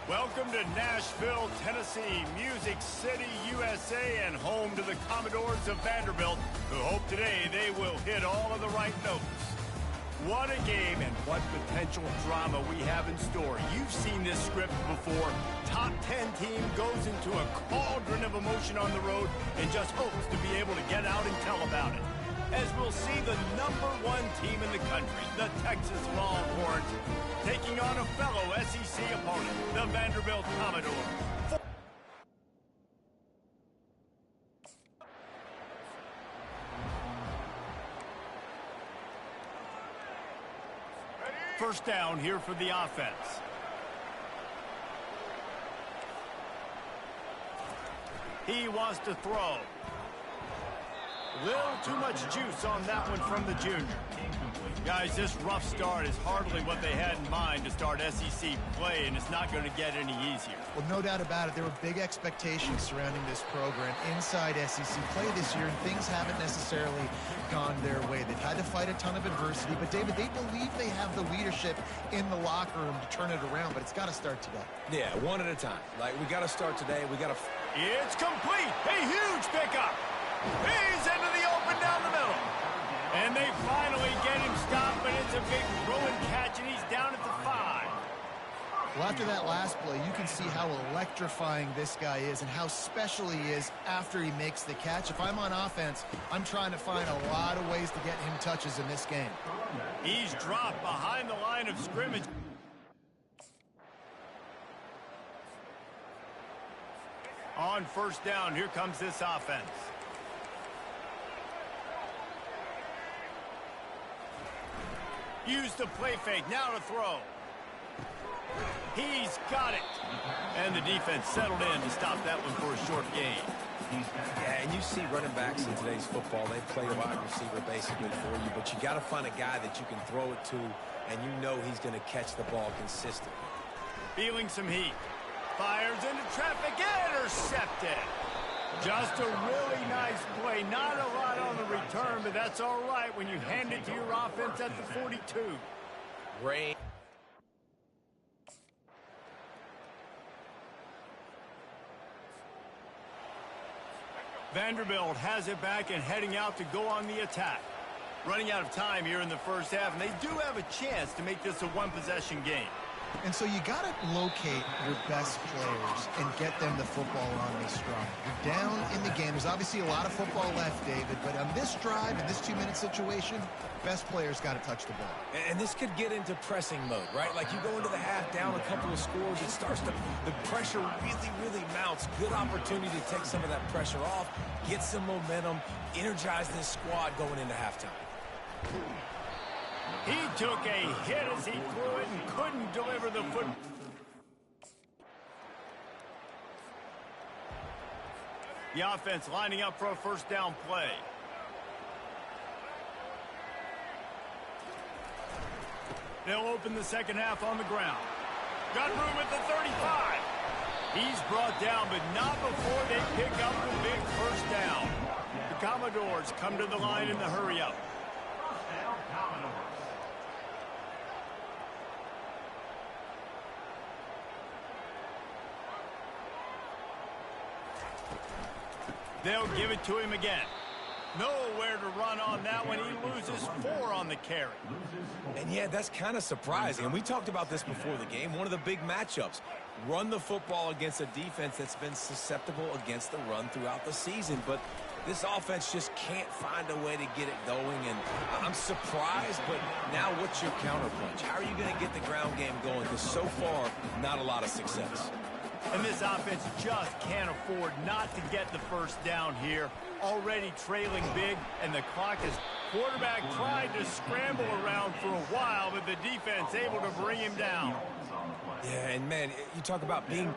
Welcome to Nashville, Tennessee, Music City, USA, and home to the Commodores of Vanderbilt, who hope today they will hit all of the right notes. What a game and what potential drama we have in store. You've seen this script before. Top 10 team goes into a cauldron of emotion on the road and just hopes to be able to get out and tell about it. As we'll see the #1 team in the country, the Texas Longhorns, taking on a fellow SEC opponent, the Vanderbilt Commodores. First down here for the offense. He wants to throw. Little too much juice on that one from the junior. Guys, this rough start is hardly what they had in mind to start SEC play, and it's not going to get any easier. Well, no doubt about it. There were big expectations surrounding this program inside SEC play this year, and things haven't necessarily gone their way. They've had to fight a ton of adversity, but, David, they believe they have the leadership in the locker room to turn it around, but it's got to start today. Yeah, one at a time. Like, we got to start today. We got to... It's complete. A huge pickup. He's into the open down the middle. And they finally get him stopped, but it's a big throwing catch, and he's down at the 5. Well, after that last play, you can see how electrifying this guy is and how special he is after he makes the catch. If I'm on offense, I'm trying to find a lot of ways to get him touches in this game. He's dropped behind the line of scrimmage. On first down, here comes this offense. Use the play fake, now to throw. He's got it. And the defense settled in to stop that one for a short gain. Yeah, and you see running backs in today's football, they play a wide receiver basically for you, but you got to find a guy that you can throw it to, and you know he's going to catch the ball consistently. Feeling some heat. Fires into traffic, intercepted. Just a really nice play. Not a lot on the return, but that's all right when you hand it to your offense at the 42. Rain. Vanderbilt has it back and heading out to go on the attack. Running out of time here in the first half, and they do have a chance to make this a one-possession game. And so you got to locate your best players and get them the football on this drive. You're down in the game. There's obviously a lot of football left, David, but on this drive, in this 2-minute situation, best players got to touch the ball. And this could get into pressing mode, right? Like you go into the half down a couple of scores, it starts to, the pressure really, really mounts. Good opportunity to take some of that pressure off, get some momentum, energize this squad going into halftime. He took a hit as he threw it and couldn't deliver the foot. The offense lining up for a first down play. They'll open the second half on the ground. Got room at the 35. He's brought down, but not before they pick up the big first down. The Commodores come to the line in the hurry-up. They'll give it to him again. Nowhere to run on that one. He loses 4 on the carry. And yeah, that's kind of surprising. And we talked about this before the game. One of the big matchups. Run the football against a defense that's been susceptible against the run throughout the season. But this offense just can't find a way to get it going. And I'm surprised, but now what's your counterpunch? How are you going to get the ground game going? Because so far, not a lot of success. And this offense just can't afford not to get the first down here. Already trailing big, and the clock is quarterback tried to scramble around for a while, but the defense able to bring him down. Yeah, and man, you talk about being...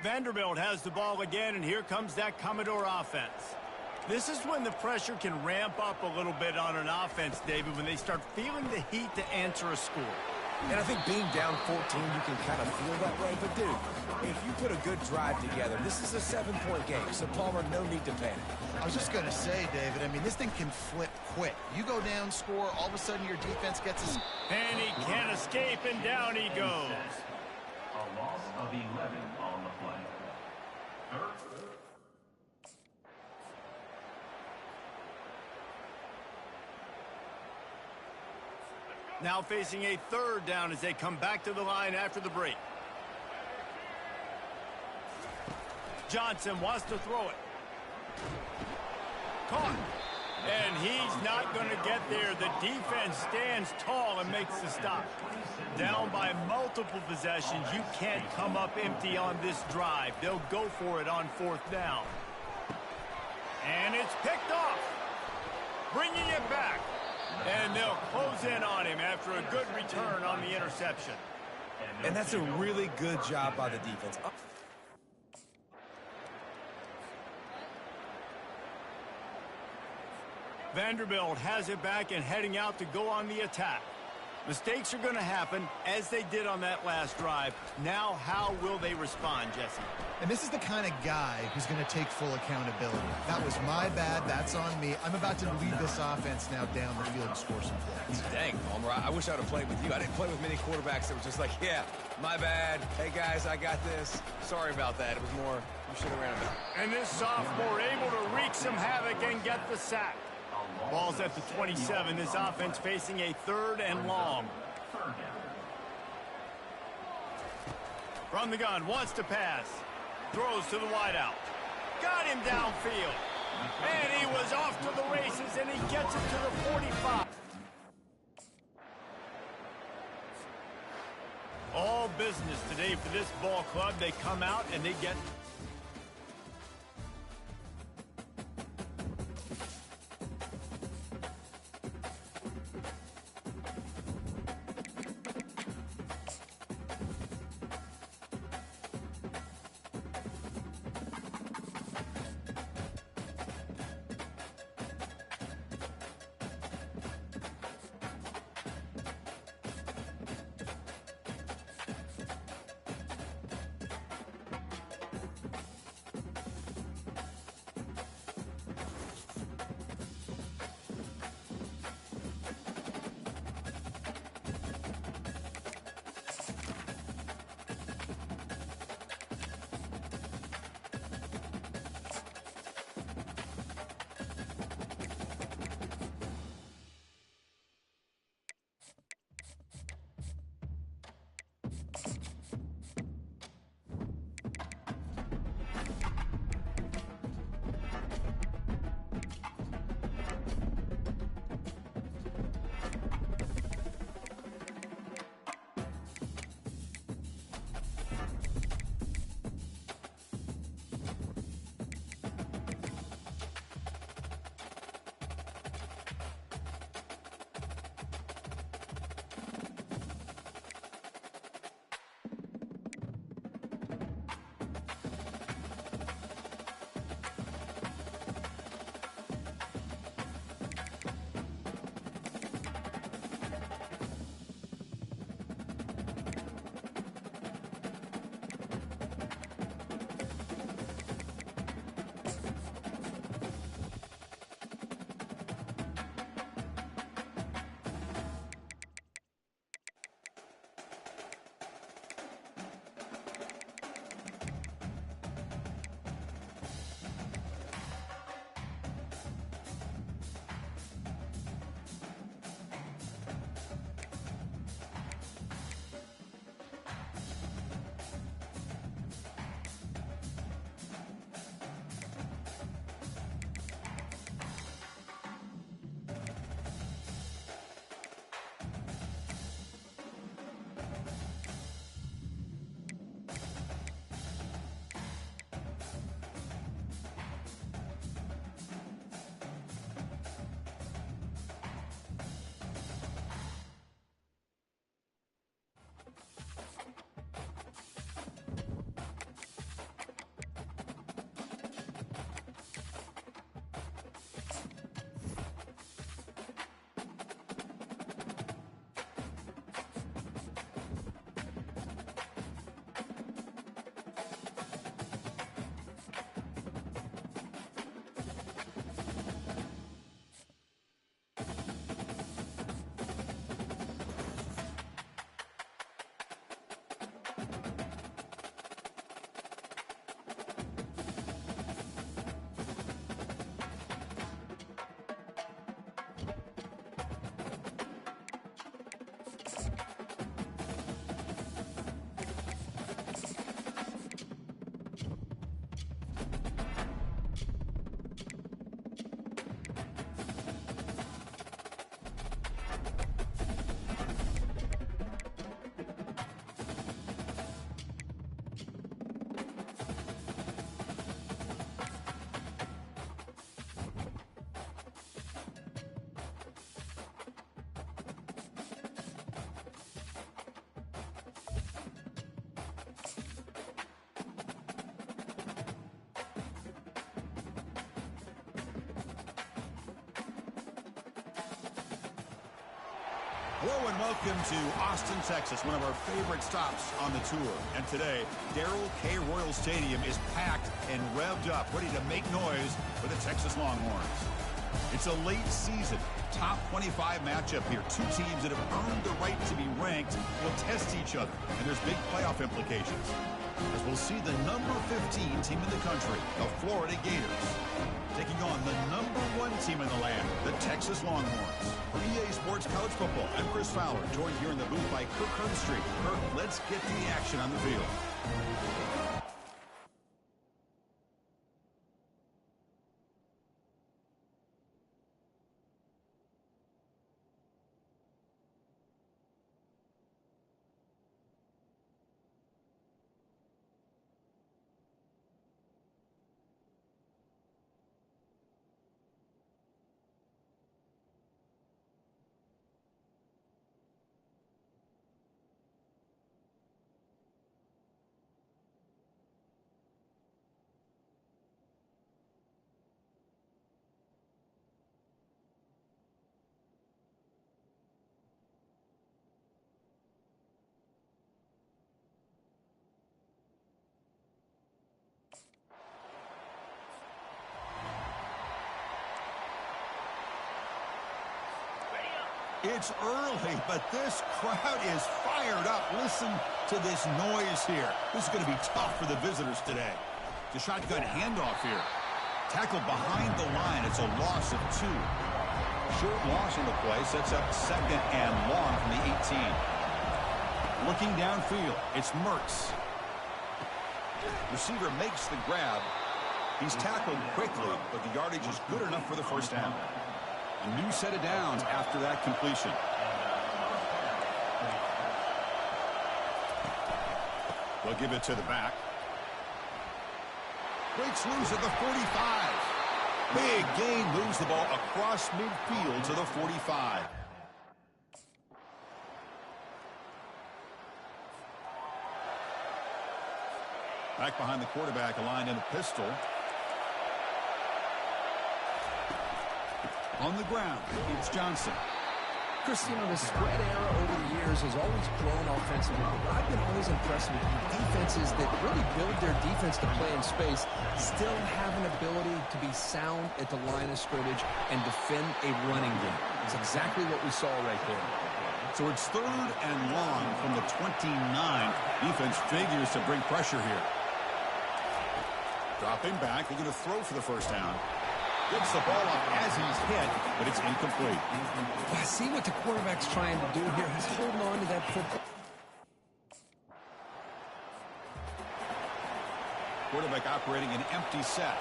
Vanderbilt has the ball again, and here comes that Commodore offense. This is when the pressure can ramp up a little bit on an offense, David, when they start feeling the heat to answer a score. And I think being down 14, you can kind of feel that way. But, dude, if you put a good drive together, this is a 7-point game. So, Palmer, no need to panic. I was just going to say, David, I mean, this thing can flip quick. You go down, score, all of a sudden your defense gets a... And he can't escape, and down he goes. A loss of 11 on the play. Third. Now facing a third down as they come back to the line after the break. Johnson wants to throw it. Caught. And he's not going to get there. The defense stands tall and makes the stop. Down by multiple possessions. You can't come up empty on this drive. They'll go for it on fourth down. And it's picked off. Bringing it back. And they'll close in on him after a good return on the interception. And that's a really good job by the defense. Vanderbilt has it back and heading out to go on the attack. Mistakes are going to happen, as they did on that last drive. Now, how will they respond, Jesse? And this is the kind of guy who's going to take full accountability. That was my bad. That's on me. I'm about to lead this offense now down the field and score some points. Dang, Palmer, I wish I would have played with you. I didn't play with many quarterbacks that were just like, yeah, my bad. Hey, guys, I got this. Sorry about that. It was more, you should have ran it back. And this sophomore able to wreak some havoc and get the sack. Ball's at the 27. This offense facing a third and long. From the gun, wants to pass. Throws to the wideout. Got him downfield. And he was off to the races, and he gets it to the 45. All business today for this ball club. They come out and they get... Hello and welcome to Austin, Texas, one of our favorite stops on the tour. And today, Darrell K. Royal Stadium is packed and revved up, ready to make noise for the Texas Longhorns. It's a late season, top 25 matchup here. Two teams that have earned the right to be ranked will test each other, and there's big playoff implications. As we'll see the number 15 team in the country, the Florida Gators, taking on the number 1 team in the land, the Texas Longhorns. For EA Sports College Football, I'm Chris Fowler, joined here in the booth by Kirk Herbstreit. Kirk, let's get to the action on the field. It's early, but this crowd is fired up. Listen to this noise here. This is going to be tough for the visitors today. The shotgun handoff here. Tackled behind the line. It's a loss of 2. Short loss on the play. Sets up second and long from the 18. Looking downfield. It's Mertz. Receiver makes the grab. He's tackled quickly, but the yardage is good enough for the first down. A new set of downs after that completion. They'll give it to the back. Breaks loose at the 45. Big gain, moves the ball across midfield to the 45. Back behind the quarterback, aligned in a pistol. On the ground, it's Johnson. Chris, you know, the spread era over the years has always grown offensively, but I've been always impressed with defenses that really build their defense to play in space, still have an ability to be sound at the line of scrimmage and defend a running game. It's exactly what we saw right there. So it's 3rd and long from the 29. Defense figures to bring pressure here. Dropping back, they're going to throw for the first down. Gets the ball up as he's hit, but it's incomplete. I see what the quarterback's trying to do here. He's holding on to that football. Quarterback operating an empty set.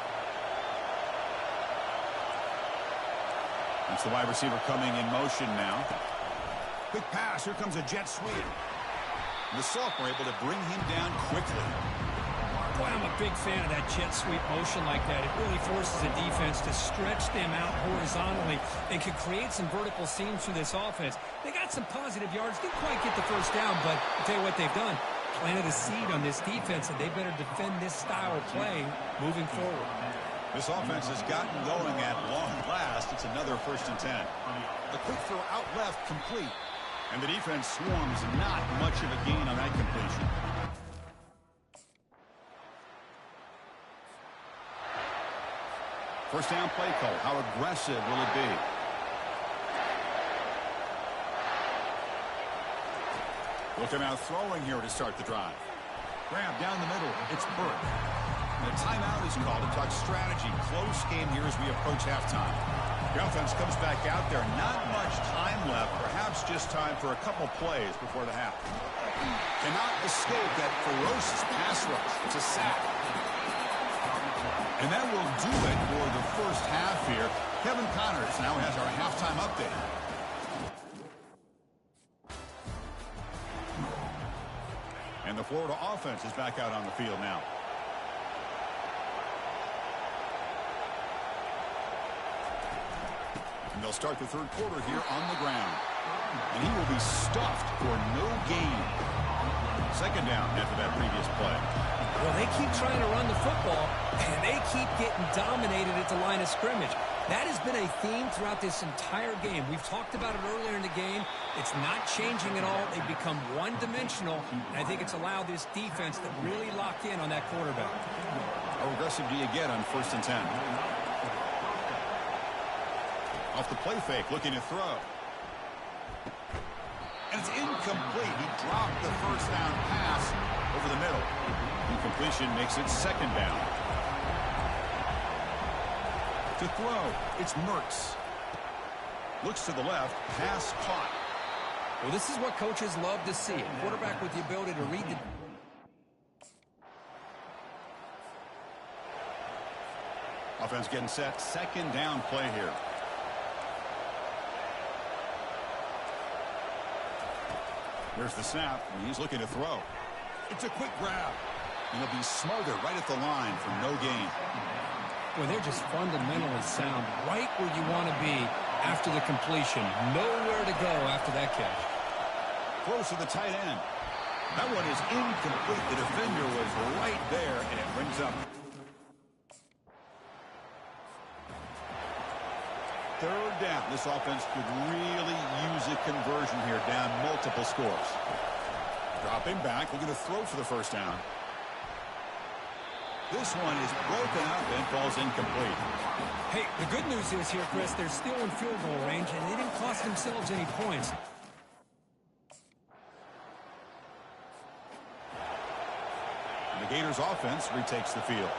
It's the wide receiver coming in motion now. Quick pass. Here comes a jet sweep. The sophomore able to bring him down quickly. Boy, I'm a big fan of that jet sweep motion like that. It really forces a defense to stretch them out horizontally and can create some vertical seams for this offense. They got some positive yards. Didn't quite get the first down, but I'll tell you what they've done. Planted a seed on this defense, and they better defend this style of play moving forward. This offense has gotten going at long last. It's another 1st and 10. A quick throw out left, complete. And the defense swarms, not much of a gain on that completion. First down play call. How aggressive will it be? Look him out throwing here to start the drive. Grab down the middle. It's Burke. And a timeout is called to talk strategy. Close game here as we approach halftime. The offense comes back out there. Not much time left. Perhaps just time for a couple plays before the half. Cannot escape that ferocious pass rush. It's a sack. And that will do it for the first half here. Kevin Connors now has our halftime update. And the Florida offense is back out on the field now. And they'll start the 3rd quarter here on the ground. And he will be stuffed for no gain. 2nd down after that previous play. Well, they keep trying to run the football, and they keep getting dominated at the line of scrimmage. That has been a theme throughout this entire game. We've talked about it earlier in the game. It's not changing at all. They've become one-dimensional, and I think it's allowed this defense to really lock in on that quarterback. How aggressive do you get on 1st and 10? Off the play fake, looking to throw. And it's incomplete. He dropped the first down pass over the middle. Incompletion makes it 2nd down. To throw, it's Mertz. Looks to the left, pass caught. Well, this is what coaches love to see. A quarterback with the ability to read the... Offense getting set. 2nd down play here. There's the snap, and he's looking to throw. It's a quick grab. And he'll be smothered right at the line for no gain. Well, they're just fundamentally sound, right where you want to be after the completion. Nowhere to go after that catch. Close to the tight end. That one is incomplete. The defender was right there, and it brings up 3rd down. This offense could really use a conversion here, down multiple scores. Dropping back, looking to throw for the 1st down. This one is broken up and falls incomplete. Hey, the good news is here, Chris, they're still in field goal range, and they didn't cost themselves any points. And the Gators offense retakes the field.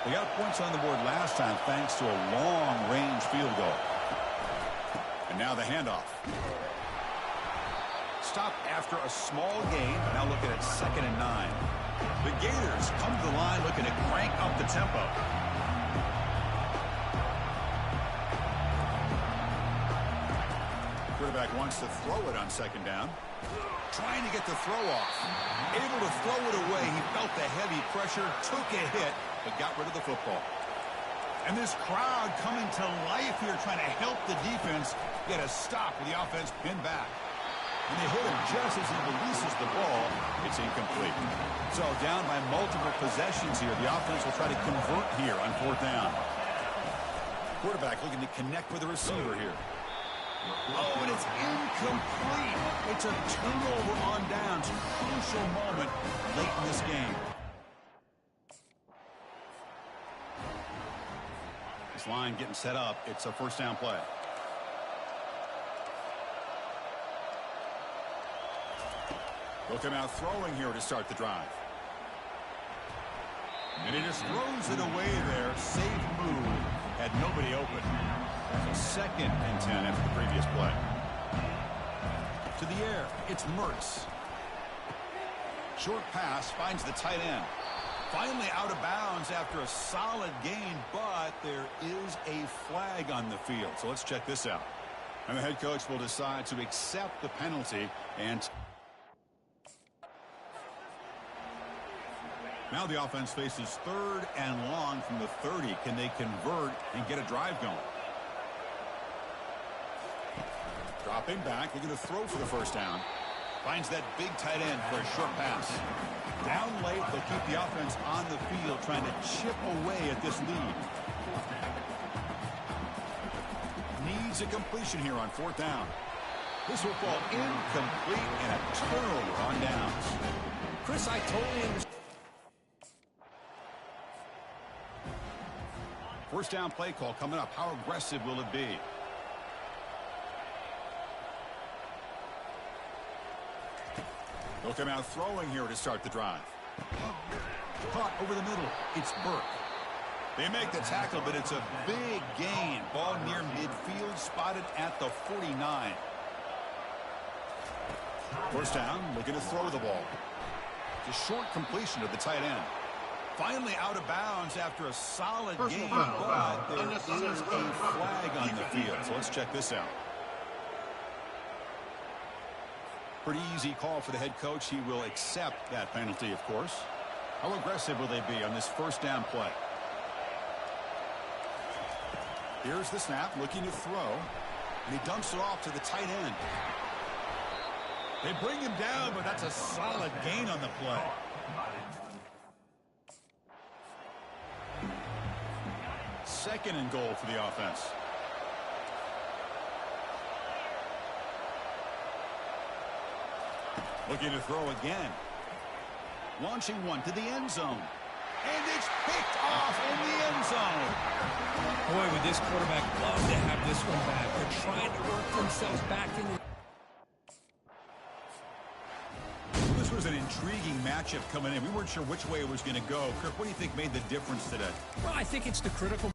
They got points on the board last time thanks to a long-range field goal. And now the handoff. Stop after a small gain. Now looking at 2nd and 9. The Gators come to the line looking to crank up the tempo. Quarterback wants to throw it on 2nd down. Trying to get the throw off. Able to throw it away. He felt the heavy pressure, took a hit, but got rid of the football. And this crowd coming to life here, trying to help the defense get a stop with the offense pinned back. And they hit him just as he releases the ball. It's incomplete. So down by multiple possessions here. The offense will try to convert here on 4th down. Quarterback looking to connect with the receiver here. Oh, and it's incomplete. It's a turnover on downs. Crucial moment late in this game. This line getting set up. It's a 1st down play. They'll come out throwing here to start the drive. And he just throws it away there. Safe move. Had nobody open. So 2nd and 10 after the previous play. To the air. It's Mertz. Short pass finds the tight end. Finally out of bounds after a solid gain, but there is a flag on the field. So let's check this out. And the head coach will decide to accept the penalty and... Now the offense faces 3rd and long from the 30. Can they convert and get a drive going? Dropping back, looking to throw for the 1st down. Finds that big tight end for a short pass. Down late, they'll keep the offense on the field, trying to chip away at this lead. Needs a completion here on 4th down. This will fall incomplete and a turnover on downs. Chris, I totally understand. 1st down play call coming up. How aggressive will it be? They'll come out throwing here to start the drive. Caught over the middle. It's Burke. They make the tackle, but it's a big gain. Ball near midfield, spotted at the 49. 1st down, looking to throw the ball. It's a short completion to the tight end. Finally out of bounds after a solid game, but there is a flag on the field. So let's check this out. Pretty easy call for the head coach. He will accept that penalty, of course. How aggressive will they be on this 1st down play? Here's the snap, looking to throw, and he dumps it off to the tight end. They bring him down, but that's a solid gain on the play. Second and goal for the offense. Looking to throw again. Launching one to the end zone. And it's picked off in the end zone. Boy, would this quarterback love to have this one back. They're trying to work themselves back into. This was an intriguing matchup coming in. We weren't sure which way it was going to go. Kirk, what do you think made the difference today? Well, I think it's the critical.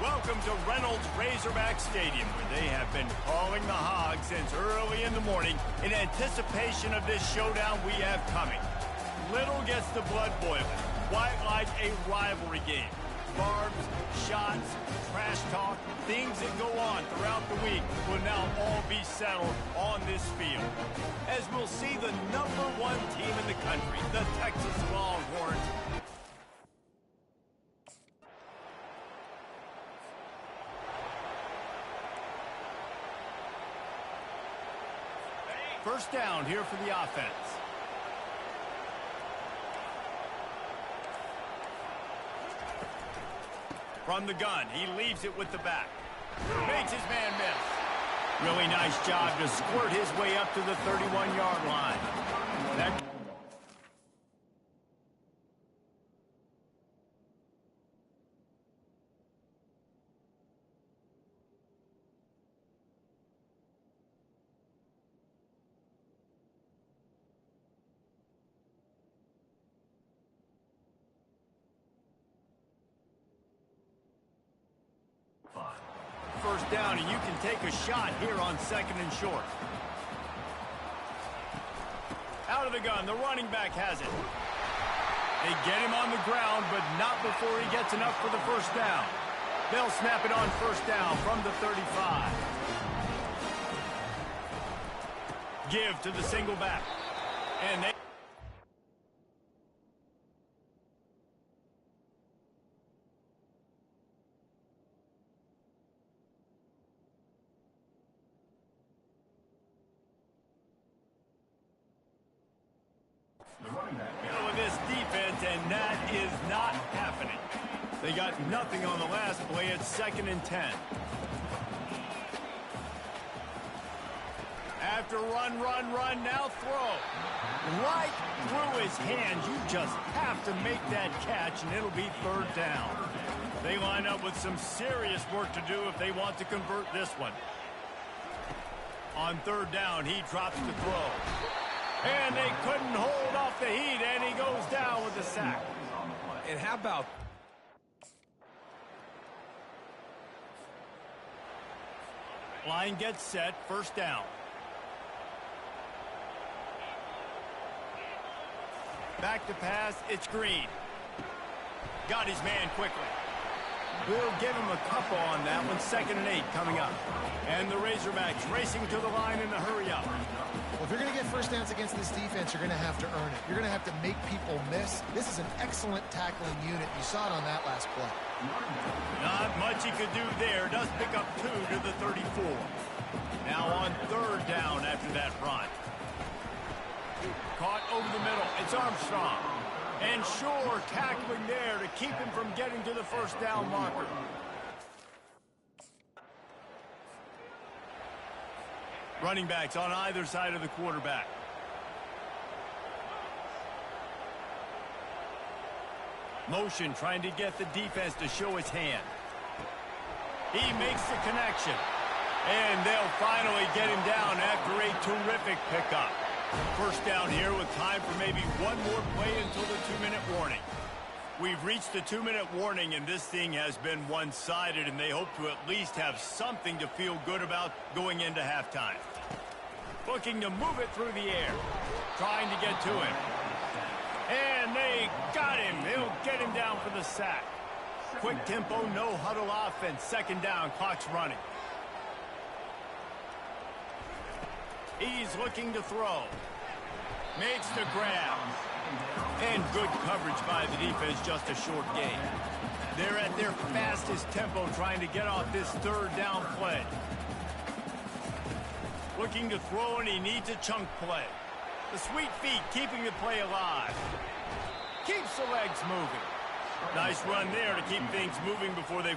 Welcome to Reynolds Razorback Stadium, where they have been calling the Hogs since early in the morning in anticipation of this showdown we have coming. Little gets the blood boiling, quite like a rivalry game. Barbs, shots, trash talk, things that go on throughout the week will now all be settled on this field. As we'll see the #1 team in the country, the Texas Longhorns, first down here for the offense. From the gun, he leaves it with the back. Makes his man miss. Really nice job to squirt his way up to the 31-yard line. That first down, and you can take a shot here on 2nd and short. Out of the gun, the running back has it. They get him on the ground, but not before he gets enough for the first down. They'll snap it on first down from the 35. Give to the single back. And they... with this defense, and that is not happening. They got nothing on the last play. It's 2nd and 10. After run, now throw. Right through his hands. You just have to make that catch, and it'll be 3rd down. They line up with some serious work to do if they want to convert this one. On 3rd down, he drops to throw. And they couldn't hold off the heat, and he goes down with the sack. And how about... Line gets set, 1st down. Back to pass, it's Green. Got his man quickly. We'll give him a couple on that one. 2nd and 8 coming up. And the Razorbacks racing to the line in the hurry up. Well, if you're going to get first downs against this defense, you're going to have to earn it. You're going to have to make people miss. This is an excellent tackling unit. You saw it on that last play. Not much he could do there. Does pick up 2 to the 34. Now on 3rd down after that run. Caught over the middle. It's Armstrong. And Shore tackling there to keep him from getting to the 1st down marker. Running backs on either side of the quarterback. Motion trying to get the defense to show his hand. He makes the connection. And they'll finally get him down after a terrific pickup. 1st down here with time for maybe one more play until the 2-minute warning. We've reached the 2-minute warning, and this thing has been one-sided, and they hope to at least have something to feel good about going into halftime. Looking to move it through the air. Trying to get to him. And they got him. They'll get him down for the sack. Quick tempo, no huddle offense. 2nd down, clock's running. He's looking to throw. Makes the grab. And good coverage by the defense, just a short gain. They're at their fastest tempo trying to get off this 3rd down play. Looking to throw, and he needs a chunk play. The sweet feet keeping the play alive. Keeps the legs moving. Nice run there to keep things moving before they...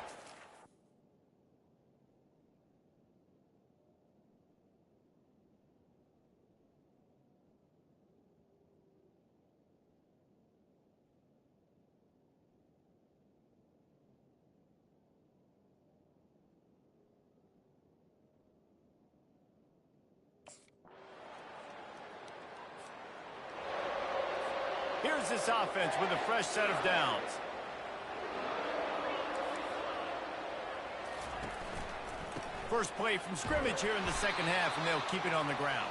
Here's this offense with a fresh set of downs. First play from scrimmage here in the 2nd half, and they'll keep it on the ground.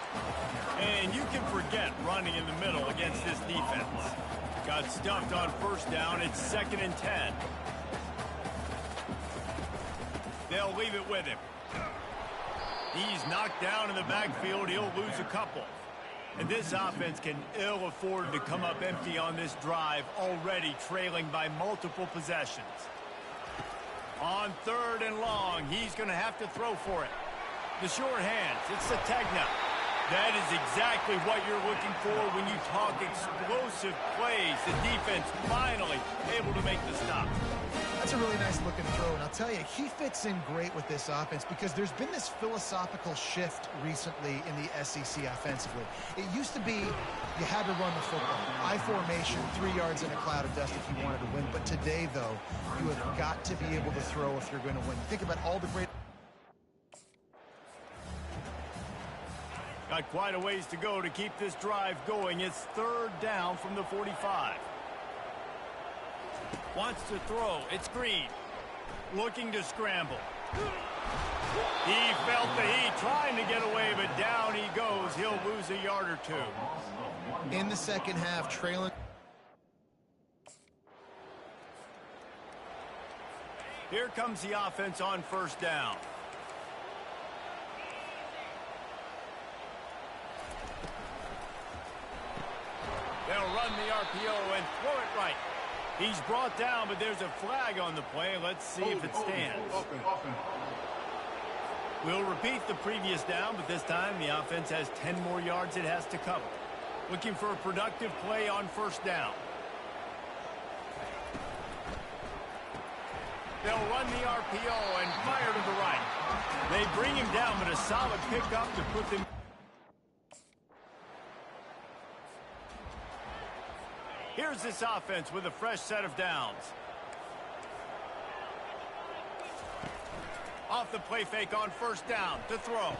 And you can forget running in the middle against this defense. Got stuffed on 1st down. It's 2nd and 10. They'll leave it with him. He's knocked down in the backfield. He'll lose a couple. And this offense can ill afford to come up empty on this drive, already trailing by multiple possessions. On 3rd and long, he's going to have to throw for it. The short hands, it's Sategna. That is exactly what you're looking for when you talk explosive plays. The defense finally able to make the stop. That's a really nice looking throw, and I'll tell you, he fits in great with this offense because there's been this philosophical shift recently in the SEC offensively. It used to be you had to run the football. I formation, 3 yards in a cloud of dust if you wanted to win. But today, though, you have got to be able to throw if you're going to win. Think about all the great... Got quite a ways to go to keep this drive going. It's 3rd down from the 45. Wants to throw. It's Green. Looking to scramble. He felt the heat, trying to get away, but down he goes. He'll lose a yard or 2. In the 2nd half, trailing... Here comes the offense on 1st down. run the RPO and throw it right. He's brought down, but there's a flag on the play. Let's see if it stands. We'll repeat the previous down, but this time the offense has 10 more yards it has to cover. Looking for a productive play on first down. They'll run the RPO and fire to the right. They bring him down, but a solid pickup to put them. Here's this offense with a fresh set of downs. Off the play fake on first down to throw.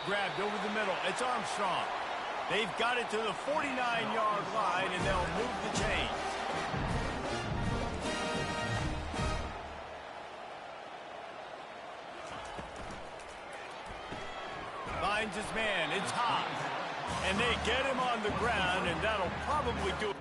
Grabbed over the middle. It's Armstrong. They've got it to the 49-yard line, and they'll move the chains. Finds his man. It's hot. And they get him on the ground, and that'll probably do it.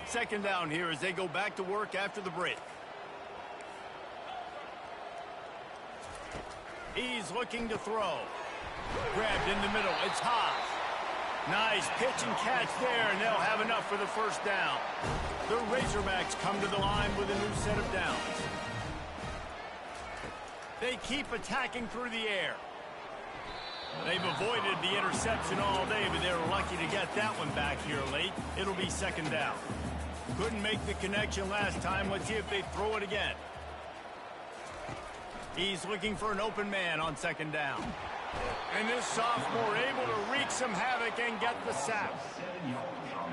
Second down here as they go back to work after the break. He's looking to throw. Grabbed in the middle. It's hot. Nice pitch and catch there, and they'll have enough for the first down. The Razorbacks come to the line with a new set of downs. They keep attacking through the air. They've avoided the interception all day, but they were lucky to get that one back here late. It'll be second down. Couldn't make the connection last time. Let's see if they throw it again. He's looking for an open man on second down. And this sophomore able to wreak some havoc and get the sack.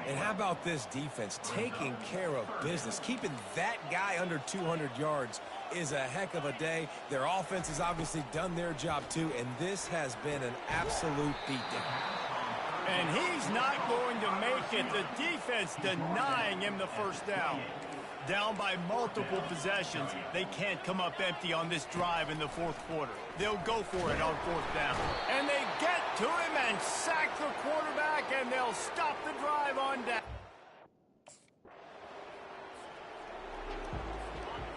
And how about this defense taking care of business? Keeping that guy under 200 yards is a heck of a day. Their offense has obviously done their job too, and this has been an absolute beatdown. And he's not going to make it. The defense denying him the first down. Down by multiple possessions. They can't come up empty on this drive in the fourth quarter. They'll go for it on fourth down. And they get to him and sack the quarterback, and they'll stop the drive on down.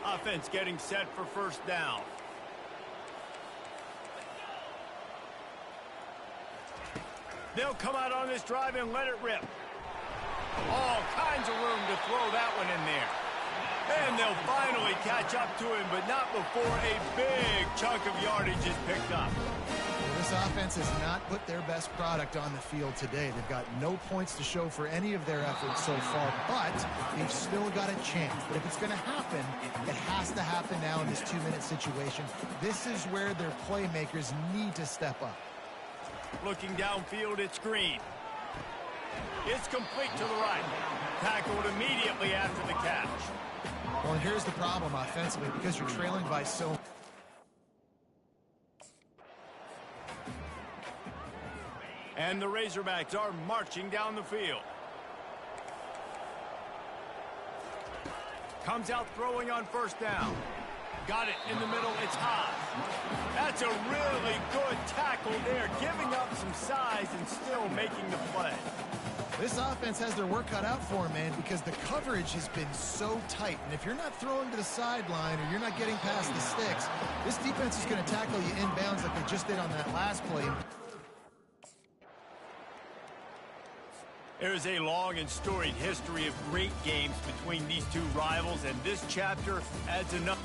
Offense getting set for first down. They'll come out on this drive and let it rip. All kinds of room to throw that one in there. And they'll finally catch up to him, but not before a big chunk of yardage is picked up. Well, this offense has not put their best product on the field today. They've got no points to show for any of their efforts so far, but they've still got a chance. But if it's going to happen, it has to happen now in this 2-minute situation. This is where their playmakers need to step up. Looking downfield, it's Green. It's complete to the right. Tackled immediately after the catch. Well, and here's the problem offensively, because you're trailing by so. And the Razorbacks are marching down the field. Comes out throwing on first down. Got it in the middle. It's high. That's a really good tackle there, giving up some size and still making the play. This offense has their work cut out for them, man, because the coverage has been so tight. And if you're not throwing to the sideline or you're not getting past the sticks, this defense is going to tackle you inbounds like they just did on that last play. There is a long and storied history of great games between these two rivals, and this chapter adds enough.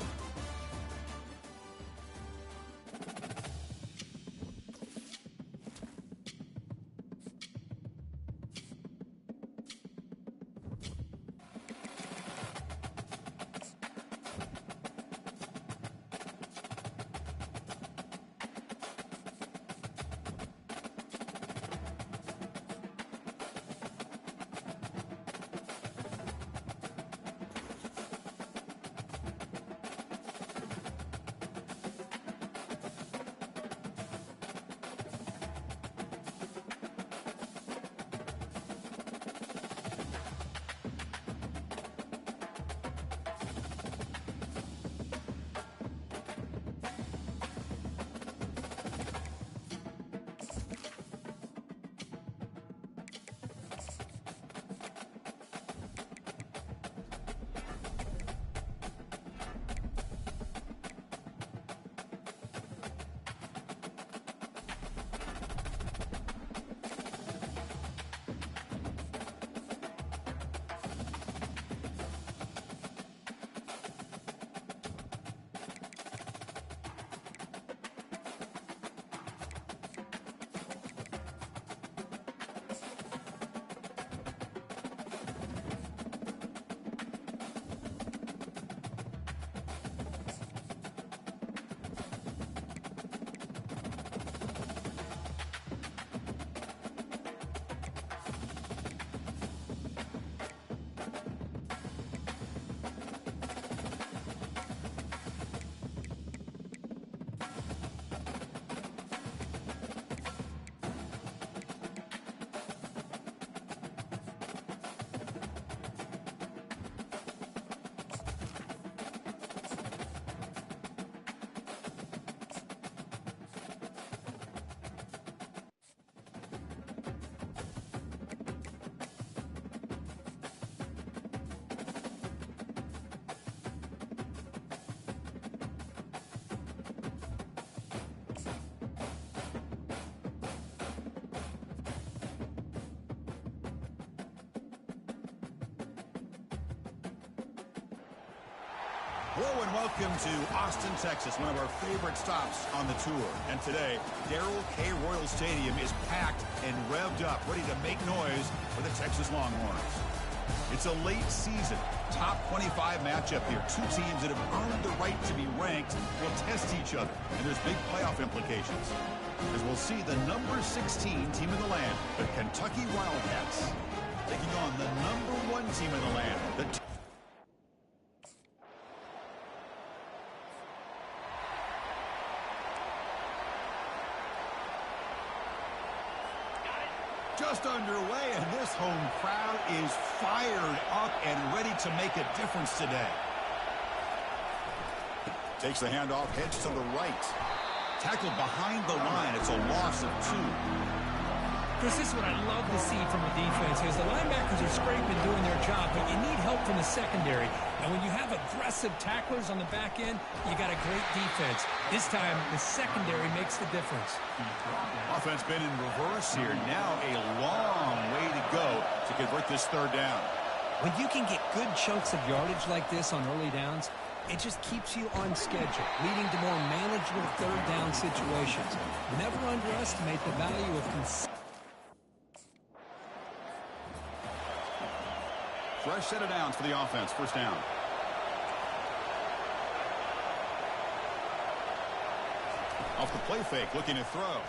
Hello and welcome to Austin, Texas, one of our favorite stops on the tour. And today, Darrell K. Royal Stadium is packed and revved up, ready to make noise for the Texas Longhorns. It's a late season, top 25 matchup here. Two teams that have earned the right to be ranked will test each other, and there's big playoff implications. As we'll see the number 16 team in the land, the Kentucky Wildcats, taking on the number 1 team in the land, the just underway, and this home crowd is fired up and ready to make a difference today. Takes the handoff, heads to the right. Tackled behind the line. It's a loss of 2. Chris, this is what I love to see from the defense is the linebackers are scraping, doing their job, but you need help from the secondary. And when you have aggressive tacklers on the back end, you got a great defense. This time, the secondary makes the difference. Offense been in reverse here. Now a long way to go to convert this third down. When you can get good chunks of yardage like this on early downs, it just keeps you on schedule, leading to more manageable third down situations. Never underestimate the value of Fresh set of downs for the offense. First down. Off the play fake, looking to throw.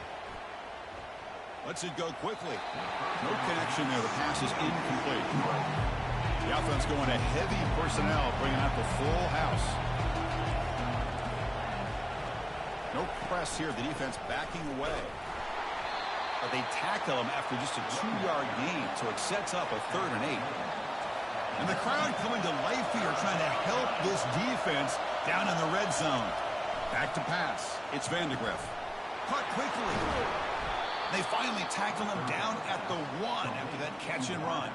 Lets it go quickly. No connection there. The pass is incomplete. The offense going to heavy personnel, bringing out the full house. No press here. The defense backing away. But they tackle him after just a 2-yard gain, so it sets up a 3rd and 8. And the crowd coming to life here, trying to help this defense down in the red zone. Back to pass. It's Vandegrift. Caught quickly. They finally tackle him down at the 1 after that catch and run.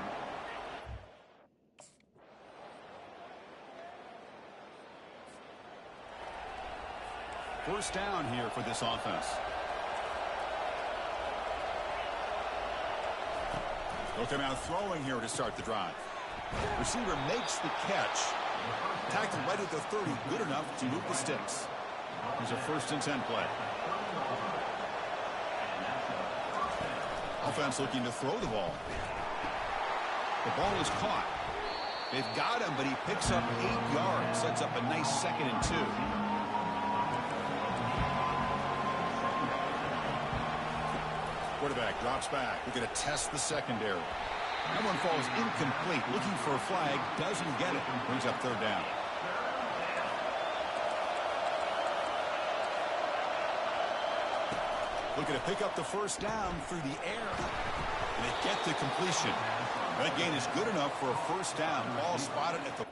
First down here for this offense. They'll come out throwing here to start the drive. Receiver makes the catch. Tackled right at the 30. Good enough to move the sticks. Here's a 1st and 10 play. Offense looking to throw the ball. The ball is caught. They've got him, but he picks up 8 yards. Sets up a nice 2nd and 2. Quarterback drops back. We're going to test the secondary. That one falls incomplete. Looking for a flag. Doesn't get it. Brings up 3rd down. Looking to pick up the 1st down through the air. And they get the completion. That gain is good enough for a 1st down. Ball spotted at the...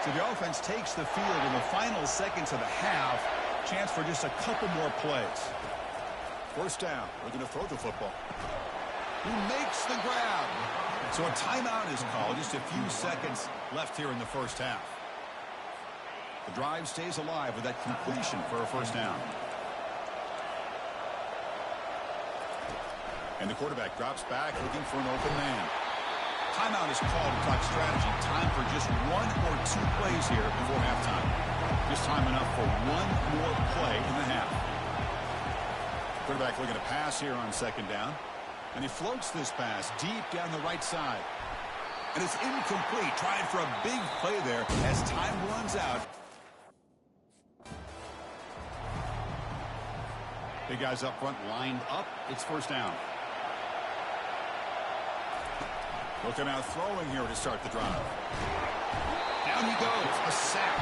So the offense takes the field in the final seconds of the half. Chance for just a couple more plays. 1st down. We're going to throw the football. Who makes the grab? So a timeout is called. Just a few seconds left here in the 1st half. The drive stays alive with that completion for a 1st down. And the quarterback drops back looking for an open man. Timeout is called to talk strategy. Time for just 1 or 2 plays here before halftime. Just time enough for 1 more play in the half. Quarterback looking to pass here on 2nd down. And he floats this pass deep down the right side. And it's incomplete. Trying for a big play there as time runs out. Big guys up front lined up. It's 1st down. They'll come out throwing here to start the drive. Down he goes. A sack.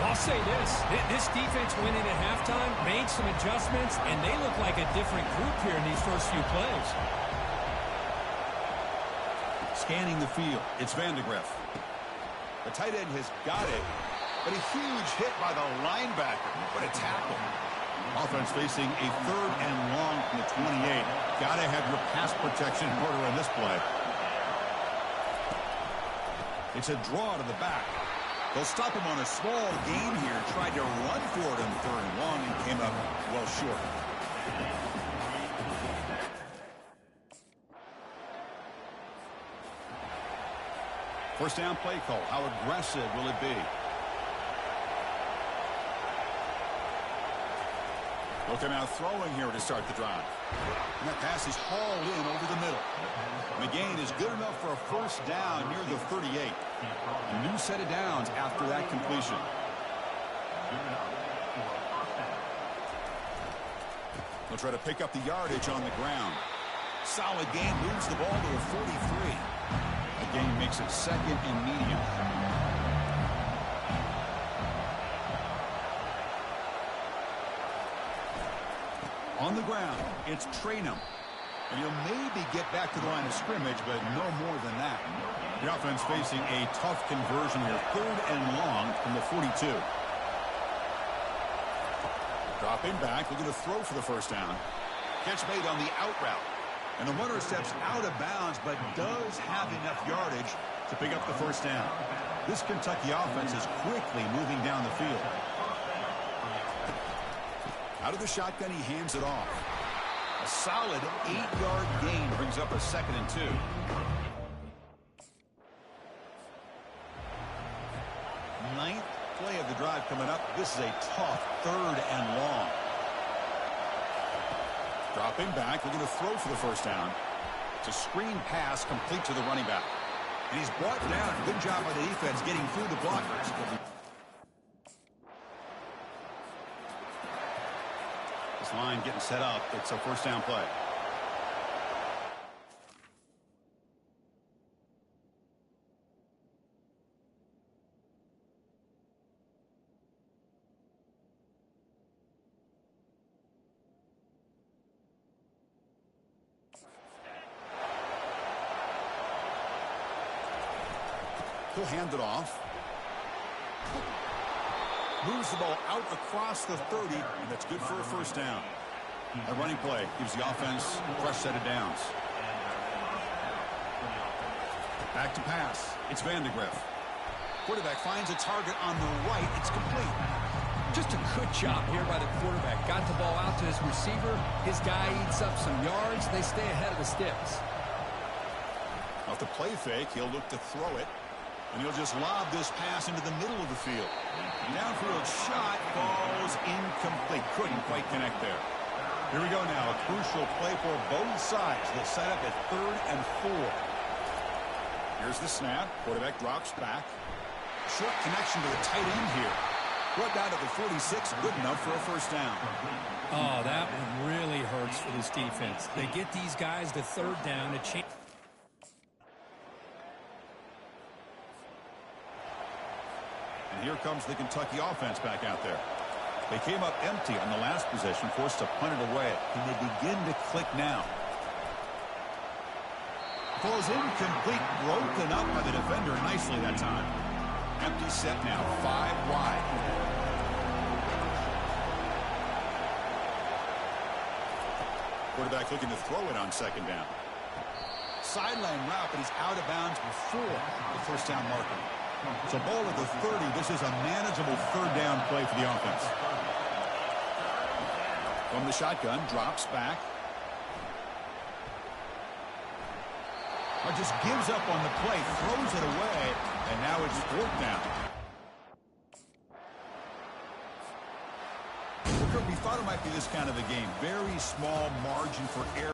I'll say this. This defense went in at halftime, made some adjustments, and they look like a different group here in these first few plays. Scanning the field. It's Vandegrift. The tight end has got it, but a huge hit by the linebacker. What a tackle. Offense facing a 3rd and long from the 28. Got to have your pass protection in order on this play. It's a draw to the back. They'll stop him on a small gain here. Tried to run for it on 3rd and long and came up well short. First down play call. How aggressive will it be? They'll come out throwing here to start the drive. And that pass is hauled in over the middle. And the gain is good enough for a 1st down near the 38. A new set of downs after that completion. They'll try to pick up the yardage on the ground. Solid gain, moves the ball to a 43. The gain makes it 2nd and medium. On the ground, it's Traynham. And he'll maybe get back to the line of scrimmage, but no more than that. The offense facing a tough conversion here. 3rd and long from the 42. Dropping back, looking to throw for the 1st down. Catch made on the out route. And the runner steps out of bounds, but does have enough yardage to pick up the 1st down. This Kentucky offense is quickly moving down the field. Out of the shotgun, he hands it off. A solid 8-yard gain brings up a 2nd and 2. Ninth play of the drive coming up. This is a tough 3rd and long. Dropping back, looking to throw for the 1st down. It's a screen pass complete to the running back. And he's brought down. Good job by the defense getting through the blockers. This line getting set up. It's a 1st down play. He'll hand it off. Moves the ball out across the 30, and that's good for a first down. A running play gives the offense a fresh set of downs. Back to pass. It's Vandegrift. Quarterback finds a target on the right. It's complete. Just a good job here by the quarterback. Got the ball out to his receiver. His guy eats up some yards. They stay ahead of the sticks. Off the play fake, he'll look to throw it. And he'll just lob this pass into the middle of the field. Downfield shot falls incomplete. Couldn't quite connect there. Here we go now. A crucial play for both sides. They'll set up at 3rd and 4. Here's the snap. Quarterback drops back. Short connection to the tight end here. Brought down to the 46. Good enough for a first down. Oh, that one really hurts for this defense. They get these guys to 3rd down to change. And here comes the Kentucky offense back out there. They came up empty on the last possession, forced to punt it away. And they begin to click now. Falls incomplete, broken up by the defender nicely that time. Empty set now, 5 wide. Quarterback looking to throw it on 2nd down. Sideline route, but he's out of bounds before the first down marker. So ball at the 30. This is a manageable 3rd down play for the offense. From the shotgun, drops back. Or just gives up on the play, throws it away, and now it's 4th down. We thought it might be this kind of a game. Very small margin for error.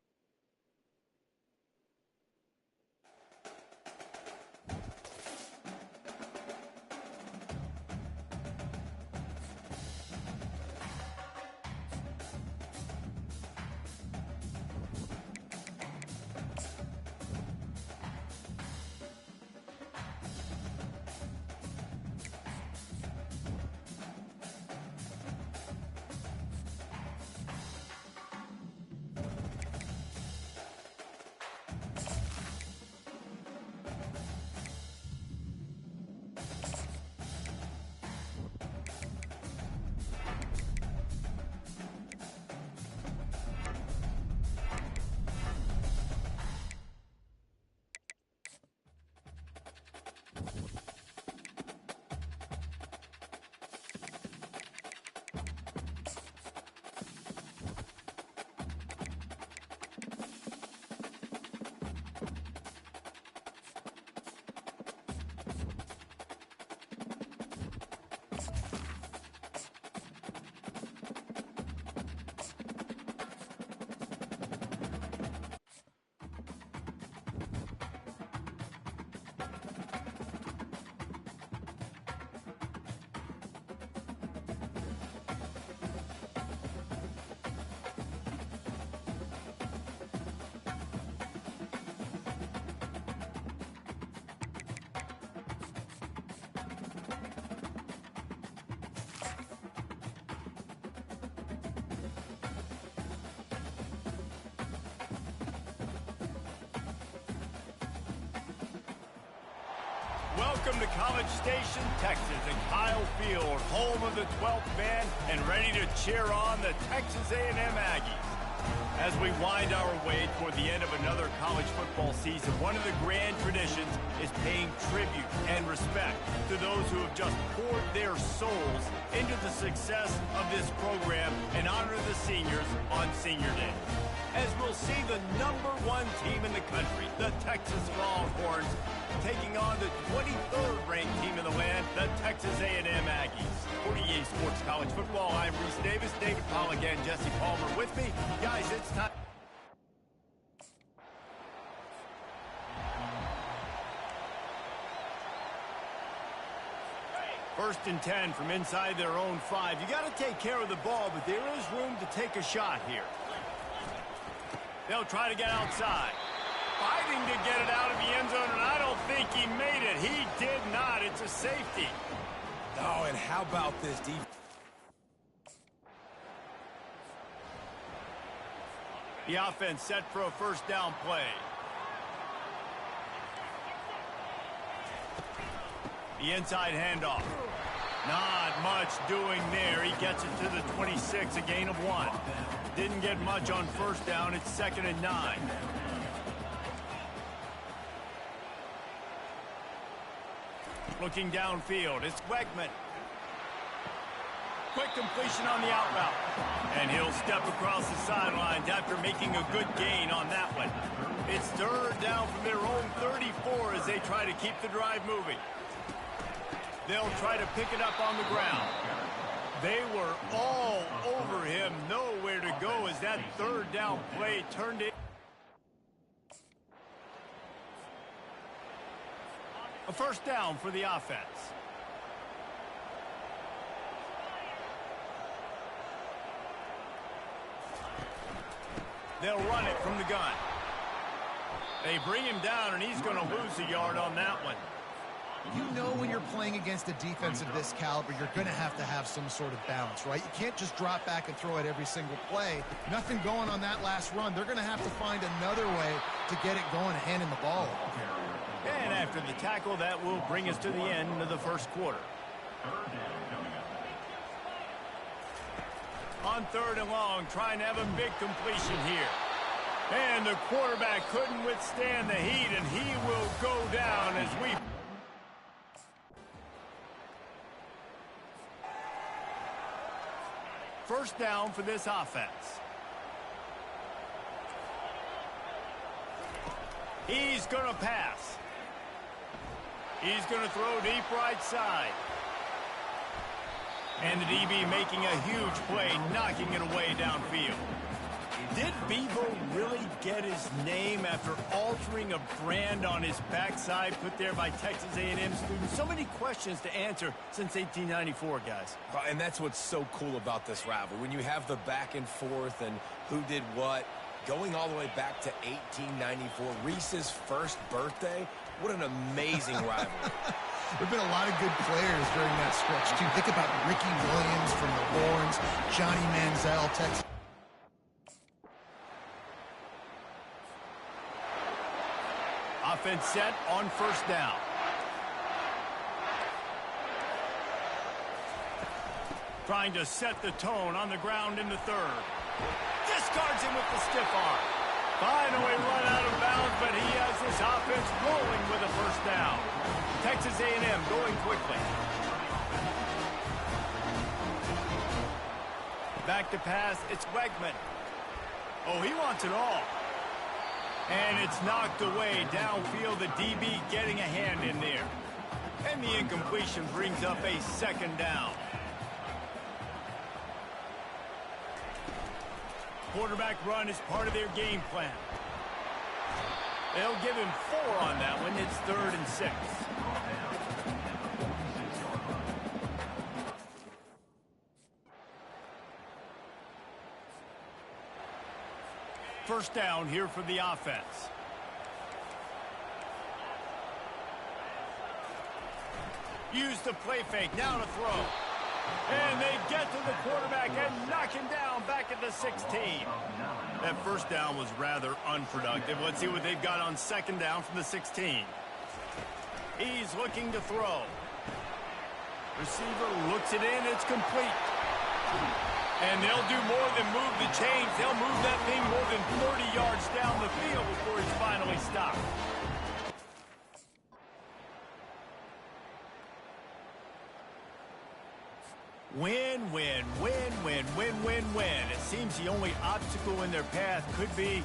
Welcome to College Station, Texas, at Kyle Field, home of the 12th man, and ready to cheer on the Texas A&M Aggies. As we wind our way toward the end of another college football season, one of the grand traditions is paying tribute and respect to those who have just poured their souls into the success of this program and honor the seniors on Senior Day. As we'll see the #1 team in the country, the Texas Longhorns, taking on the 23rd ranked team in the land, the Texas A&M Aggies. 48 Sports College Football, I'm Reese Davis, David Pollack and Jesse Palmer with me. Guys, it's time. First and 10 from inside their own 5. You got to take care of the ball, but there is room to take a shot here. They'll try to get outside. Fighting to get it out of the end zone, and I don't think he made it. He did not. It's a safety. Oh, and how about this defense? The offense set for a first down play. The inside handoff. Not much doing there. He gets it to the 26, a gain of 1. Didn't get much on first down. It's 2nd and 9. Looking downfield, it's Wegman. Quick completion on the out route. And he'll step across the sidelines after making a good gain on that one. It's 3rd down from their own 34 as they try to keep the drive moving. They'll try to pick it up on the ground. They were all over him, nowhere to go as that 3rd down play turned it. A first down for the offense. They'll run it from the gun. They bring him down, and he's going to lose a yard on that one. You know when you're playing against a defense of this caliber, you're going to have some sort of balance, right? You can't just drop back and throw it every single play. Nothing going on that last run. They're going to have to find another way to get it going and hand him the ball. And after the tackle, that will bring us to the end of the first quarter. On 3rd and long, trying to have a big completion here. And the quarterback couldn't withstand the heat, and he will go down as we... First down for this offense. He's going to pass. He's going to throw deep right side. And the DB making a huge play, knocking it away downfield. Did Bevo really get his name after altering a brand on his backside put there by Texas A&M students? So many questions to answer since 1894, guys. And that's what's so cool about this rivalry. When you have the back and forth and who did what, going all the way back to 1894, Reese's first birthday, what an amazing rivalry. There have been a lot of good players during that stretch, too. Think about Ricky Williams from the Horns, Johnny Manziel, Texas. Offense set on first down. Trying to set the tone on the ground in the 3rd. Discards him with the stiff arm. Finally run out of bounds, but he has this offense rolling with a first down. Texas A&M going quickly. Back to pass, it's Wegman. Oh, he wants it all. And it's knocked away downfield, the DB getting a hand in there. And the incompletion brings up a 2nd down. Quarterback run is part of their game plan. They'll give him 4 on that one. It's 3rd and 6. First down here for the offense. Use the play fake, now to throw. And they get to the quarterback and knock him down back at the 16. That first down was rather unproductive. Let's see what they've got on 2nd down from the 16. He's looking to throw. Receiver looks it in, it's complete. And they'll do more than move the chains. They'll move that thing more than 30 yards down the field before he's finally stopped. Win, win, win, win, win, win, win. It seems the only obstacle in their path could be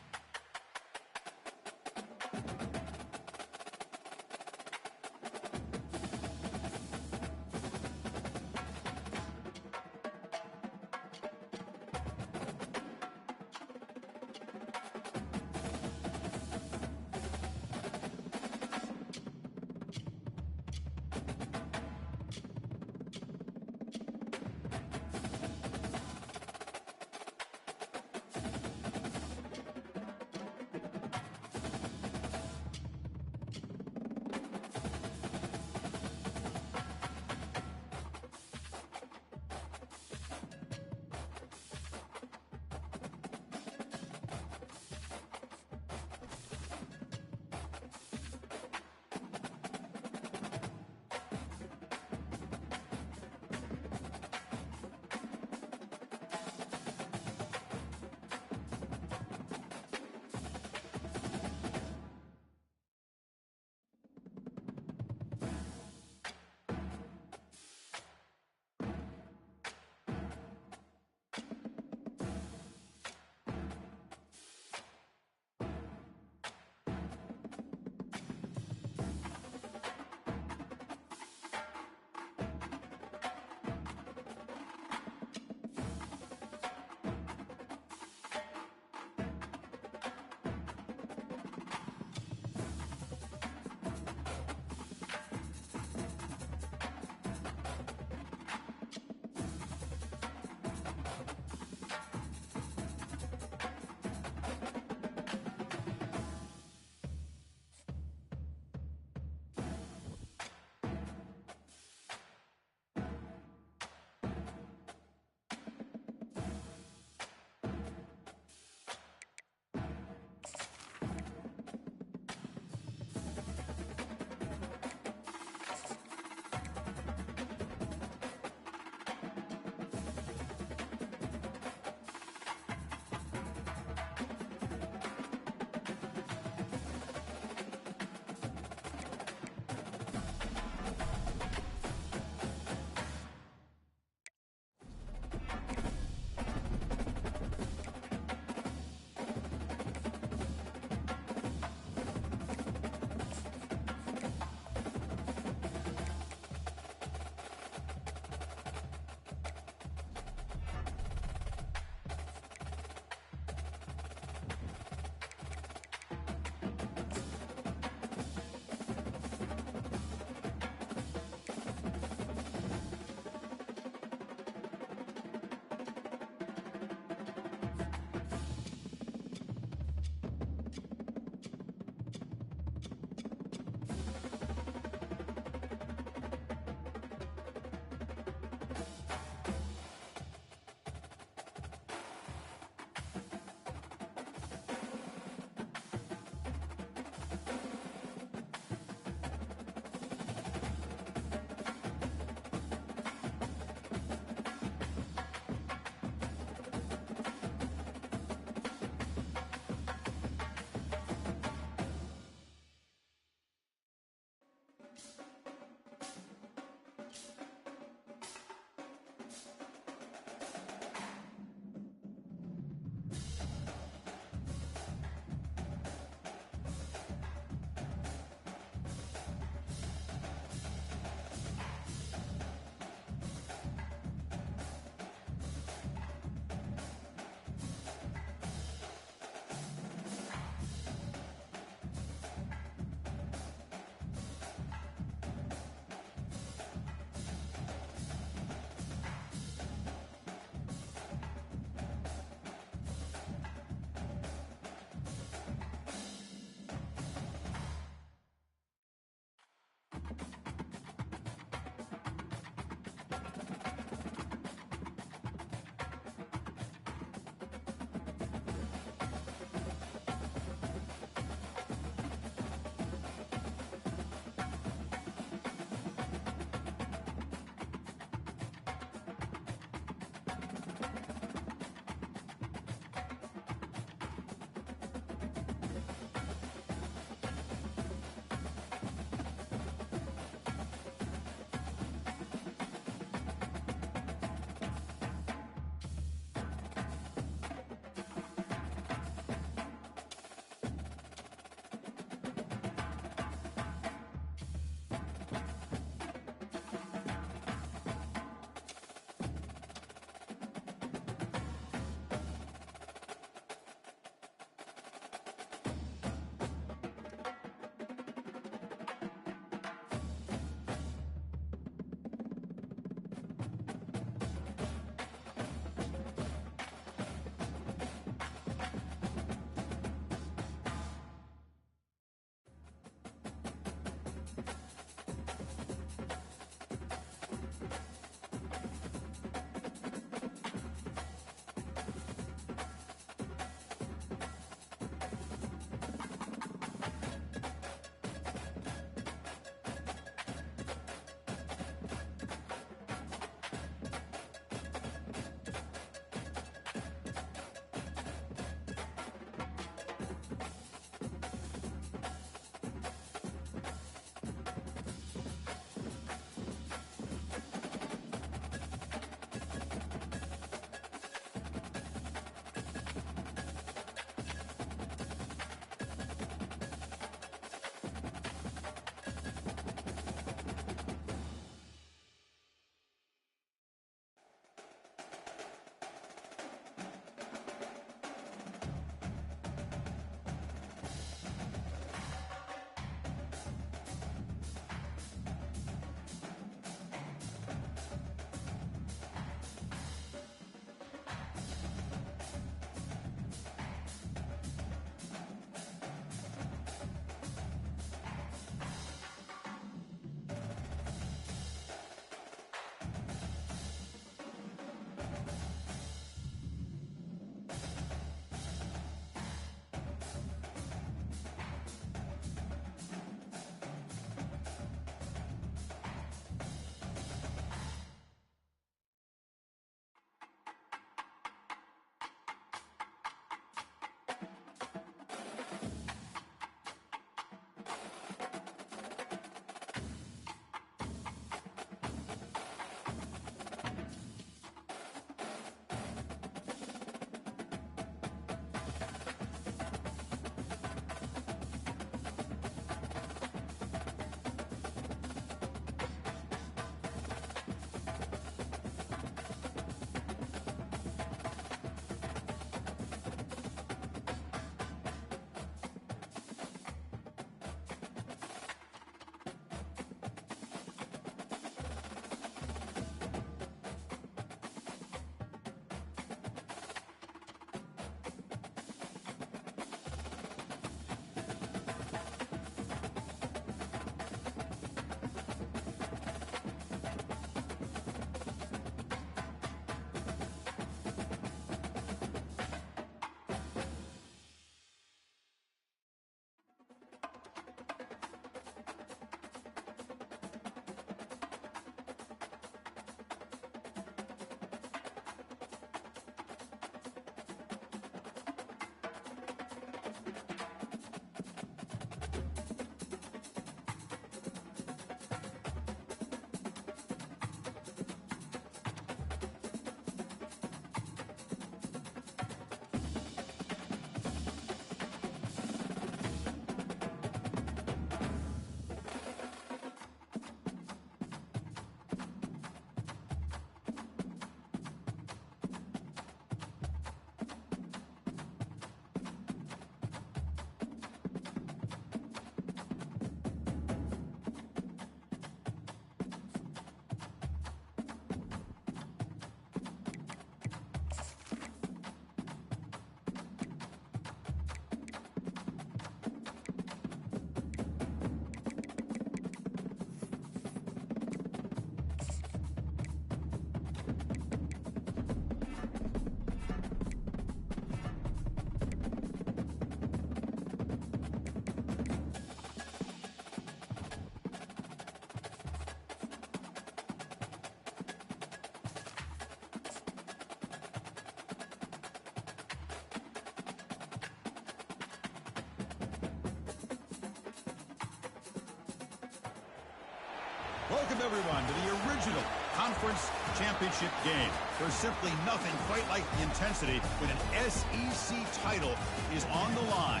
Welcome, everyone, to the original conference championship game. There's simply nothing quite like the intensity when an SEC title is on the line.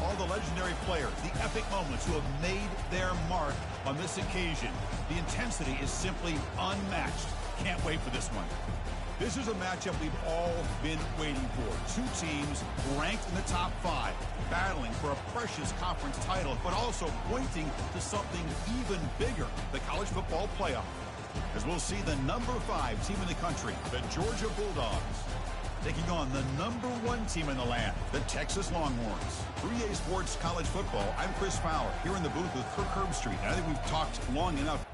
All the legendary players, the epic moments who have made their mark on this occasion. The intensity is simply unmatched. Can't wait for this one. This is a matchup we've all been waiting for. Two teams ranked in the top 5, battling for a precious conference title, but also pointing to something even bigger, the college football playoff. As we'll see the number 5 team in the country, the Georgia Bulldogs, taking on the number 1 team in the land, the Texas Longhorns. For EA Sports College Football, I'm Chris Fowler, here in the booth with Kirk Herbstreit. I think we've talked long enough.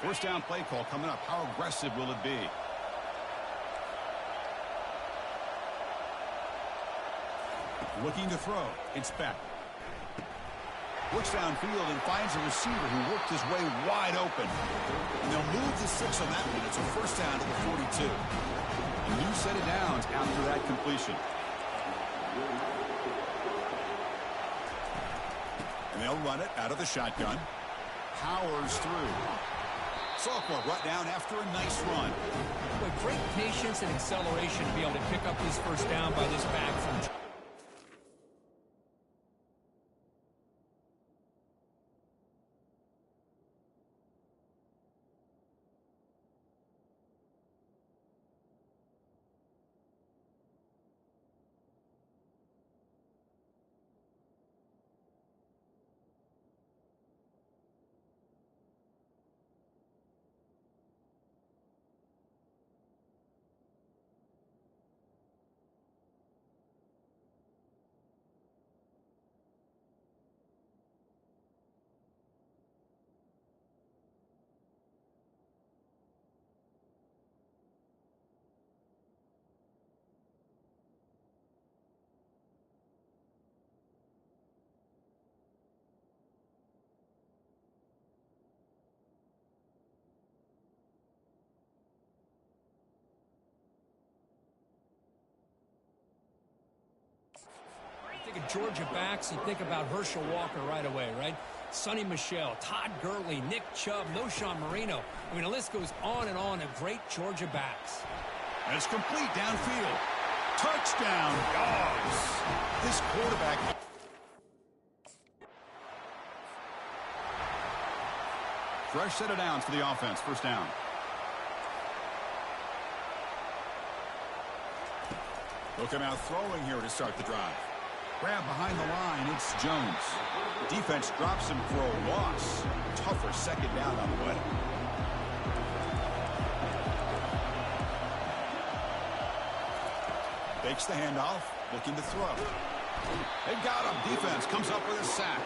First down play call coming up. How aggressive will it be? Looking to throw. It's back. Looks downfield and finds a receiver who worked his way wide open. And they'll move the 6 on that one. It's a first down to the 42. A new set of downs after that completion. And they'll run it out of the shotgun. Powers through. Sophomore brought down after a nice run. With great patience and acceleration to be able to pick up this first down by this back from... Think of Georgia backs, you think about Herschel Walker right away, right? Sonny Michel, Todd Gurley, Nick Chubb, Noshawn Marino. I mean, the list goes on and on of great Georgia backs. And it's complete downfield. Touchdown, Dogs. This quarterback... Fresh set of downs for the offense. First down. They'll come out throwing here to start the drive. Grab behind the line, it's Jones. Defense drops him for a loss. Tougher second down on the way. Fakes the handoff, looking to throw. They got him. Defense comes up with a sack.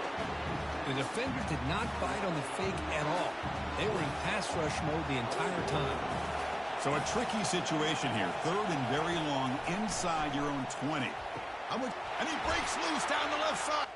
The defender did not bite on the fake at all. They were in pass rush mode the entire time. So a tricky situation here. 3rd and very long inside your own 20. And he breaks loose down the left side.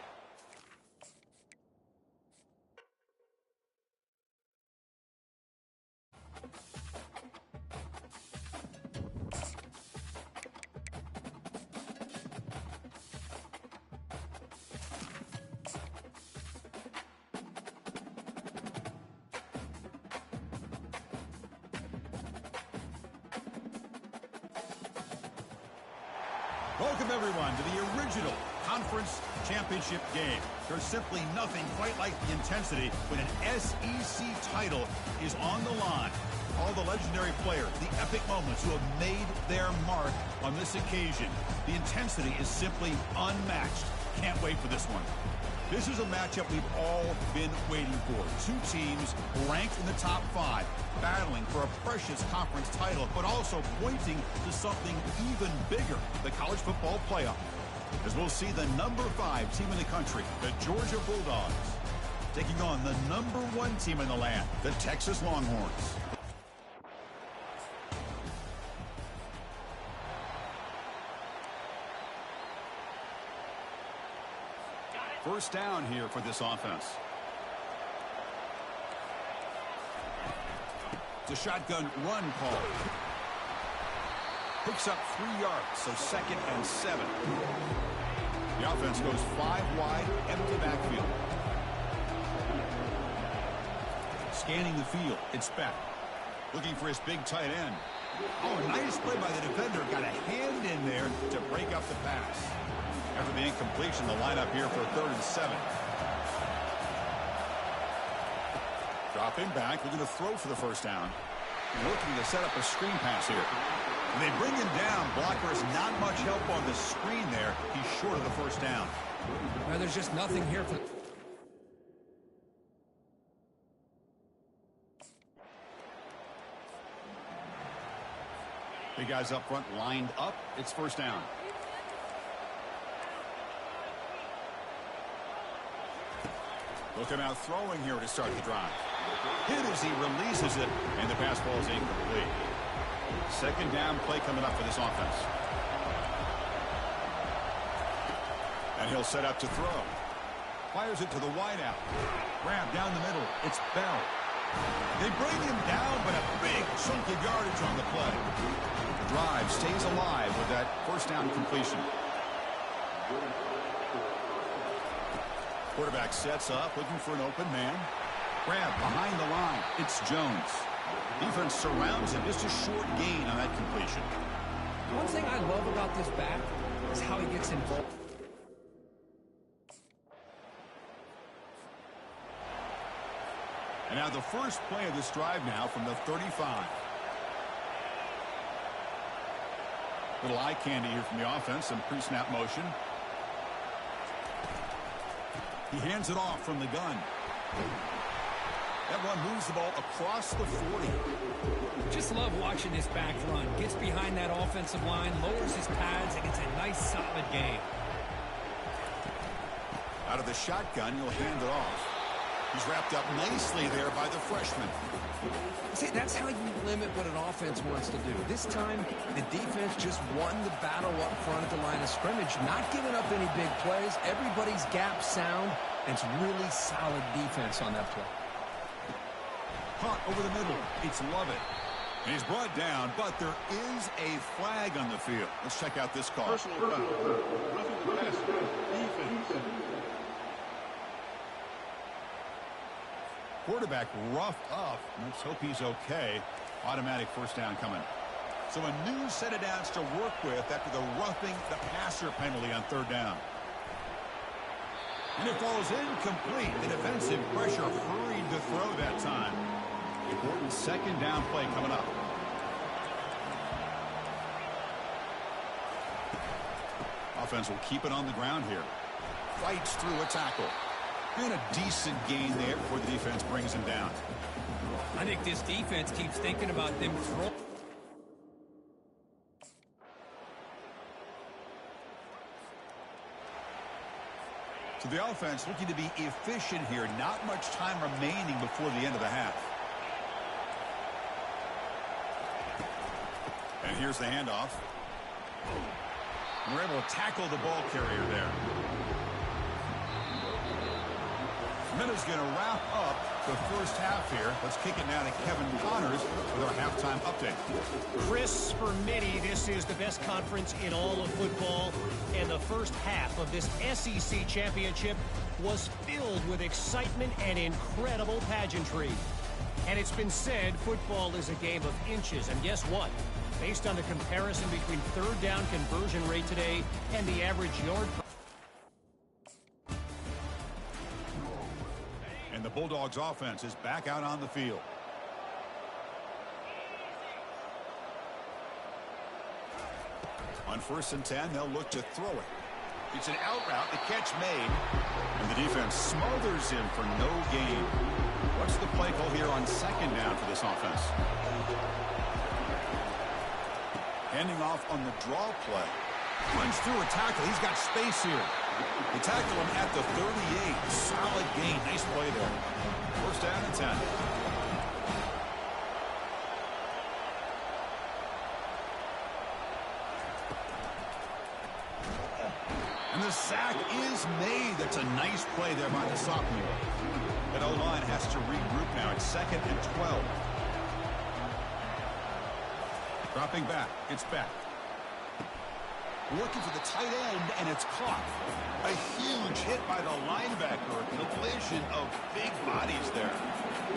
Welcome, everyone, to the original conference championship game. There's simply nothing quite like the intensity when an SEC title is on the line. All the legendary players, the epic moments who have made their mark on this occasion. The intensity is simply unmatched. Can't wait for this one. This is a matchup we've all been waiting for. Two teams ranked in the top 5, battling for a precious conference title, but also pointing to something even bigger, the college football playoff. As we'll see the number 5 team in the country, the Georgia Bulldogs, taking on the number 1 team in the land, the Texas Longhorns. First down here for this offense. It's a shotgun run call. Picks up 3 yards, so 2nd and 7. The offense goes 5 wide, empty backfield. Scanning the field, it's back. Looking for his big tight end. Oh, nice play by the defender. Got a hand in there to break up the pass. After the incompletion, the lineup here for 3rd and 7. Dropping back, looking to throw for the first down. Looking to set up a screen pass here. And they bring him down. Blocker has not much help on the screen there. He's short of the first down. Well, there's just nothing here for... Big guys up front lined up. It's first down. Looking out throwing here to start the drive. Hit as he releases it, and the pass ball is incomplete. Second down play coming up for this offense. And he'll set up to throw. Fires it to the wideout. Grab down the middle. It's Bell. They bring him down, but a big chunk of yardage on the play. The drive stays alive with that first down completion. Quarterback sets up, looking for an open man. Grab behind the line. It's Jones. Defense surrounds him. Just a short gain on that completion. One thing I love about this back is how he gets involved. And now the first play of this drive now from the 35. Little eye candy here from the offense. Some pre-snap motion. He hands it off from the gun. That run moves the ball across the 40. Just love watching this back run. Gets behind that offensive line, lowers his pads, and gets a nice solid gain. Out of the shotgun, he'll hand it off. He's wrapped up nicely there by the freshman. See, that's how you limit what an offense wants to do. This time, the defense just won the battle up front at the line of scrimmage, not giving up any big plays. Everybody's gap sound, and it's really solid defense on that play. Punt over the middle. It's Lovett. And he's brought down, but there is a flag on the field. Let's check out this call. Personal foul. Roughing the passer. Defense. Quarterback roughed up. Let's hope he's okay. Automatic first down coming. So a new set of downs to work with after the roughing the passer penalty on 3rd down. And it falls incomplete. The defensive pressure hurried to throw that time. Important second down play coming up. Offense will keep it on the ground here. Fights through a tackle. And a decent gain there before the defense brings him down. I think this defense keeps thinking about them throwing. So the offense looking to be efficient here. Not much time remaining before the end of the half. And here's the handoff. And we're able to tackle the ball carrier there. Minutes going to wrap up the first half here. Let's kick it now to Kevin Connors with our halftime update. Chris, for many, this is the best conference in all of football. And the first half of this SEC championship was filled with excitement and incredible pageantry. And it's been said football is a game of inches. And guess what? Based on the comparison between 3rd down conversion rate today and the average yard per And the Bulldogs offense is back out on the field. On 1st and 10, they'll look to throw it. It's an out route, the catch made, and the defense smothers him for no gain. What's the play call here on 2nd down for this offense? Handing off on the draw play. Runs through a tackle. He's got space here. They tackle him at the 38. Solid gain. Nice play there. 1st down and 10. And the sack is made. That's a nice play there by the sophomore. That O-line has to regroup now. It's 2nd and 12. Dropping back. It's back. looking for the tight end, and it's caught. A huge hit by the linebacker. A collision of big bodies there.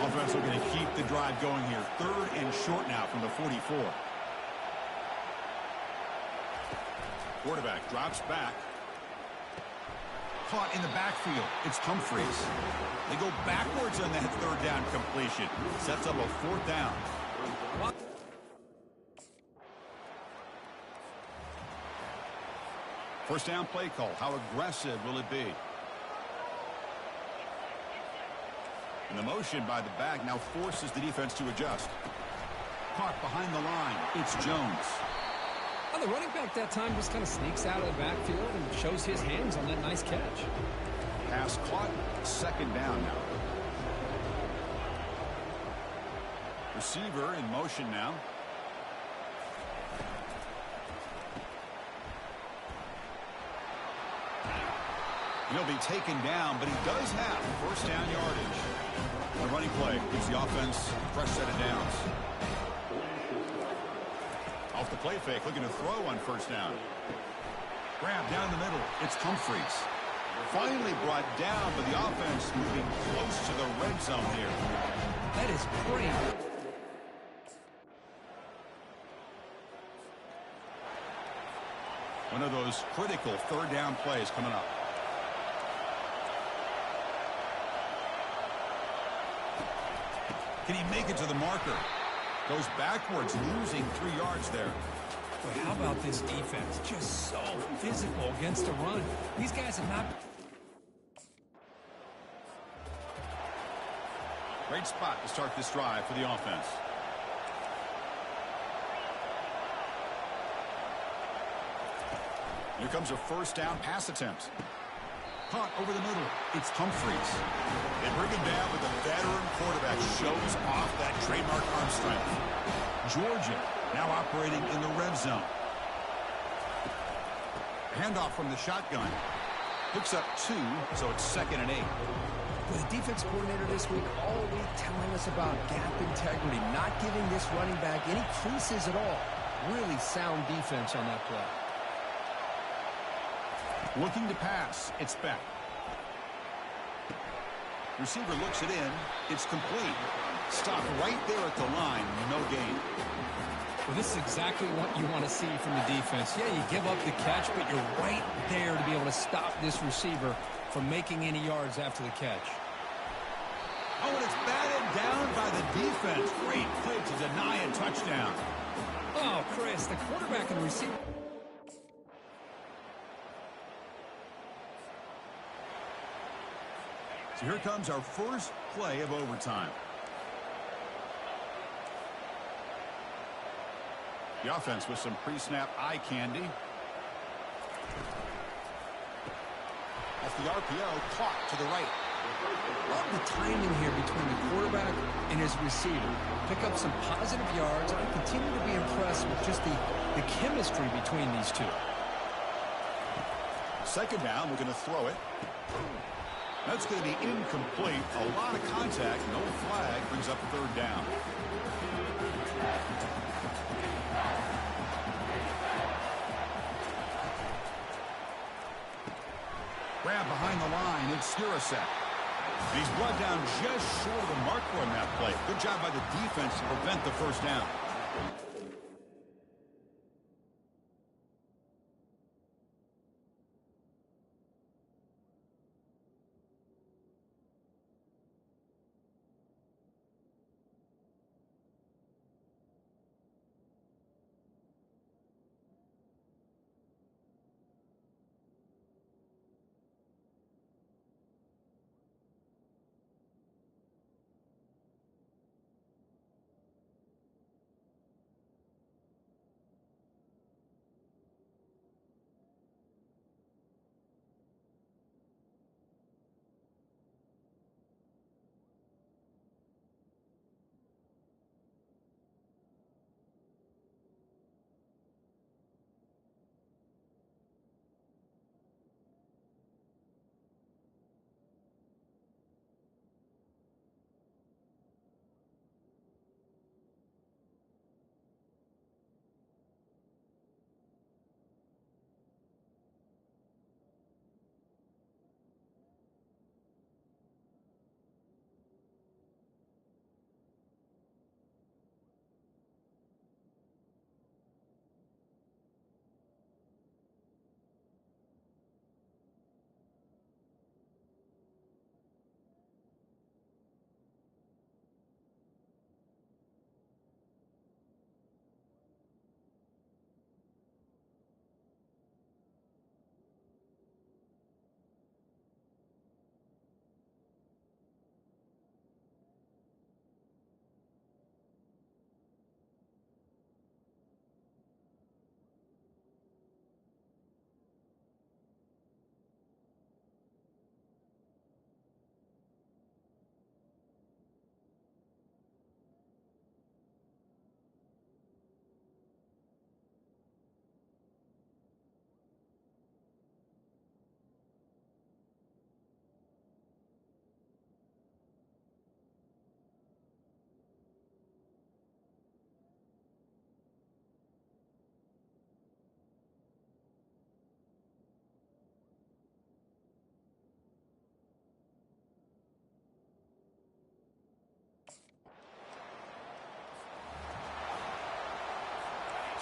Offense looking to keep the drive going here. 3rd and short now from the 44. Quarterback drops back. Caught in the backfield. It's Humphreys. They go backwards on that 3rd down completion. Sets up a 4th down. First down play call. How aggressive will it be? And the motion by the back now forces the defense to adjust. Caught behind the line. It's Jones. Well, the running back that time just kind of sneaks out of the backfield and shows his hands on that nice catch. Pass caught. 2nd down now. Receiver in motion now. He'll be taken down, but he does have 1st down yardage. The running play gives the offense a fresh set of downs. Off the play fake, looking to throw on 1st down. Grab down the middle. It's Humphreys. Finally brought down, but the offense moving close to the red zone here. That is great. One of those critical 3rd down plays coming up. Can he make it to the marker? Goes backwards, losing 3 yards there. Boy, how about this defense? Just so physical against the run. These guys have not... Great spot to start this drive for the offense. Here comes a 1st down pass attempt. Caught over the middle. It's Humphreys. They bring him down, but the veteran quarterback shows off that trademark arm strength. Georgia now operating in the red zone. Handoff from the shotgun. Picks up 2, so it's 2nd and 8. With the defense coordinator this week all week telling us about gap integrity, not giving this running back any creases at all. Really sound defense on that play. Looking to pass. It's Beck. Receiver looks it in. It's complete. Stop right there at the line. No gain. Well, this is exactly what you want to see from the defense. Yeah, you give up the catch, but you're right there to be able to stop this receiver from making any yards after the catch. Oh, and it's batted down by the defense. Great play to deny a touchdown. Oh, Chris, the quarterback and receiver... So here comes our first play of overtime. The offense with some pre-snap eye candy. Off the RPO, caught to the right. Love the timing here between the quarterback and his receiver. Pick up some positive yards. I continue to be impressed with just the chemistry between these two. 2nd down, we're going to throw it. That's going to be incomplete. A lot of contact, no flag, brings up 3rd down. Grab behind the line, it's Urasek. He's brought down just short of the marker on that play. Good job by the defense to prevent the 1st down.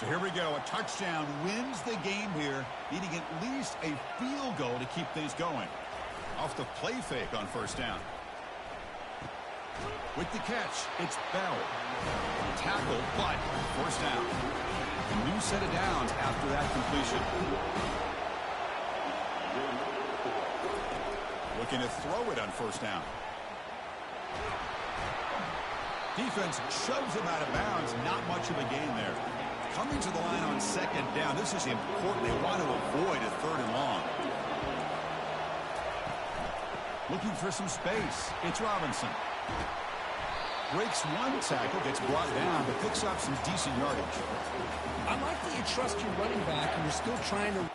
So here we go. A touchdown wins the game here, needing at least a field goal to keep things going. Off the play fake on first down. With the catch, it's Bell. Tackle, but first down. A new set of downs after that completion. Looking to throw it on first down. Defense shoves him out of bounds. Not much of a gain there. Coming to the line on second down. This is important. They want to avoid a third and long. Looking for some space. It's Robinson. Breaks one tackle, gets brought down, but picks up some decent yardage. I like that you trust your running back and you're still trying to...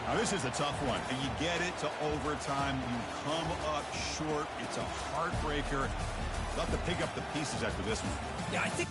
Now, this is a tough one. You get it to overtime. You come up short. It's a heartbreaker. They'll have to pick up the pieces after this one. Yeah, I think...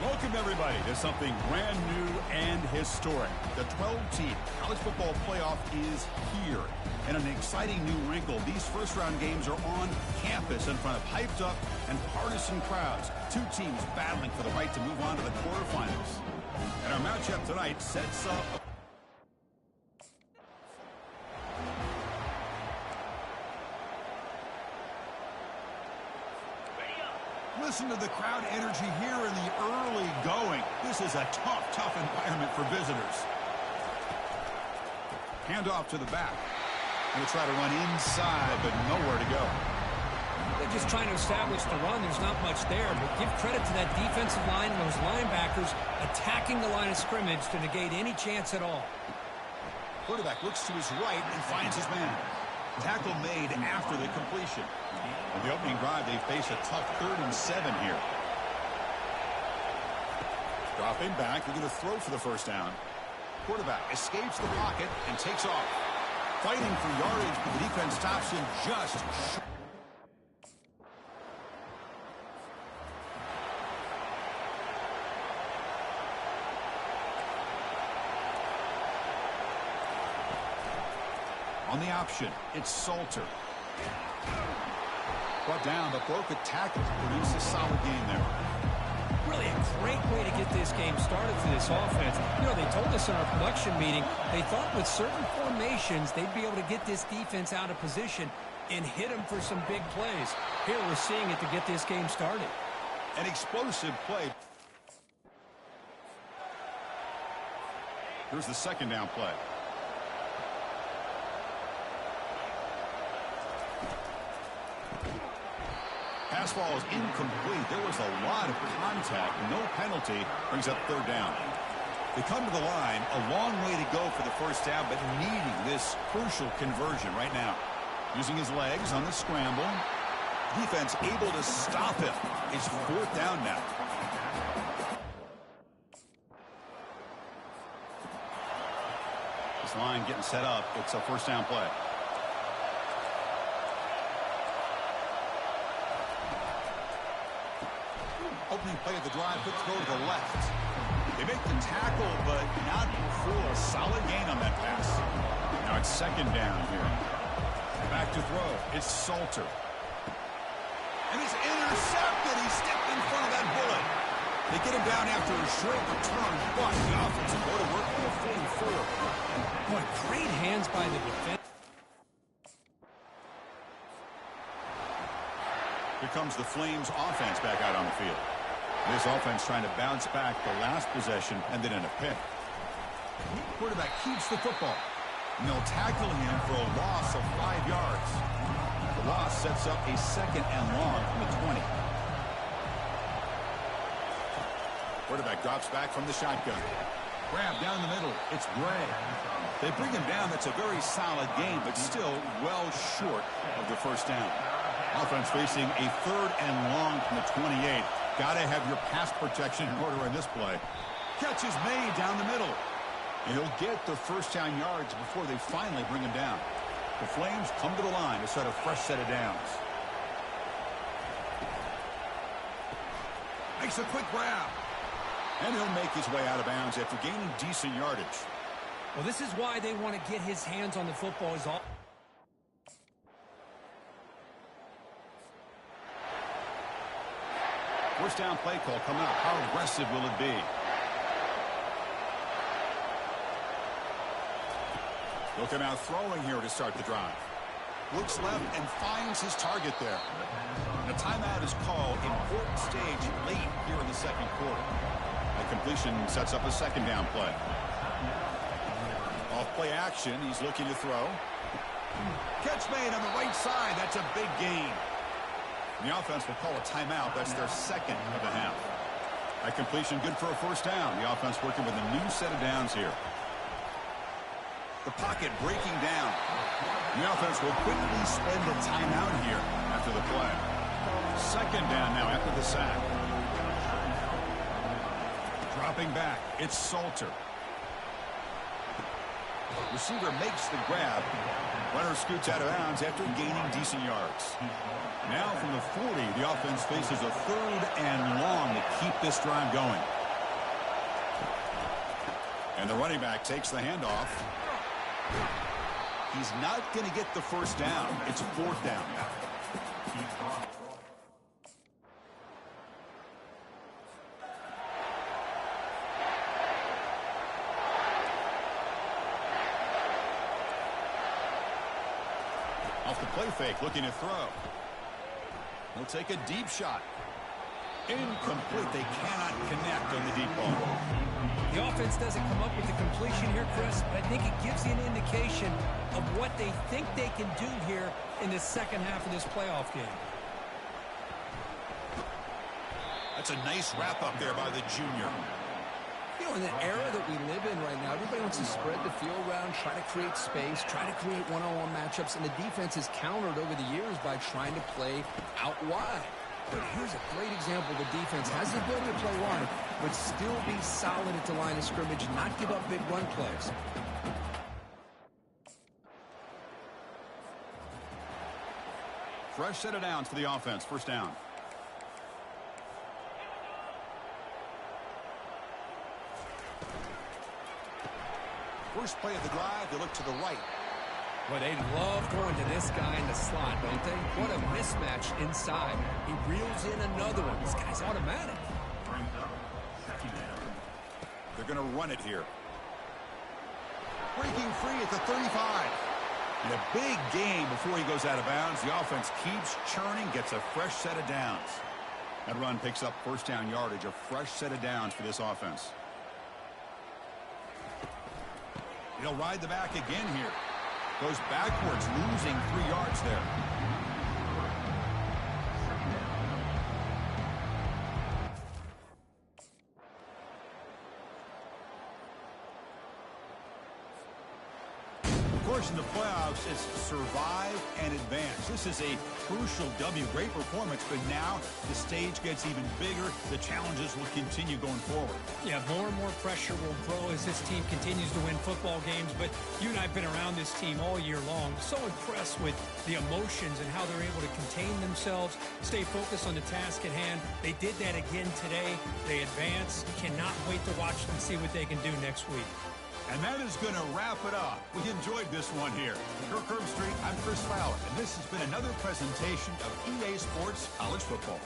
Welcome, everybody, to something brand new and historic. The 12-team college football playoff is here. And an exciting new wrinkle, these first-round games are on campus in front of hyped-up and partisan crowds. Two teams battling for the right to move on to the quarterfinals. And our matchup tonight sets up... Listen to the crowd energy here in the early going. This is a tough environment for visitors. Hand off to the back. And we'll try to run inside, but nowhere to go. They're just trying to establish the run. There's not much there, but give credit to that defensive line and those linebackers attacking the line of scrimmage to negate any chance at all. Quarterback looks to his right and finds his man. Tackle made after the completion. On the opening drive, they face a tough 3rd and 7 here. Dropping back, they're going to throw for the first down. Quarterback escapes the pocket and takes off. Fighting for yardage, but the defense stops him just short. On the option, it's Salter. Brought down, but broke a tackle to produce a solid game there. Really a great way to get this game started for this offense. You know, they told us in our production meeting they thought with certain formations they'd be able to get this defense out of position and hit them for some big plays. Here we're seeing it to get this game started. An explosive play. Here's the second down play. Pass ball is incomplete. There was a lot of contact. No penalty. Brings up third down. They come to the line. A long way to go for the first down, but needing this crucial conversion right now. Using his legs on the scramble. Defense able to stop him. It's fourth down now. This line getting set up. It's a first down play. Opening play of the drive, quick throw to the left. They make the tackle, but not for a solid gain on that pass. Now it's second down here. Back to throw. It's Salter. And he's intercepted. He stepped in front of that bullet. They get him down after a short return, but the offense will go to work for a 44. Boy, great hands by the defense. Here comes the Flames offense back out on the field. This offense trying to bounce back the last possession and then in a pick. Quarterback keeps the football. And they'll tackle him for a loss of 5 yards. The loss sets up a second and long from the 20. Quarterback drops back from the shotgun. Grab down the middle. It's Bray. They bring him down. That's a very solid game, but still well short of the first down. Offense facing a third and long from the 28. Got to have your pass protection in order in this play. Catch is made down the middle. And he'll get the first down yards before they finally bring him down. The Flames come to the line to set a fresh set of downs. Makes a quick grab. And he'll make his way out of bounds after gaining decent yardage. Well, this is why they want to get his hands on the football. First down play call coming up. How aggressive will it be? They'll come out throwing here to start the drive. Looks left and finds his target there. And a timeout is called. Important stage late here in the second quarter. The completion sets up a second down play. Off play action. He's looking to throw. Catch made on the right side. That's a big gain. The offense will call a timeout. That's their second of the half. That completion good for a first down. The offense working with a new set of downs here. The pocket breaking down. The offense will quickly spend a timeout here after the play. Second down now after the sack. Dropping back. It's Salter. Receiver makes the grab. Runner scoots out of bounds after gaining decent yards. Now from the 40, the offense faces a third and long to keep this drive going. And the running back takes the handoff. He's not going to get the first down. It's fourth down. Off the play fake, looking to throw. He'll take a deep shot. Incomplete. They cannot connect on the deep ball. The offense doesn't come up with the completion here, Chris, but I think it gives you an indication of what they think they can do here in the second half of this playoff game. That's a nice wrap-up there by the junior. You know, in the era that we live in right now, everybody wants to spread the field around, try to create space, try to create one-on-one matchups, and the defense is countered over the years by trying to play out wide. But here's a great example. The defense has the ability to play wide, but still be solid at the line of scrimmage, not give up big run plays. Fresh set of downs for the offense. First down. First play of the drive, they look to the right. Well, they love going to this guy in the slot, don't they? What a mismatch inside. He reels in another one. This guy's automatic. They're going to run it here. Breaking free at the 35. And a big game before he goes out of bounds. The offense keeps churning, gets a fresh set of downs. That run picks up first down yardage, a fresh set of downs for this offense. He'll ride the back again here. Goes backwards, losing 3 yards there. Of course, in the playoffs, it's survive and advance. This is a crucial W. Great performance, but now the stage gets even bigger. The challenges will continue going forward. Yeah, more and more pressure will grow as this team continues to win football games. But you and I have been around this team all year long. So impressed with the emotions and how they're able to contain themselves, stay focused on the task at hand. They did that again today. They advance. Cannot wait to watch them, see what they can do next week. And that is going to wrap it up. We enjoyed this one here. For Kirk Street, I'm Chris Fowler, and this has been another presentation of EA Sports College Football.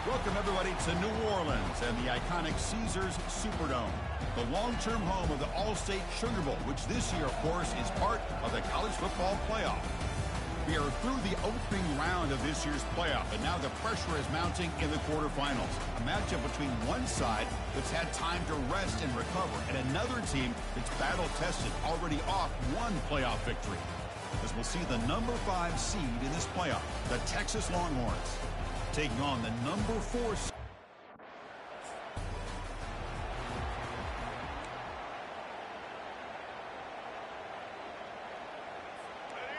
Welcome, everybody, to New Orleans and the iconic Caesars Superdome, the long-term home of the All-State Sugar Bowl, which this year, of course, is part of the college football playoff. We are through the opening round of this year's playoff, and now the pressure is mounting in the quarterfinals. A matchup between one side that's had time to rest and recover, and another team that's battle-tested, already off one playoff victory. As we'll see the number 5 seed in this playoff, the Texas Longhorns, taking on the number 4 seed.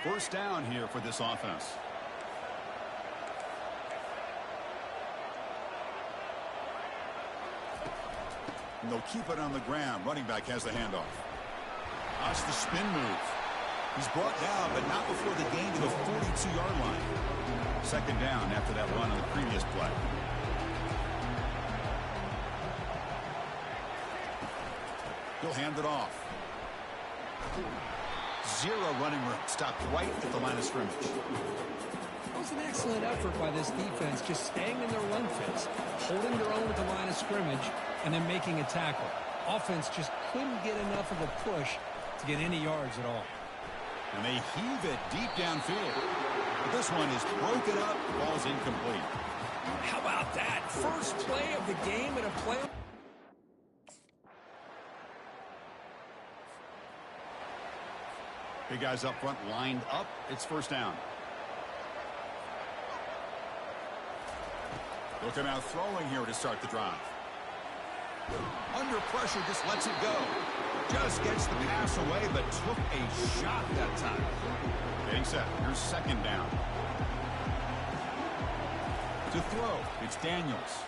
First down here for this offense. And they'll keep it on the ground. Running back has the handoff. That's the spin move. He's brought down, but not before the gain to the 42-yard line. Second down after that run on the previous play. He'll hand it off. Zero running room. Stopped right at the line of scrimmage. It was an excellent effort by this defense, just staying in their run fits, holding their own at the line of scrimmage, and then making a tackle. Offense just couldn't get enough of a push to get any yards at all. And they heave it deep downfield. But this one is broken up. Ball's incomplete. How about that? First play of the game at a playoff. Big guys up front lined up. It's first down. They'll come out throwing here to start the drive. Under pressure, just lets it go. Just gets the pass away, but took a shot that time. Getting set. Here's second down. To throw, it's Daniels.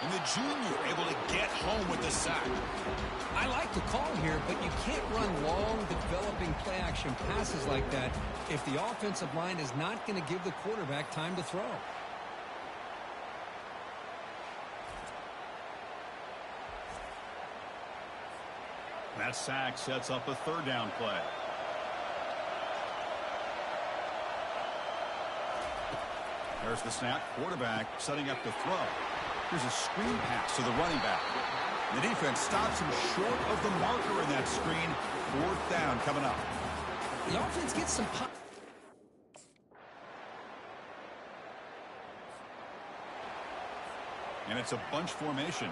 And the junior able to get home with the sack. I like the call here, but you can't run long, developing play-action passes like that if the offensive line is not going to give the quarterback time to throw. That sack sets up a third down play. There's the snap. Quarterback setting up the throw. Here's a screen pass to the running back. The defense stops him short of the marker in that screen. Fourth down coming up. The offense gets some pop. And it's a bunch formation.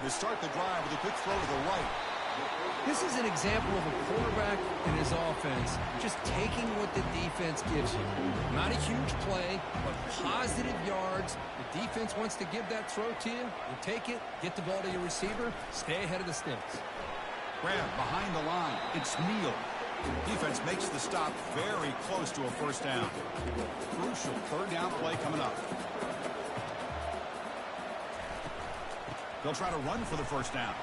They start the drive with a quick throw to the right. This is an example of a quarterback and his offense just taking what the defense gives you. Not a huge play, but positive yards. The defense wants to give that throw to you. You take it, get the ball to your receiver, stay ahead of the sticks. Grab behind the line. It's Neal. Defense makes the stop very close to a first down. Crucial third down play coming up. They'll try to run for the first down.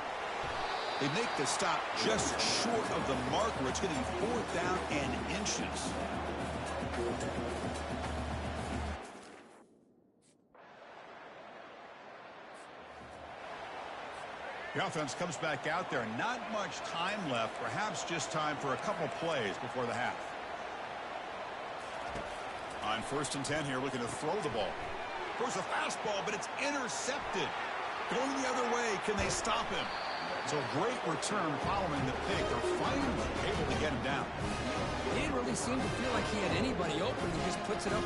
They make the stop just short of the marker. It's getting fourth down and inches. The offense comes back out there. Not much time left. Perhaps just time for a couple plays before the half. On 1st and 10 here, looking to throw the ball. Throws a fastball, but it's intercepted. Going the other way, can they stop him? So a great return following the pick. They're finally able to get him down. He didn't really seem to feel like he had anybody open. He just puts it up.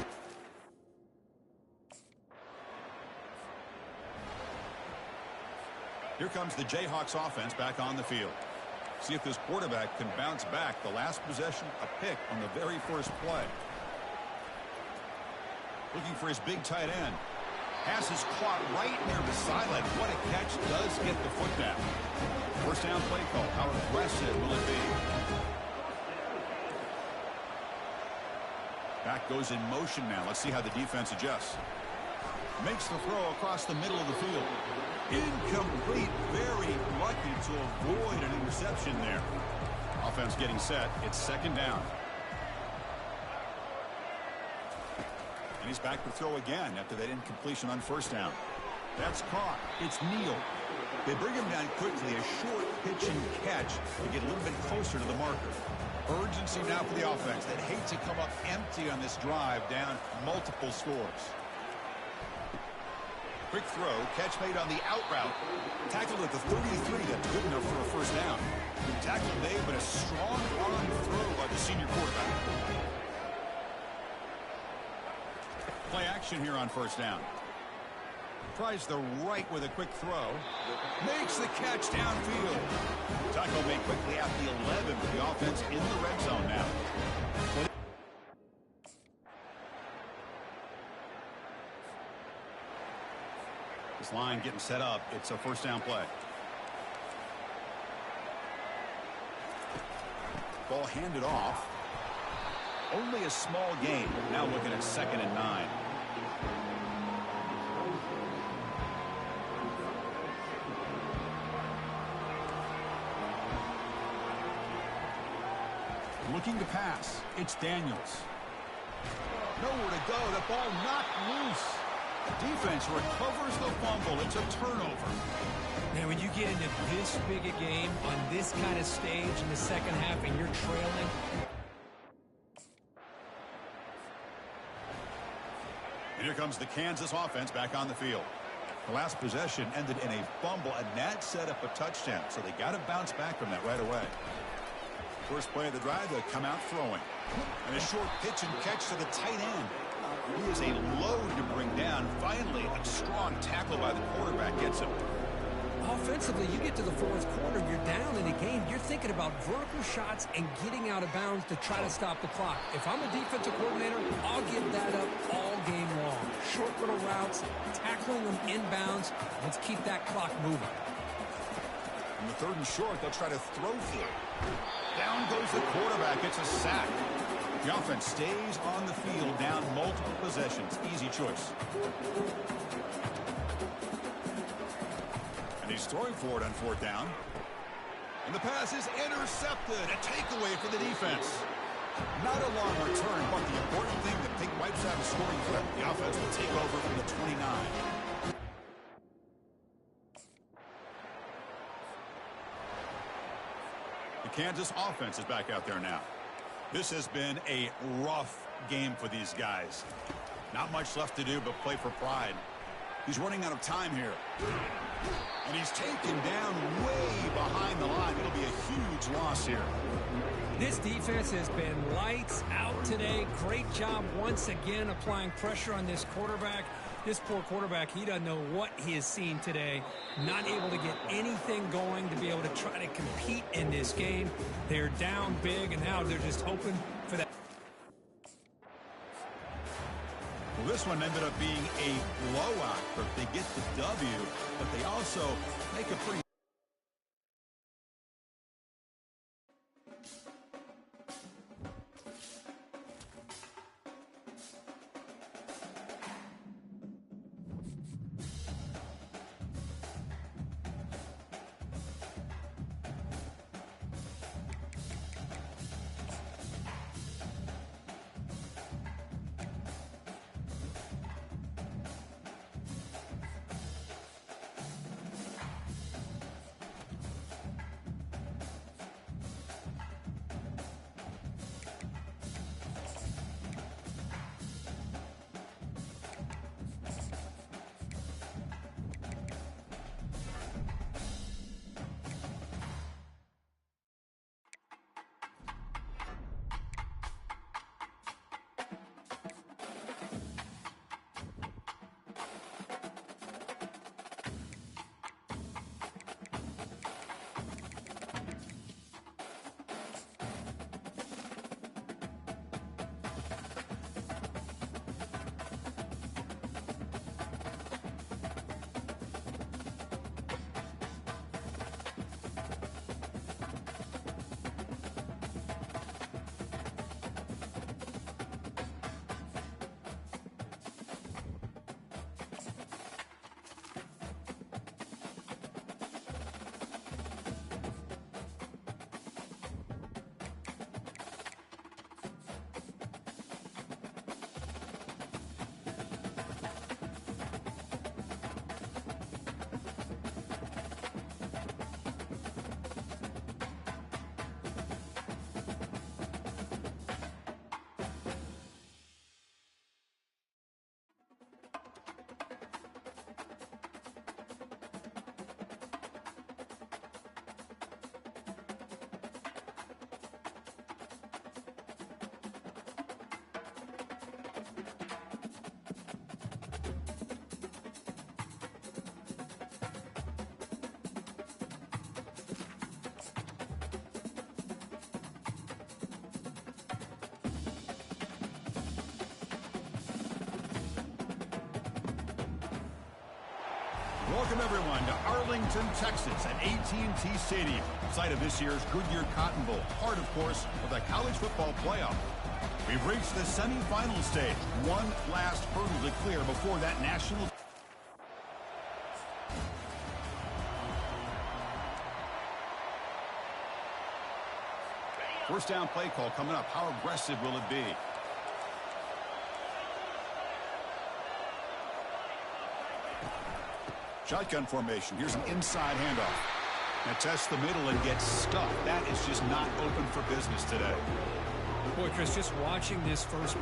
Here comes the Jayhawks offense back on the field. See if this quarterback can bounce back. The last possession, a pick on the very first play. Looking for his big tight end. Pass is caught right near the sideline. What a catch. Does get the foot down. First down play call. How aggressive will it be? Back goes in motion now. Let's see how the defense adjusts. Makes the throw across the middle of the field. Incomplete. Very lucky to avoid an interception there. Offense getting set. It's second down. And he's back to throw again after that incompletion on first down. That's caught. It's Neal. They bring him down quickly. A short pitch and catch to get a little bit closer to the marker. Urgency now for the offense that hates to come up empty on this drive, down multiple scores. Quick throw, catch made on the out route. Tackled at the 33, that's good enough for a first down. Tackle made, but a strong arm throw by the senior quarterback. Play action here on first down. Tries the right with a quick throw. Makes the catch downfield. Tackle made quickly at the 11 for the offense in the red zone now. This line getting set up. It's a first down play. Ball handed off. Only a small gain. Now looking at 2nd and 9. Looking to pass. It's Daniels. Nowhere to go. The ball knocked loose. Defense recovers the fumble. It's a turnover. Now, when you get into this big a game on this kind of stage in the second half and you're trailing. And here comes the Kansas offense back on the field. The last possession ended in a fumble, and that set up a touchdown. So they got to bounce back from that right away. First play of the drive, they'll come out throwing. And a short pitch and catch to the tight end. He is a load to bring down. Finally, a strong tackle by the quarterback gets him. Offensively, you get to the fourth quarter, you're down in a game. You're thinking about vertical shots and getting out of bounds to try to stop the clock. If I'm a defensive coordinator, I'll give that up all game long. Short little routes, tackling them inbounds. Let's keep that clock moving. On the 3rd and short, they'll try to throw for it. Down goes the quarterback. It's a sack. The offense stays on the field, down multiple possessions. Easy choice. And he's throwing for it on 4th down. And the pass is intercepted. A takeaway for the defense. Not a long return, but the important thing that Pink wipes out a scoring threat. The offense will take over from the 29. The Kansas offense is back out there now. This has been a rough game for these guys. Not much left to do but play for pride. He's running out of time here. And he's taken down way behind the line. It'll be a huge loss here. This defense has been lights out today. Great job once again applying pressure on this quarterback. This poor quarterback, he doesn't know what he has seen today. Not able to get anything going to be able to try to compete in this game. They're down big, and now they're just hoping for that. Well, this one ended up being a blowout, but they get the W, but they also make a pretty... Welcome, everyone, to Arlington, Texas at AT&T Stadium, site of this year's Goodyear Cotton Bowl, part, of course, of the college football playoff. We've reached the semifinal stage. One last hurdle to clear before that national... First down play call coming up. How aggressive will it be? Shotgun formation. Here's an inside handoff. And tests the middle and gets stuffed. That is just not open for business today. Boy, Chris, just watching this first...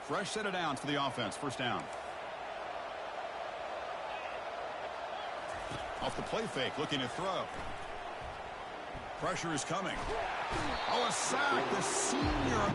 Fresh set of downs for the offense. First down. Off the play fake, looking to throw. Pressure is coming. Oh, a sack. The senior.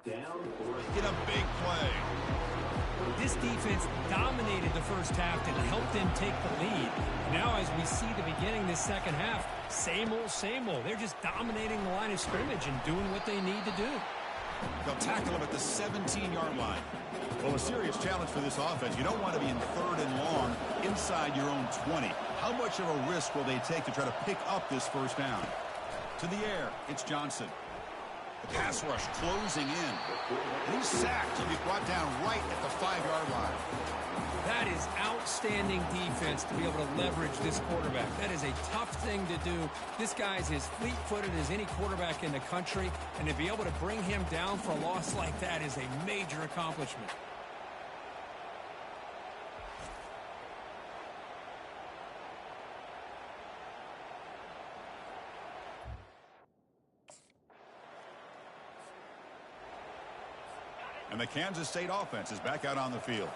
Get a big play. This defense dominated the first half and helped them take the lead. Now, as we see the beginning of this second half, same old, same old. They're just dominating the line of scrimmage and doing what they need to do. They'll tackle him at the 17-yard line. Well, a serious challenge for this offense. You don't want to be in 3rd and long inside your own 20. How much of a risk will they take to try to pick up this first down? To the air, it's Johnson. The pass rush closing in. And he's sacked. He'll be brought down right at the 5-yard line. That is outstanding defense to be able to leverage this quarterback. That is a tough thing to do. This guy's as fleet-footed as any quarterback in the country, and to be able to bring him down for a loss like that is a major accomplishment. And the Kansas State offense is back out on the field.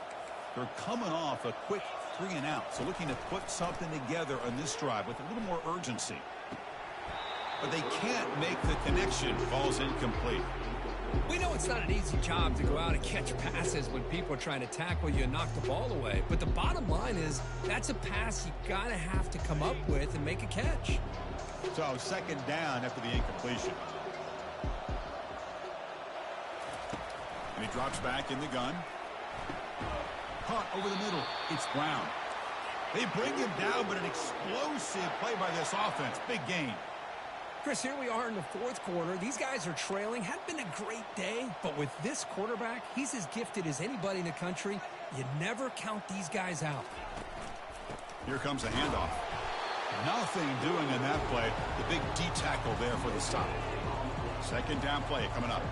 They're coming off a quick 3-and-out, so looking to put something together on this drive with a little more urgency. But they can't make the connection. Ball's incomplete. We know it's not an easy job to go out and catch passes when people are trying to tackle you and knock the ball away. But the bottom line is that's a pass you gotta have to come up with and make a catch. So 2nd down after the incompletion. And he drops back in the gun. Caught over the middle. It's Brown. They bring him down, but an explosive play by this offense. Big gain. Chris, here we are in the 4th quarter. These guys are trailing. Hadn't been a great day, but with this quarterback, he's as gifted as anybody in the country. You never count these guys out. Here comes the handoff. Nothing doing in that play. The big D tackle there for the stop. 2nd down play coming up.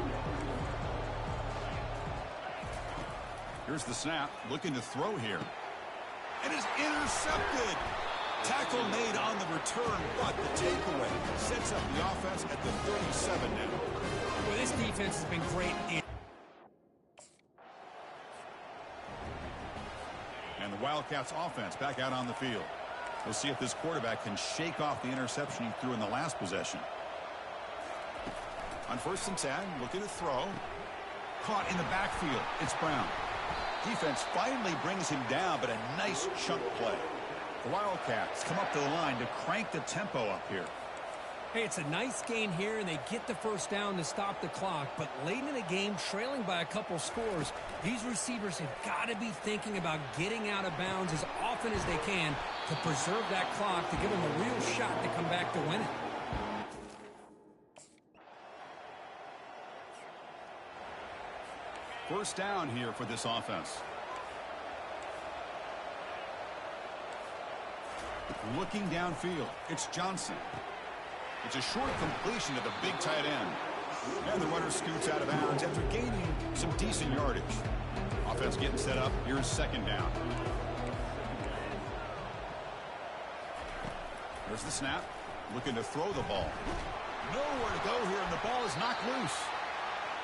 Here's the snap, looking to throw here. And is intercepted. Tackle made on the return, but the takeaway sets up the offense at the 37 now. Well, this defense has been great. And the Wildcats offense back out on the field. We'll see if this quarterback can shake off the interception he threw in the last possession. On 1st and 10, looking to throw. Caught in the backfield. It's Brown. Defense finally brings him down, but a nice chunk play. The Wildcats come up to the line to crank the tempo up here. Hey, it's a nice gain here, and they get the first down to stop the clock. But late in the game, trailing by a couple scores, these receivers have got to be thinking about getting out of bounds as often as they can to preserve that clock, to give them a real shot to come back to win it. First down here for this offense. Looking downfield, it's Johnson. It's a short completion to the big tight end. And the runner scoots out of bounds after gaining some decent yardage. Offense getting set up. Here's 2nd down. There's the snap. Looking to throw the ball. Nowhere to go here, and the ball is knocked loose.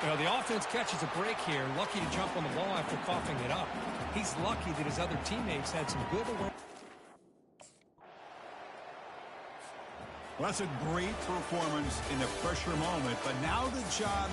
Well, the offense catches a break here. Lucky to jump on the ball after coughing it up. He's lucky that his other teammates had some good awareness. Well, that's a great performance in a pressure moment, but now the job...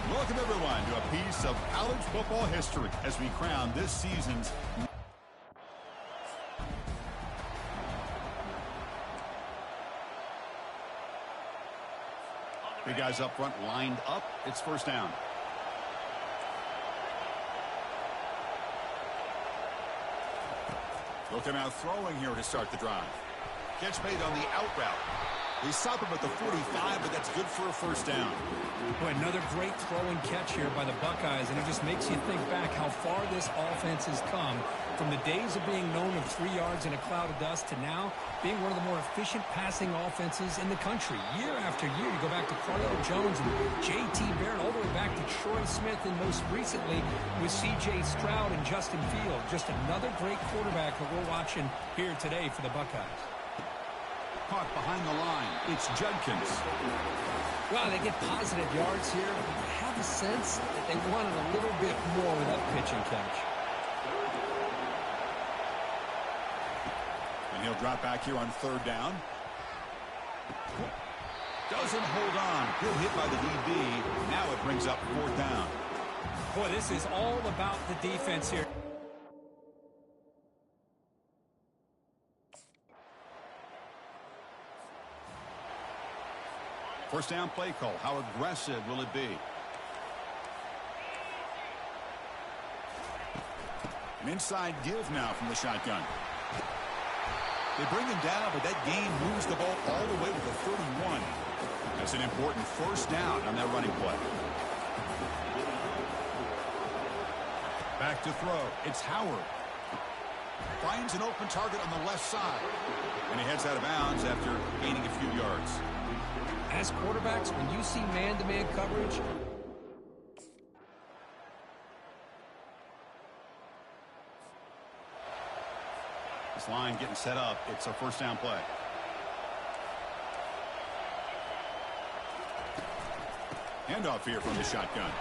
Welcome, everyone, to a piece of college football history as we crown this season's... Big guys up front lined up. It's first down. Looking out throwing here to start the drive. Catch made on the out route. They stop him at the 45, but that's good for a first down. Boy, another great throwing catch here by the Buckeyes, and it just makes you think back how far this offense has come from the days of being known of 3 yards in a cloud of dust to now being one of the more efficient passing offenses in the country. Year after year, you go back to Cardale Jones and J.T. Barrett, all the way back to Troy Smith, and most recently with C.J. Stroud and Justin Field. Just another great quarterback that we're watching here today for the Buckeyes. Caught behind the line. It's Judkins. Well, they get positive yards here. I have a sense that they wanted a little bit more with that pitch and catch. And he'll drop back here on third down. Doesn't hold on. Good hit by the DB. Now it brings up fourth down. Boy, this is all about the defense here. First down play call. How aggressive will it be? An inside give now from the shotgun. They bring him down, but that gain moves the ball all the way to the 31. That's an important first down on that running play. Back to throw. It's Howard. Finds an open target on the left side. And he heads out of bounds after gaining a few yards. As quarterbacks, when you see man-to-man coverage, this line getting set up. It's a first down play. Handoff here from the shotgun.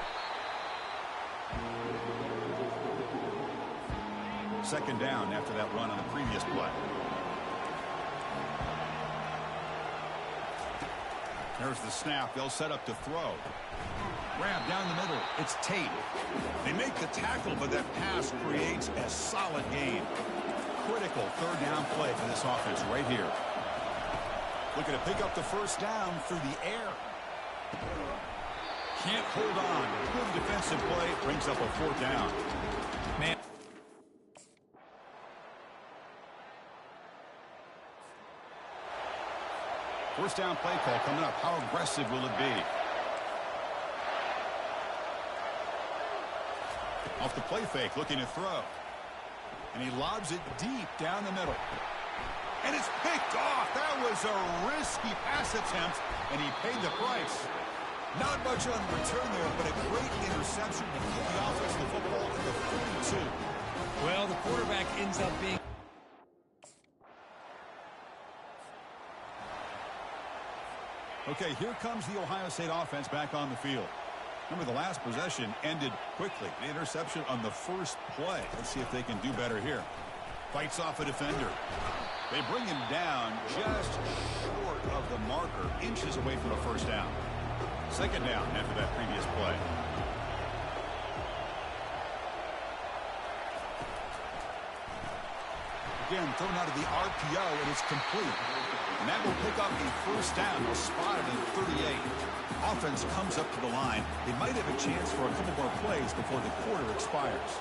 Second down after that run on the previous play. There's the snap. They'll set up to throw. Grab down the middle. It's Tate. They make the tackle, but that pass creates a solid gain. Critical third down play for this offense right here. Looking to pick up the first down through the air. Can't hold on. Good defensive play. Brings up a fourth down. Man. First down play call coming up. How aggressive will it be? Off the play fake, looking to throw. And he lobs it deep down the middle. And it's picked off. That was a risky pass attempt, and he paid the price. Not much on return there, but a great interception to keep the offense of the football at the 42. Well, the quarterback ends up being... Okay, here comes the Ohio State offense back on the field. Remember, the last possession ended quickly. The interception on the first play. Let's see if they can do better here. Fights off a defender. They bring him down just short of the marker, inches away from a first down. Second down after that previous play. Again, thrown out of the RPO, and it's complete. And that will pick up a first down. They'll spot it at 38. Offense comes up to the line. They might have a chance for a couple more plays before the quarter expires.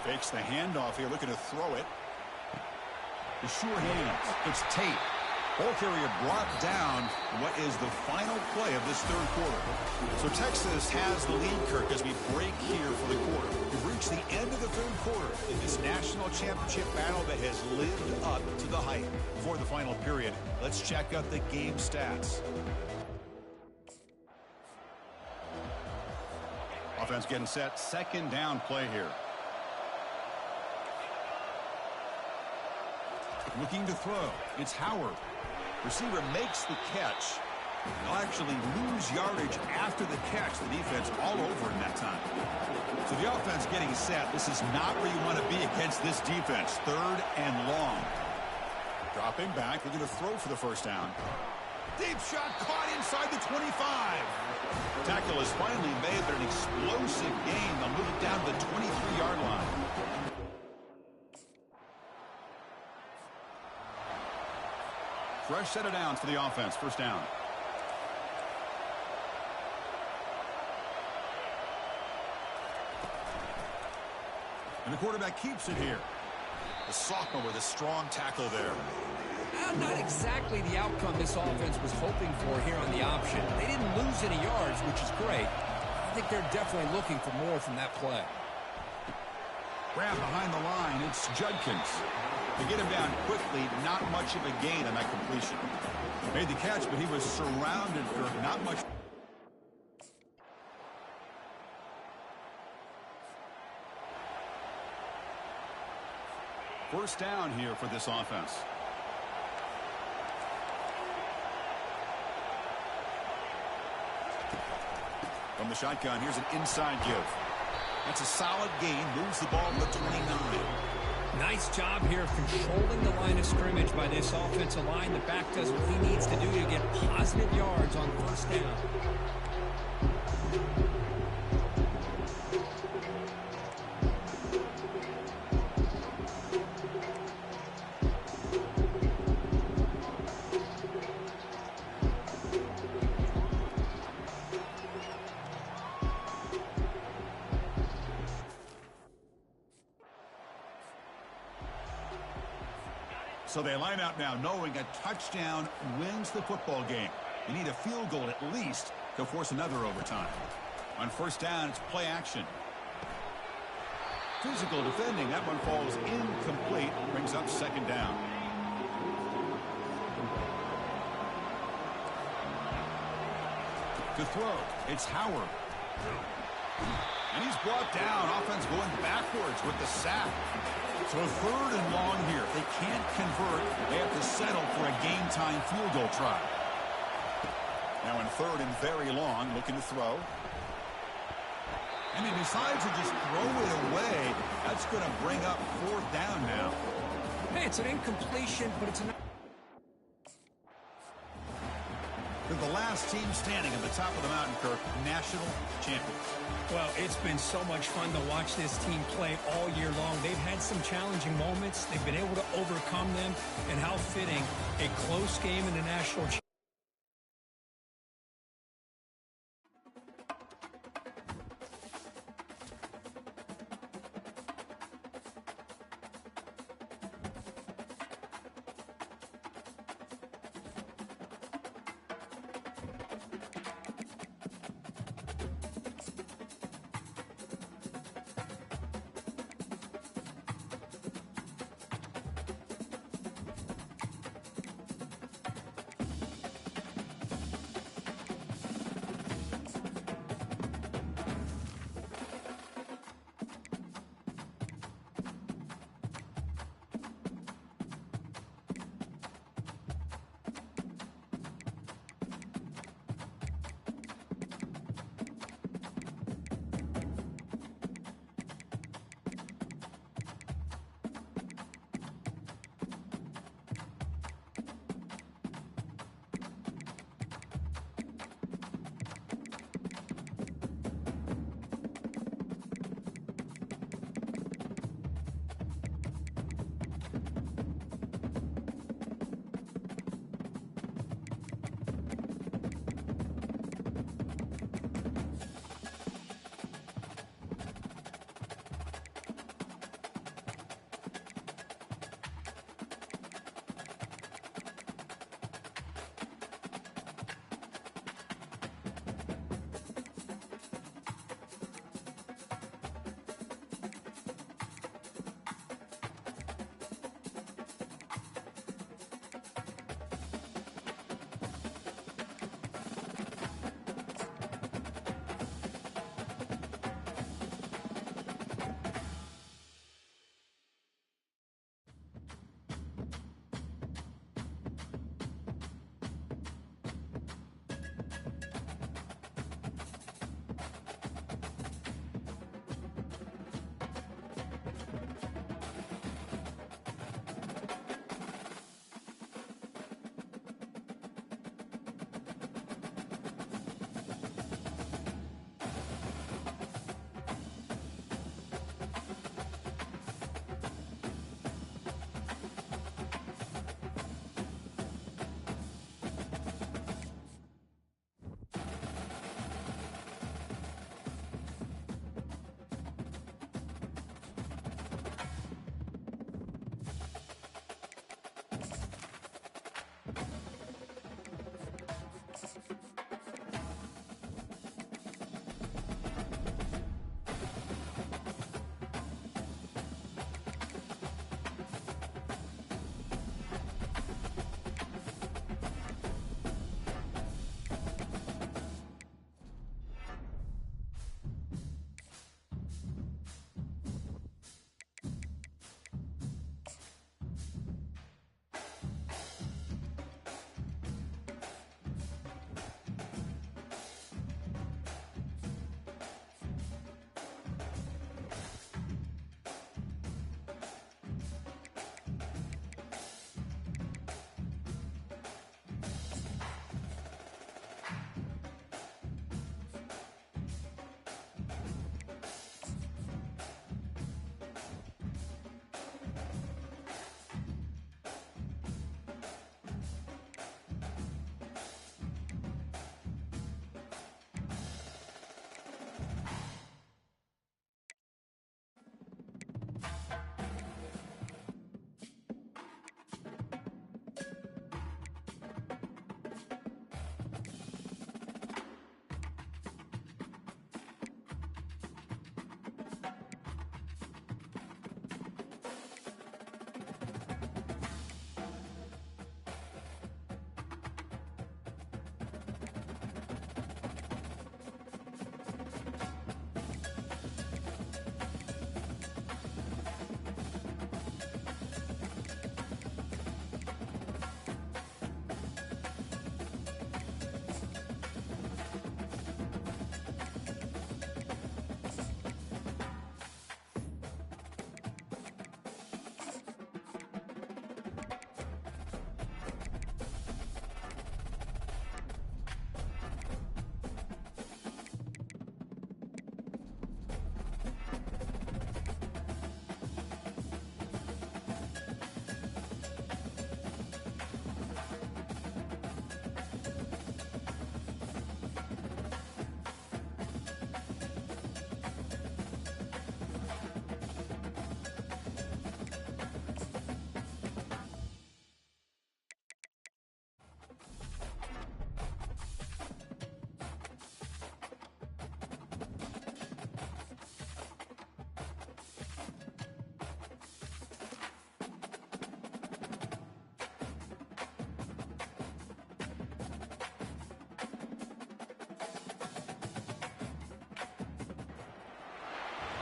Fakes the handoff here, looking to throw it. The sure hands. It's Tate. Ball carrier brought down what is the final play of this third quarter. So Texas has the lead, Kirk, as we break here for the quarter. We've reached the end of the third quarter in this national championship battle that has lived up to the hype. Before the final period, let's check out the game stats. Offense getting set. Second down play here. Looking to throw. It's Howard. Receiver makes the catch. They'll actually lose yardage after the catch. The defense all over in that time. So the offense getting set. This is not where you want to be against this defense. Third and long. Dropping back. Looking to throw for the first down. Deep shot caught inside the 25. Tackle is finally made, but an explosive gain. They'll move it down to the 23-yard line. Fresh set of downs for the offense. First down. And the quarterback keeps it here. The sophomore with a strong tackle there. Not exactly the outcome this offense was hoping for here on the option. They didn't lose any yards, which is great. I think they're definitely looking for more from that play. Grab behind the line. It's Judkins. To get him down quickly, not much of a gain on that completion. Made the catch, but he was surrounded for not much. First down here for this offense. From the shotgun, here's an inside give. That's a solid gain. Moves the ball to the 29. Nice job here of controlling the line of scrimmage by this offensive line. The back does what he needs to do to get positive yards on first down. So they line out now knowing a touchdown wins the football game. You need a field goal at least to force another overtime. On first down, it's play action. Physical defending. That one falls incomplete. Brings up second down. To throw, it's Howard. And he's brought down. Offense going backwards with the sack. So third and long here. If they can't convert, they have to settle for a game-time field goal try. Now in third and very long, looking to throw. And he decides to just throw it away. That's going to bring up fourth down now. Hey, it's an incompletion, but it's a... They're the last team standing at the top of the mountain, Kirk, national champions. Well, it's been so much fun to watch this team play all year long. They've had some challenging moments. They've been able to overcome them. And how fitting, a close game in the national championship.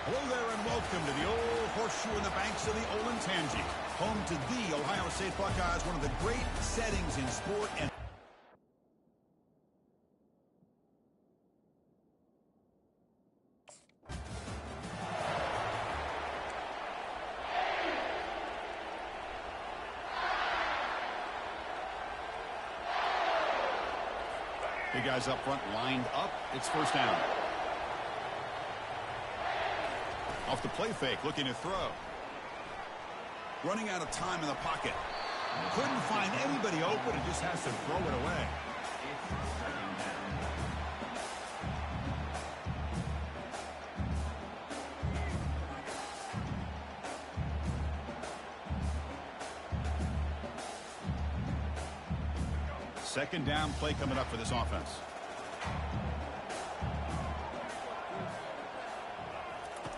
Hello there and welcome to the old horseshoe in the banks of the Olentangy, home to the Ohio State Buckeyes, one of the great settings in sport. And big guys up front lined up. It's first down. Off the play fake, looking to throw. Running out of time in the pocket. Couldn't find anybody open and just has to throw it away. Second down play coming up for this offense.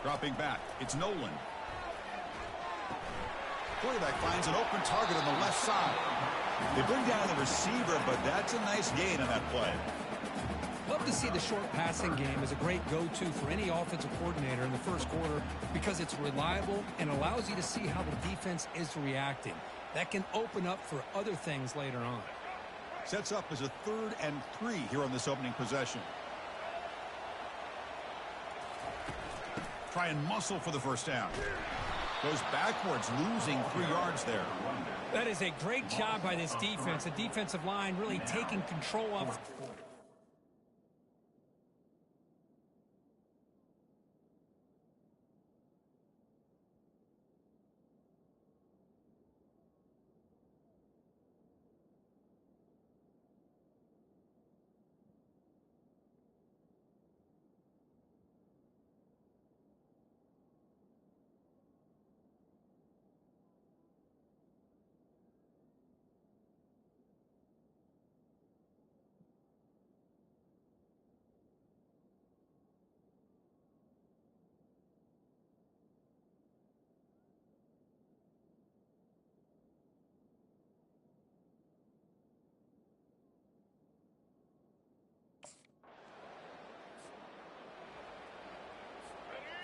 Dropping back, it's Nolan. Quarterback finds an open target on the left side. They bring down the receiver, but that's a nice gain on that play. Love to see the short passing game as a great go-to for any offensive coordinator in the first quarter because it's reliable and allows you to see how the defense is reacting. That can open up for other things later on. Sets up as a 3rd and 3 here on this opening possession. Try and muscle for the first down. Goes backwards, losing 3 yards there. That is a great job by this defense. The defensive line really taking control of.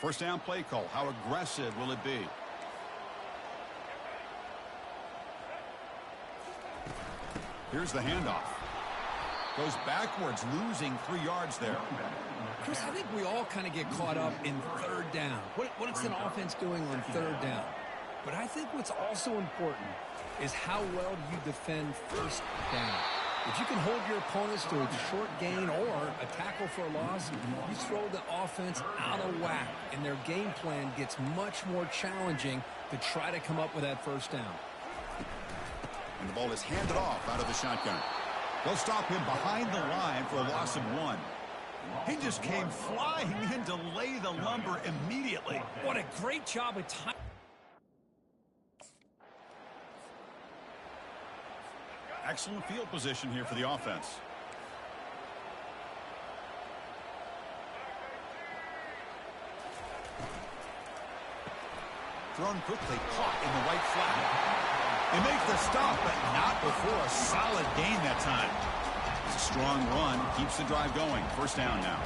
First down play call. How aggressive will it be? Here's the handoff. Goes backwards, losing 3 yards there. Chris, I think we all kind of get caught up in third down. What's an offense doing on third down? But I think what's also important is how well do you defend first down. If you can hold your opponents to a short gain or a tackle for a loss, you throw the offense out of whack, and their game plan gets much more challenging to try to come up with that first down. And the ball is handed off out of the shotgun. They'll stop him behind the line for a loss of 1. He just came flying in to lay the lumber immediately. What a great job of time. Excellent field position here for the offense. Thrown quickly, caught in the right flat. They make the stop, but not before a solid gain that time. It's a strong run, keeps the drive going. First down now.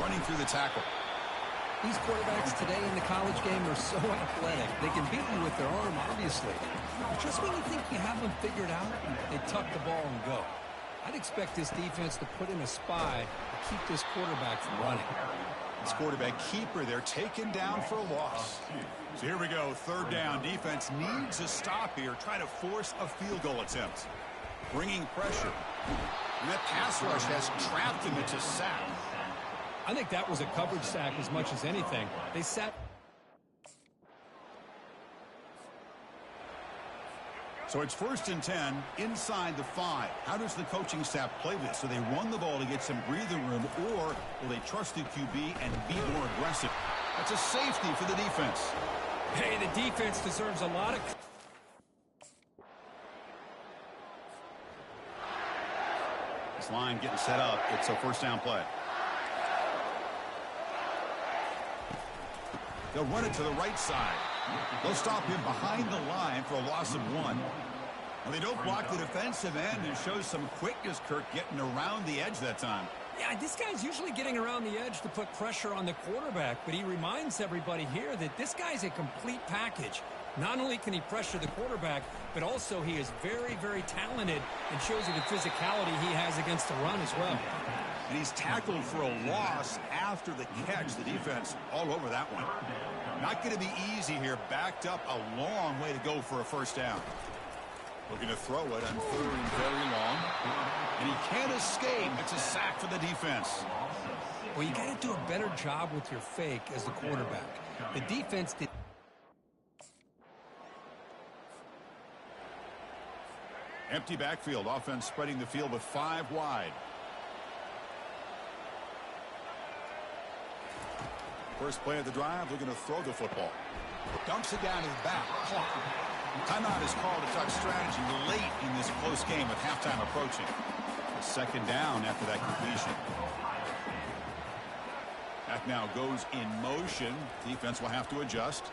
Running through the tackle. These quarterbacks today in the college game are so athletic. They can beat you with their arm, obviously. But just when you think you have them figured out, they tuck the ball and go. I'd expect this defense to put in a spy to keep this quarterback from running. This quarterback keeper, they're taken down for a loss. So here we go, third down. Defense needs a stop here. Try to force a field goal attempt. Bringing pressure. And that pass rush has trapped him into sack. I think that was a coverage sack as much as anything. They sat. So it's 1st and 10 inside the 5. How does the coaching staff play this? Do they run the ball to get some breathing room, or will they trust the QB and be more aggressive? That's a safety for the defense. Hey, the defense deserves a lot of. This line getting set up. It's a first down play. They'll run it to the right side. They'll stop him behind the line for a loss of 1. Well, they don't block the defensive end and shows some quickness, Kirk, getting around the edge that time. Yeah, this guy's usually getting around the edge to put pressure on the quarterback, but he reminds everybody here that this guy's a complete package. Not only can he pressure the quarterback, but also he is very, very talented and shows you the physicality he has against the run as well. And he's tackled for a loss after the catch. The defense all over that one. Not going to be easy here. Backed up a long way to go for a first down. Looking to throw it on 3rd and very long. And he can't escape. It's a sack for the defense. Well, you got to do a better job with your fake as the quarterback. The defense did. Empty backfield. Offense spreading the field with 5 wide. First play of the drive, looking to throw the football. Dumps it down to the back. Timeout is called to talk strategy late in this close game with halftime approaching. Second down after that completion. Back now goes in motion. Defense will have to adjust.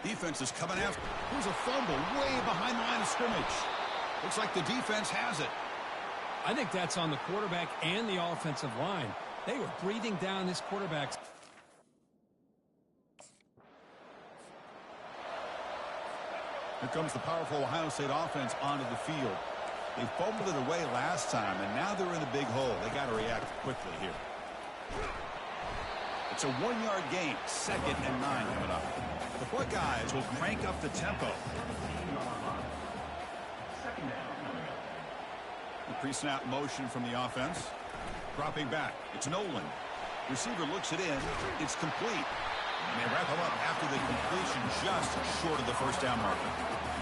Defense is coming after. There's a fumble way behind the line of scrimmage. Looks like the defense has it. I think that's on the quarterback and the offensive line. They were breathing down this quarterback's. Here comes the powerful Ohio State offense onto the field. They fumbled it away last time, and now they're in a big hole. They got to react quickly here. It's a 1-yard gain. 2nd and 9 coming up. The Buckeyes will crank up the tempo. The pre-snap motion from the offense. Dropping back. It's Nolan. Receiver looks it in. It's complete. And they wrap him up after the completion just short of the first down marker.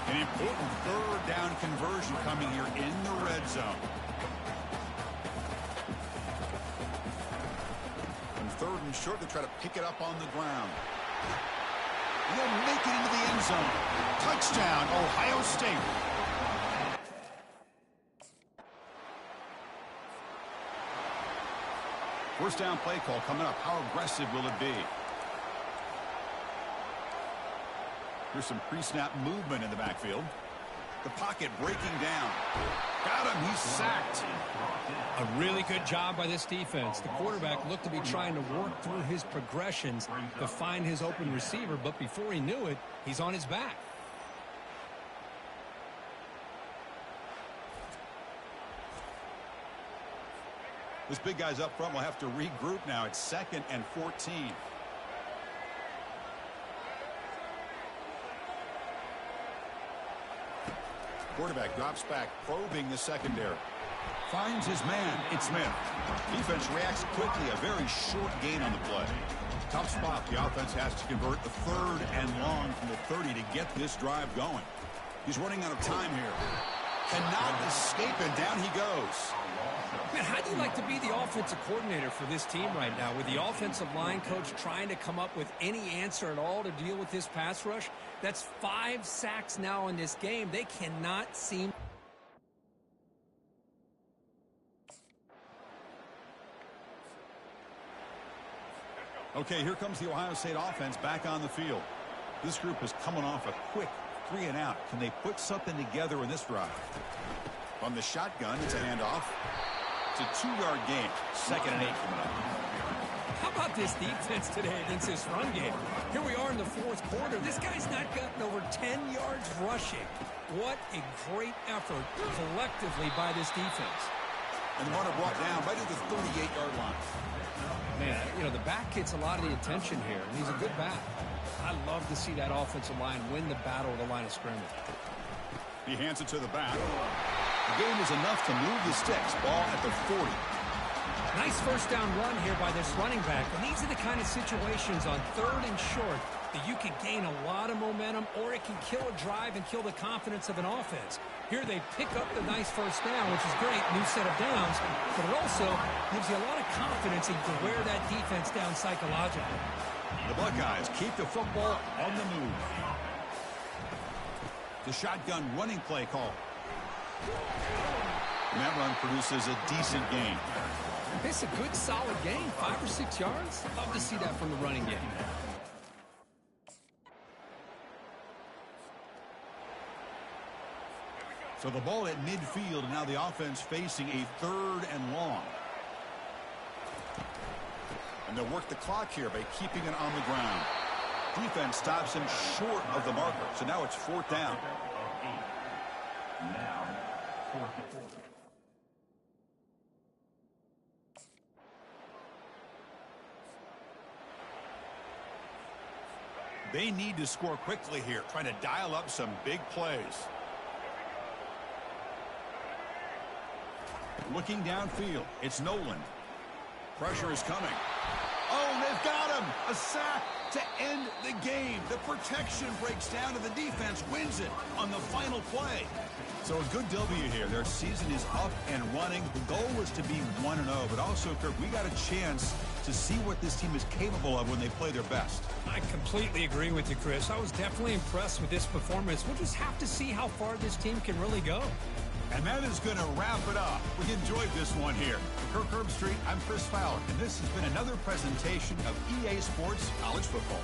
An important 3rd down conversion coming here in the red zone. And 3rd and short, they try to pick it up on the ground. And they'll make it into the end zone. Touchdown, Ohio State. First down play call coming up. How aggressive will it be? Here's some pre-snap movement in the backfield. The pocket breaking down. Got him. He's sacked. A really good job by this defense. The quarterback looked to be trying to work through his progressions to find his open receiver, but before he knew it, he's on his back. This big guy's up front will have to regroup now. It's 2nd and 14. Quarterback drops back, probing the secondary. Finds his man. It's Smith. Defense reacts quickly. A very short gain on the play. Tough spot. The offense has to convert the 3rd and long from the 30 to get this drive going. He's running out of time here. Cannot escape it. Down he goes. Man, how do you like to be the offensive coordinator for this team right now with the offensive line coach trying to come up with any answer at all to deal with this pass rush? That's 5 sacks now in this game. They cannot seem. Okay, here comes the Ohio State offense back on the field. This group is coming off a quick 3 and out. Can they put something together in this drive? From the shotgun, it's a handoff. It's a 2-yard gain. 2nd and 8 coming up. How about this defense today against this run game? Here we are in the 4th quarter. This guy's not gotten over 10 yards rushing. What a great effort collectively by this defense. And the runner brought down right at the 38-yard line. Man, you know, the back gets a lot of the attention here, and he's a good back. I love to see that offensive line win the battle of the line of scrimmage. He hands it to the back. The game is enough to move the sticks. Ball at the 40. Nice first down run here by this running back. And these are the kind of situations on 3rd and short that you can gain a lot of momentum, or it can kill a drive and kill the confidence of an offense. Here they pick up the nice first down, which is great, new set of downs, but it also gives you a lot of confidence and you can wear that defense down psychologically. The Buckeyes keep the football on the move. The shotgun running play call. And that run produces a decent gain. It's a good, solid gain, 5 or 6 yards. Love to see that from the running game. So the ball at midfield, and now the offense facing a 3rd and long. And they'll work the clock here by keeping it on the ground. Defense stops him short of the marker, so now it's 4th down. Now, 4th and 4. They need to score quickly here, trying to dial up some big plays. Looking downfield, it's Nolan. Pressure is coming. Oh, they've got him! A sack to end the game. The protection breaks down and the defense wins it on the final play. So a good W here. Their season is up and running. The goal was to be 1-0, but also, Kirk, we got a chance to see what this team is capable of when they play their best. I completely agree with you, Chris. I was definitely impressed with this performance. We'll just have to see how far this team can really go. And that is going to wrap it up. We enjoyed this one here. For Kirk Herbstreit, I'm Chris Fowler, and this has been another presentation of EA Sports College Football.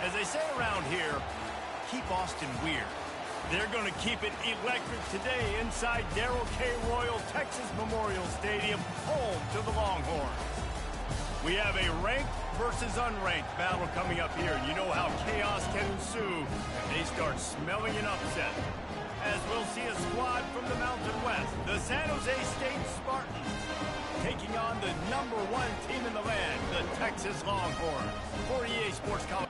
As they say around here, keep Austin weird. They're going to keep it electric today inside Darrell K. Royal Texas Memorial Stadium, home to the Longhorns. We have a ranked versus unranked battle coming up here, and you know how chaos can ensue if they start smelling an upset. As we'll see a squad from the Mountain West, the San Jose State Spartans, taking on the #1 team in the land, the Texas Longhorns. For EA Sports College.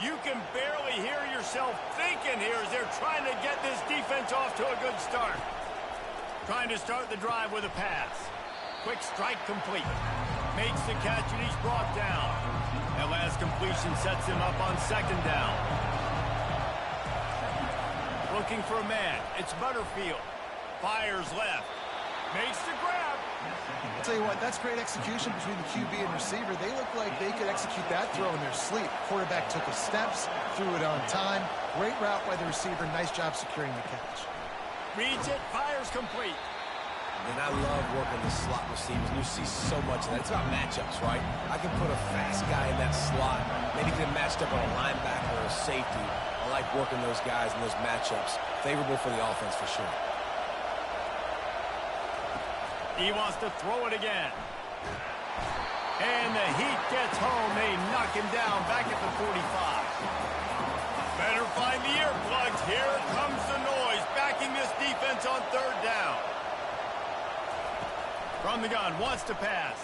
You can barely hear yourself thinking here as they're trying to get this defense off to a good start. Trying to start the drive with a pass. Quick strike complete. Makes the catch and he's brought down. That last completion sets him up on 2nd down. Looking for a man. It's Butterfield. Fires left. Makes the grab. I'll tell you what, that's great execution between the QB and receiver. They look like they could execute that throw in their sleep. Quarterback took his steps, threw it on time. Great route by the receiver. Nice job securing the catch. Reads it, fires complete. And I love working the slot receivers. You see so much of that. It's about matchups, right? I can put a fast guy in that slot. Maybe get him matched up on a linebacker or a safety. I like working those guys in those matchups. Favorable for the offense for sure. He wants to throw it again. And the heat gets home. They knock him down back at the 45. Better find the earplugs. Here comes the noise, backing this defense on 3rd down. From the gun, wants to pass.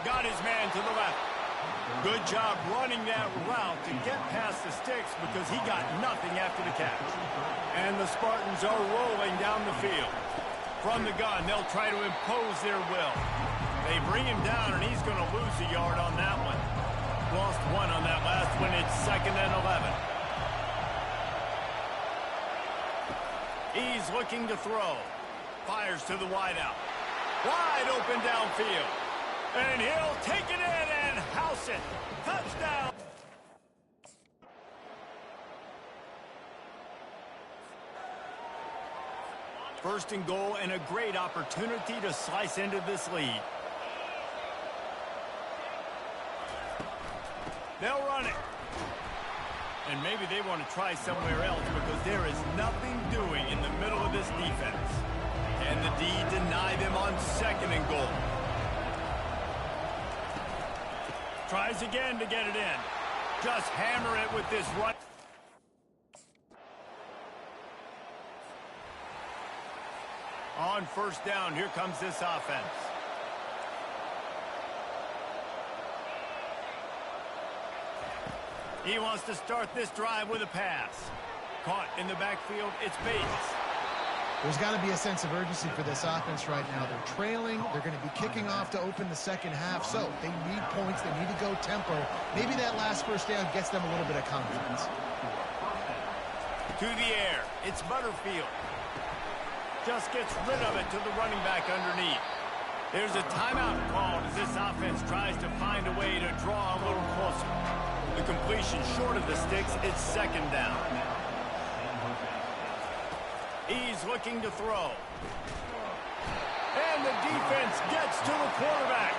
Got his man to the left. Good job running that route to get past the sticks because he got nothing after the catch. And the Spartans are rolling down the field. From the gun, they'll try to impose their will. They bring him down, and he's going to lose a yard on that one. Lost 1 on that last one. It's 2nd and 11. He's looking to throw. Fires to the wideout. Wide open downfield. And he'll take it in and house it. Touchdown. First and goal and a great opportunity to slice into this lead. They'll run it. And maybe they want to try somewhere else because there is nothing doing in the middle of this defense. And the D deny them on second and goal. Tries again to get it in. Just hammer it with this run. On first down, here comes this offense. He wants to start this drive with a pass. Caught in the backfield, it's Bates. There's got to be a sense of urgency for this offense right now. They're trailing. They're going to be kicking off to open the second half, so they need points. They need to go tempo. Maybe that last first down gets them a little bit of confidence. To the air, it's Butterfield. Just gets rid of it to the running back underneath. There's a timeout called as this offense tries to find a way to draw a little closer. The completion short of the sticks, it's second down. He's looking to throw. And the defense gets to the quarterback.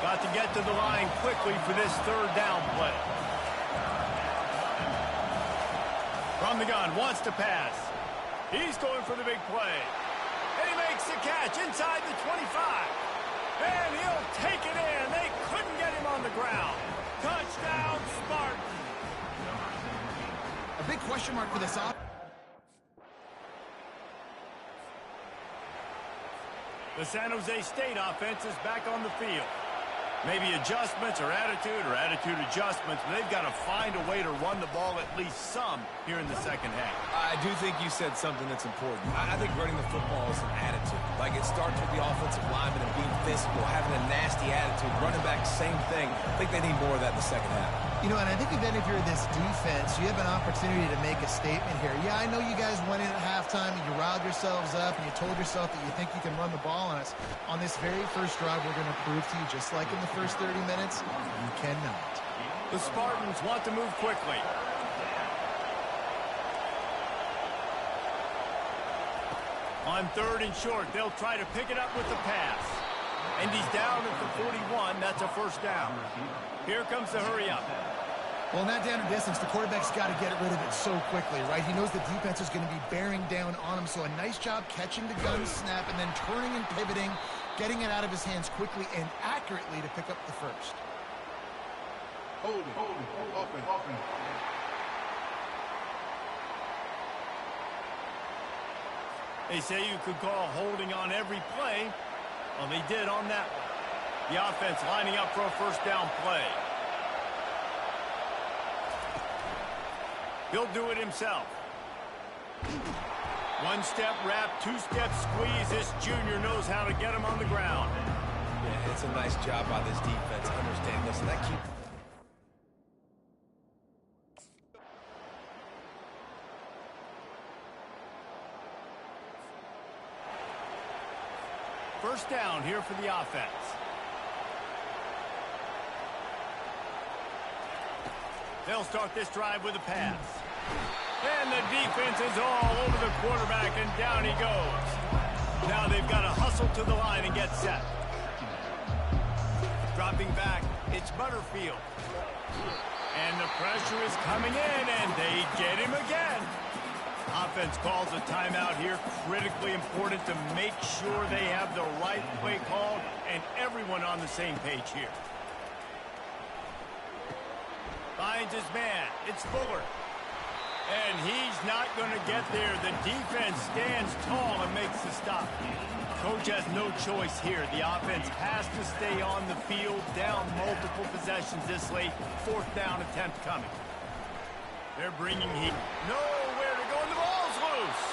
Got to get to the line quickly for this third down play. From the gun, wants to pass. He's going for the big play. And he makes the catch inside the 25. And he'll take it in. They couldn't get him on the ground. Touchdown, Spartan. A big question mark for this offense. The San Jose State offense is back on the field. Maybe adjustments or attitude adjustments, but they've got to find a way to run the ball at least some here in the second half. I do think you said something that's important. I think running the football is an attitude. Like, it starts with the offensive lineman and being physical, having a nasty attitude. Running back, same thing. I think they need more of that in the second half. You know, and I think then if you're this defense, you have an opportunity to make a statement here. Yeah, I know you guys went in at halftime and you riled yourselves up and you told yourself that you think you can run the ball on us. On this very first drive, we're going to prove to you, just like in the first 30 minutes, you cannot. The Spartans want to move quickly. On third and short, they'll try to pick it up with the pass. And he's down at the 41. That's a first down. Here comes the hurry up. Well, not down in distance. The quarterback's got to get rid of it so quickly, right? He knows the defense is going to be bearing down on him. So a nice job catching the gun snap and then turning and pivoting, getting it out of his hands quickly and accurately to pick up the first. Holding, open. They say you could call holding on every play. Well, they did on that one. The offense lining up for a first down play. He'll do it himself. One-step wrap, two-step squeeze. This junior knows how to get him on the ground. Yeah, it's a nice job by this defense. Understand, listen, that keep... First down here for the offense. They'll start this drive with a pass. And the defense is all over the quarterback, and down he goes. Now they've got to hustle to the line and get set. Dropping back, it's Butterfield. And the pressure is coming in, and they get him again. Offense calls a timeout here. Critically important to make sure they have the right play call and everyone on the same page here. Finds his man. It's Fuller. And he's not going to get there. The defense stands tall and makes the stop. Coach has no choice here. The offense has to stay on the field, down multiple possessions this late. Fourth down attempt coming. They're bringing heat. Nowhere to go, and the ball's loose.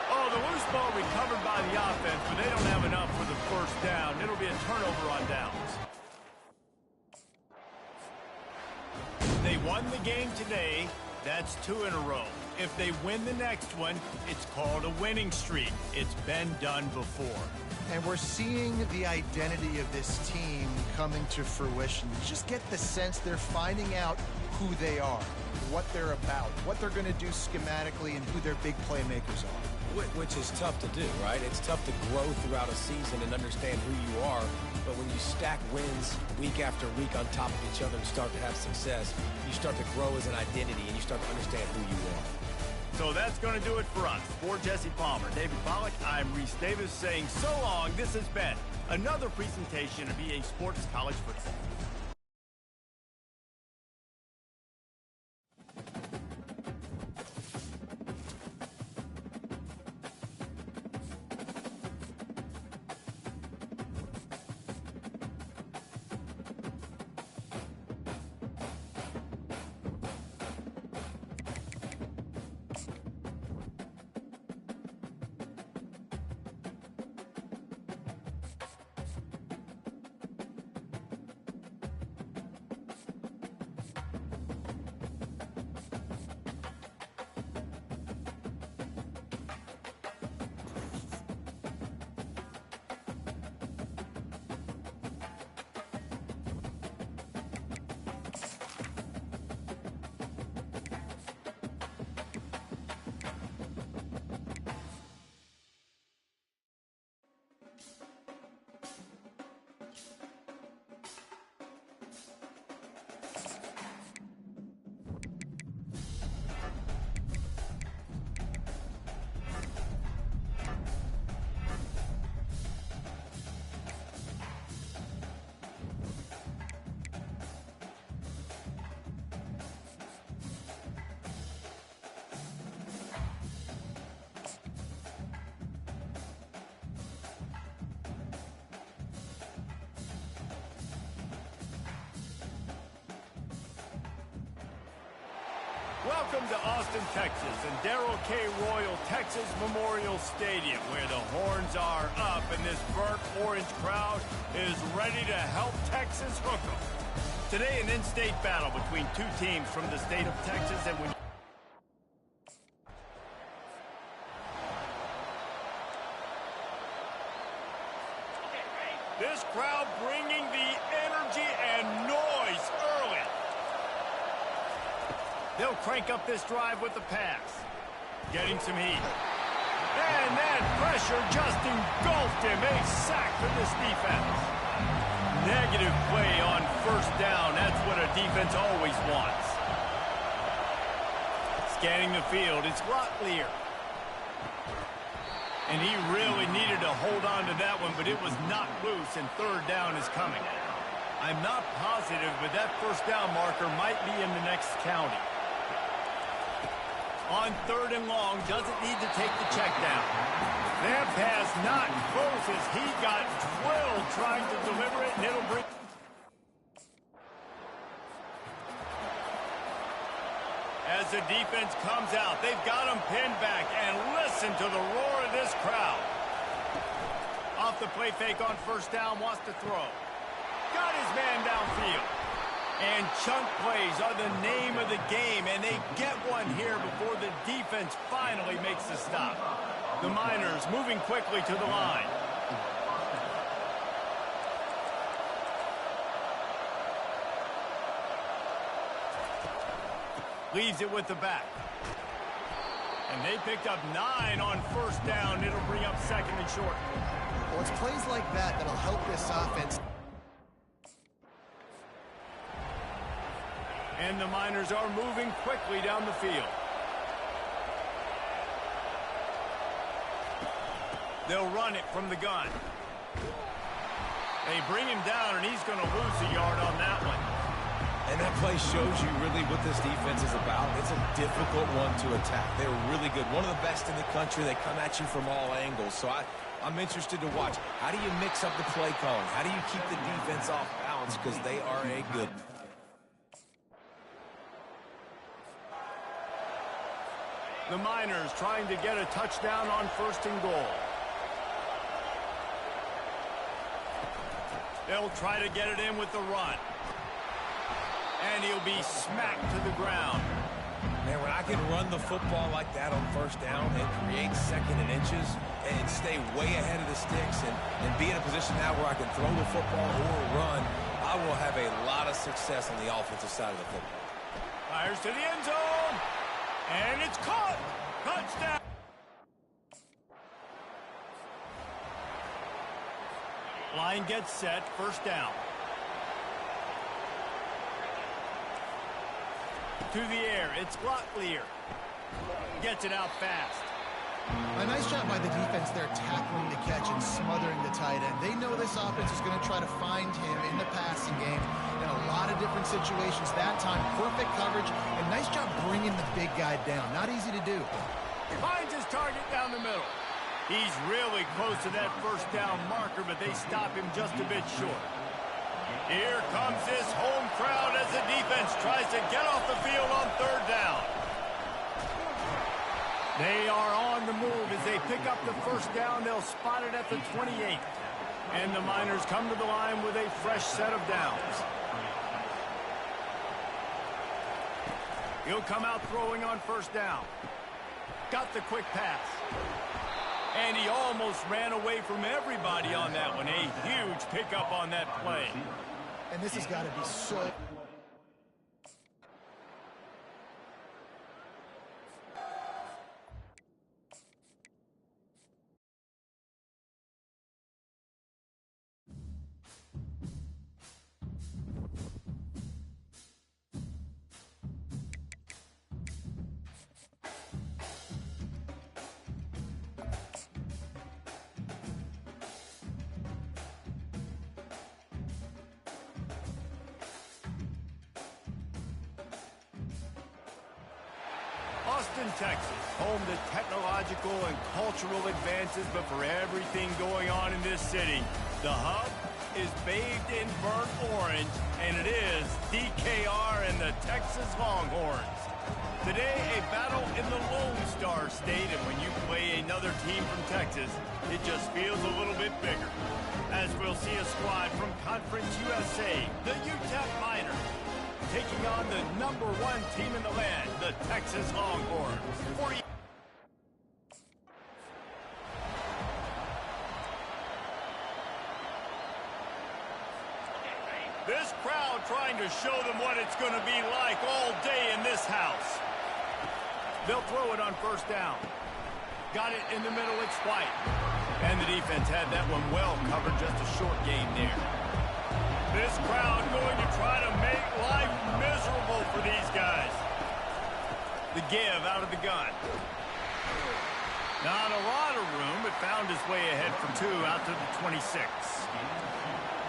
Oh, the loose ball recovered by the offense, but they don't have enough for the first down. It'll be a turnover on downs. They won the game today. That's 2 in a row. If they win the next one, it's called a winning streak. It's been done before. And we're seeing the identity of this team coming to fruition. You just get the sense they're finding out who they are, what they're about, what they're going to do schematically, and who their big playmakers are. Which is tough to do, right? It's tough to grow throughout a season and understand who you are. But when you stack wins week after week on top of each other and start to have success, you start to grow as an identity and you start to understand who you are. So that's going to do it for us. For Jesse Palmer, David Pollack, I'm Reese Davis saying so long. This has been another presentation of EA Sports College Football. Welcome to Austin, Texas, and Darrell K. Royal Texas Memorial Stadium, where the horns are up and this burnt orange crowd is ready to help Texas hook 'em. Today, an in-state battle between two teams from the state of Texas, and when this crowd bringing the energy and noise early. They'll crank up this drive with the pass. Getting some heat. And that pressure just engulfed him. A sack for this defense. Negative play on first down. That's what a defense always wants. Scanning the field, it's Locklear. And he really needed to hold on to that one, but it was knocked loose, and third down is coming. I'm not positive, but that first down marker might be in the next county. On third and long, doesn't need to take the check down. That pass not close as he got drilled trying to deliver it, and it'll bring... As the defense comes out, they've got him pinned back, and listen to the roar of this crowd. Off the play fake on first down, wants to throw. Got his man downfield. And chunk plays are the name of the game, and they get one here before the defense finally makes the stop. The Miners moving quickly to the line. Leaves it with the back. And they picked up 9 on first down. It'll bring up second and short. Well, it's plays like that that'll help this offense. And the Miners are moving quickly down the field. They'll run it from the gun. They bring him down, and he's going to lose a yard on that one. And that play shows you really what this defense is about. It's a difficult one to attack. They're really good. One of the best in the country. They come at you from all angles. So I'm interested to watch. How do you mix up the play calling? How do you keep the defense off balance? Because they are a good one. The Miners trying to get a touchdown on first and goal. They'll try to get it in with the run. And he'll be smacked to the ground. Man, when I can run the football like that on first down and create second and inches and stay way ahead of the sticks and be in a position now where I can throw the football or run, I will have a lot of success on the offensive side of the football. Fires to the end zone. And it's caught. Touchdown. Line gets set, first down. To the air, it's Locklear. Gets it out fast. A nice job by the defense there, tackling the catch and smothering the tight end. They know this offense is going to try to find him in the passing game in a lot of different situations. That time, perfect coverage, and nice job bringing the big guy down. Not easy to do. Finds his target down the middle. He's really close to that first down marker, but they stop him just a bit short. Here comes this home crowd as the defense tries to get off the field on third down. They are on the move as they pick up the first down. They'll spot it at the 28. And the Miners come to the line with a fresh set of downs. He'll come out throwing on first down. Got the quick pass. And he almost ran away from everybody on that one. A huge pickup on that play. And this has got to be so... Austin, Texas, home to technological and cultural advances, but for everything going on in this city, the hub is bathed in burnt orange, and it is DKR and the Texas Longhorns. Today, a battle in the Lone Star State, and when you play another team from Texas, it just feels a little bit bigger. As we'll see a squad from Conference USA, the UTEP Miners, taking on the #1 team in the land, the Texas Longhorns. This crowd trying to show them what it's going to be like all day in this house. They'll throw it on first down. Got it in the middle, it's White. And the defense had that one well covered, just a short gain there. This crowd going to try to make life miserable for these guys. The give out of the gun. Not a lot of room, but found his way ahead for two out to the 26.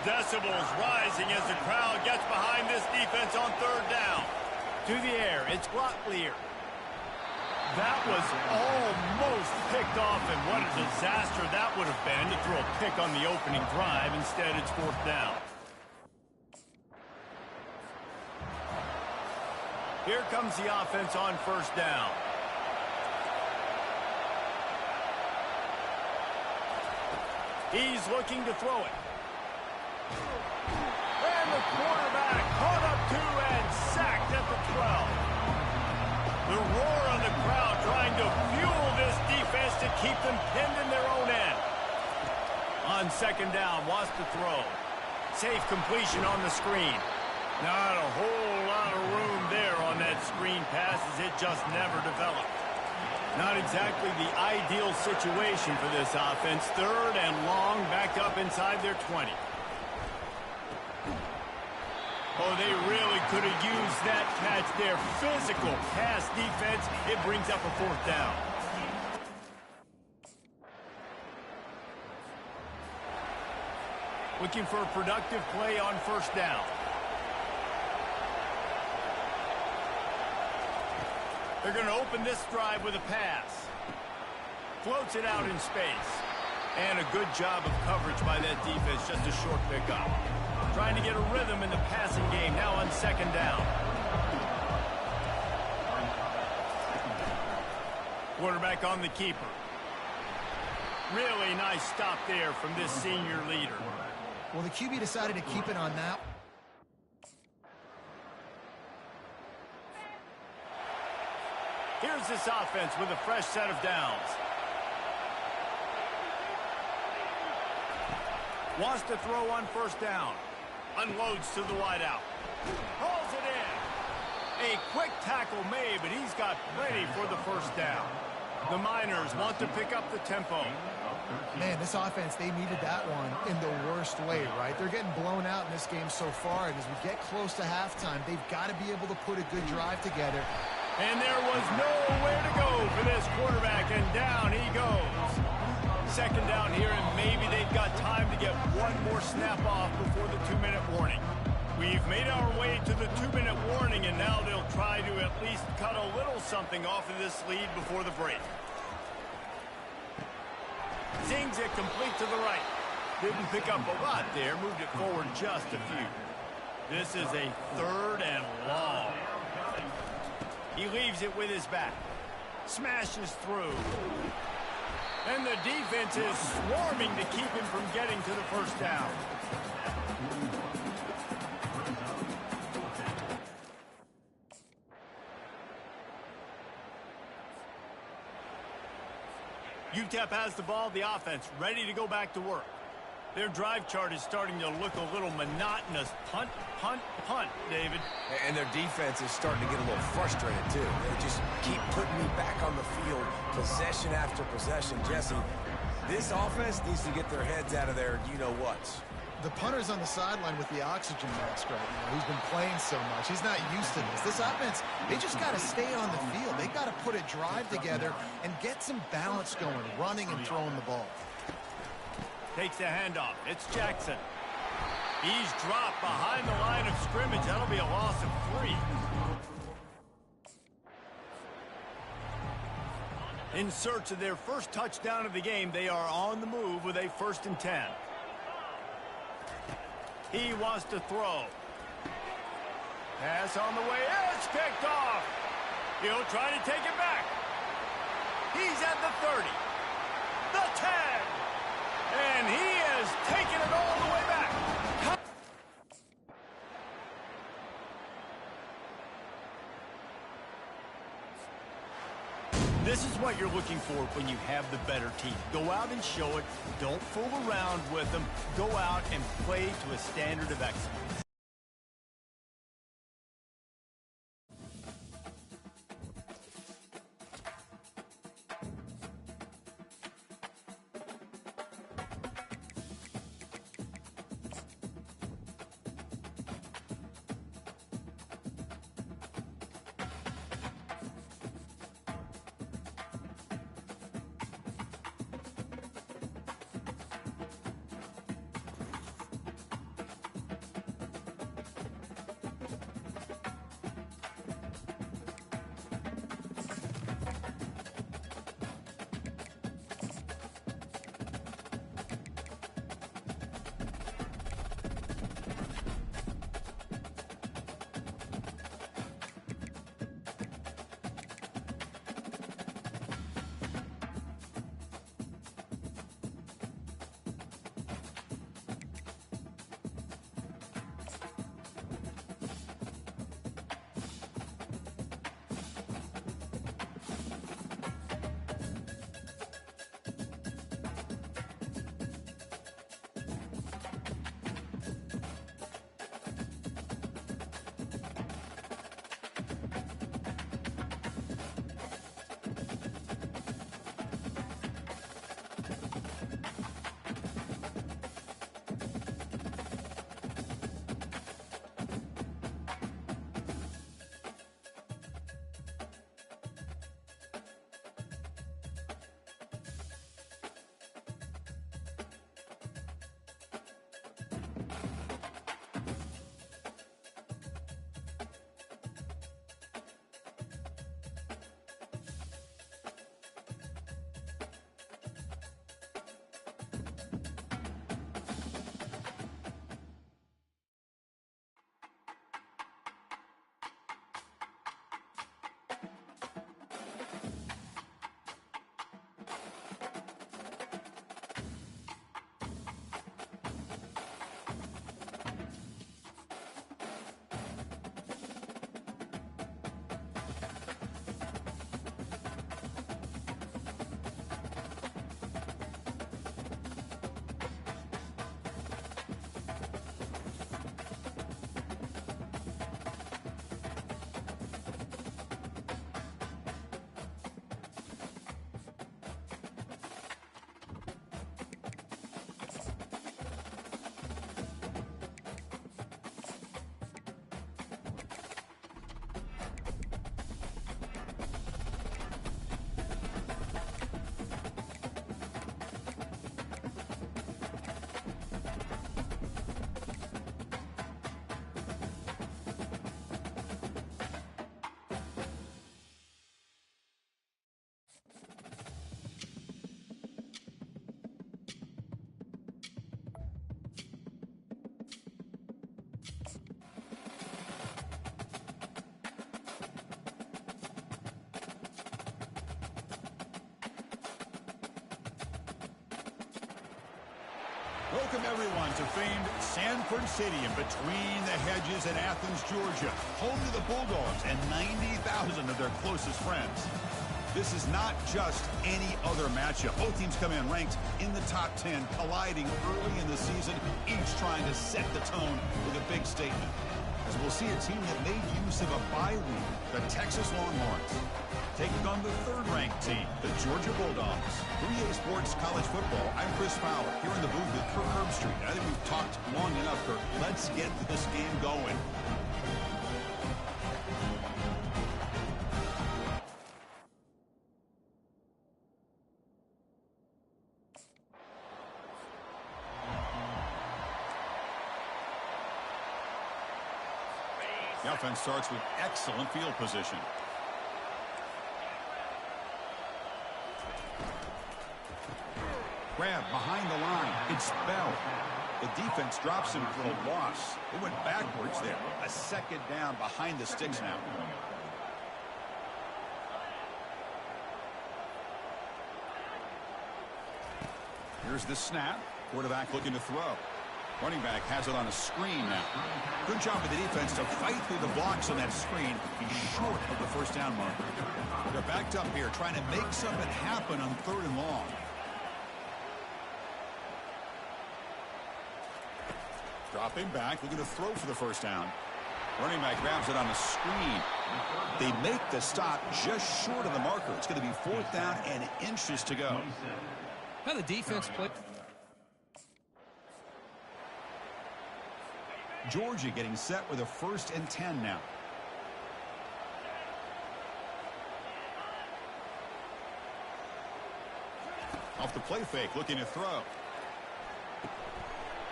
Decibels rising as the crowd gets behind this defense on third down. To the air, it's Locklear. That was almost picked off, and what a disaster that would have been to throw a pick on the opening drive. Instead, it's fourth down. Here comes the offense on first down. He's looking to throw it. And the quarterback caught up to and sacked at the 12. The roar of the crowd trying to fuel this defense to keep them pinned in their own end. On second down, wants to throw. Safe completion on the screen. Not a whole lot of room there on that screen pass as it just never developed. Not exactly the ideal situation for this offense. Third and long, back up inside their 20. Oh, they really could have used that catch there. Physical pass defense. It brings up a fourth down. Looking for a productive play on first down. They're going to open this drive with a pass. Floats it out in space. And a good job of coverage by that defense. Just a short pickup. Trying to get a rhythm in the passing game now on second down. Quarterback on the keeper. Really nice stop there from this senior leader. Well, the QB decided to keep it on that. Here's this offense with a fresh set of downs. Wants to throw on first down. Unloads to the wideout. Hauls it in. A quick tackle made, but he's got plenty for the first down. The Miners want to pick up the tempo. Man, this offense, they needed that one in the worst way, right? They're getting blown out in this game so far, and as we get close to halftime, they've got to be able to put a good drive together. And there was nowhere to go for this quarterback, and down he goes. Second down here, and maybe they've got time to get one more snap off before the 2-minute warning. We've made our way to the 2-minute warning, and now they'll try to at least cut a little something off of this lead before the break. Zings it complete to the right. Didn't pick up a lot there, moved it forward just a few. This is a 3rd and long. He leaves it with his back. Smashes through. And the defense is swarming to keep him from getting to the first down. UTEP has the ball, the offense ready to go back to work. Their drive chart is starting to look a little monotonous. Punt, punt, punt, David. And their defense is starting to get a little frustrated, too. They just keep putting me back on the field, possession after possession. Jesse, this offense needs to get their heads out of their you-know-whats. The punter's on the sideline with the oxygen mask right now. He's been playing so much. He's not used to this. This offense, they just got to stay on the field. They got to put a drive together and get some balance going, running and throwing the ball. Takes the handoff. It's Jackson. He's dropped behind the line of scrimmage. That'll be a loss of 3. In search of their first touchdown of the game, they are on the move with a 1st and 10. He wants to throw. Pass on the way. It's picked off. He'll try to take it back. He's at the 30. The 10. And he has taken it all the way back. This is what you're looking for when you have the better team. Go out and show it. Don't fool around with them. Go out and play to a standard of excellence. Welcome, everyone, to famed Sanford Stadium between the hedges in Athens, Georgia, home to the Bulldogs and 90,000 of their closest friends. This is not just any other matchup. Both teams come in ranked in the top 10, colliding early in the season, each trying to set the tone with a big statement. As we'll see a team that made use of a bye week, the Texas Longhorns, taking on the third-ranked team, the Georgia Bulldogs. 3A Sports College Football, I'm Chris Fowler, here in the booth with Kirk Herbstreit. I think we've talked long enough, Kirk. Let's get this game going. The offense starts with excellent field position. Grab behind the line. It's Bell. The defense drops him for a loss. They went backwards there. A second down behind the sticks now. Here's the snap. Quarterback looking to throw. Running back has it on a screen now. Good job of the defense to fight through the blocks on that screen. He's short of the first down mark. They're backed up here trying to make something happen on 3rd and long. Dropping back, looking to throw for the first down. Running back grabs it on a screen. They make the stop just short of the marker. It's going to be 4th down and inches to go. How the defense played. Georgia getting set with a 1st and 10 now. Off the play fake, looking to throw.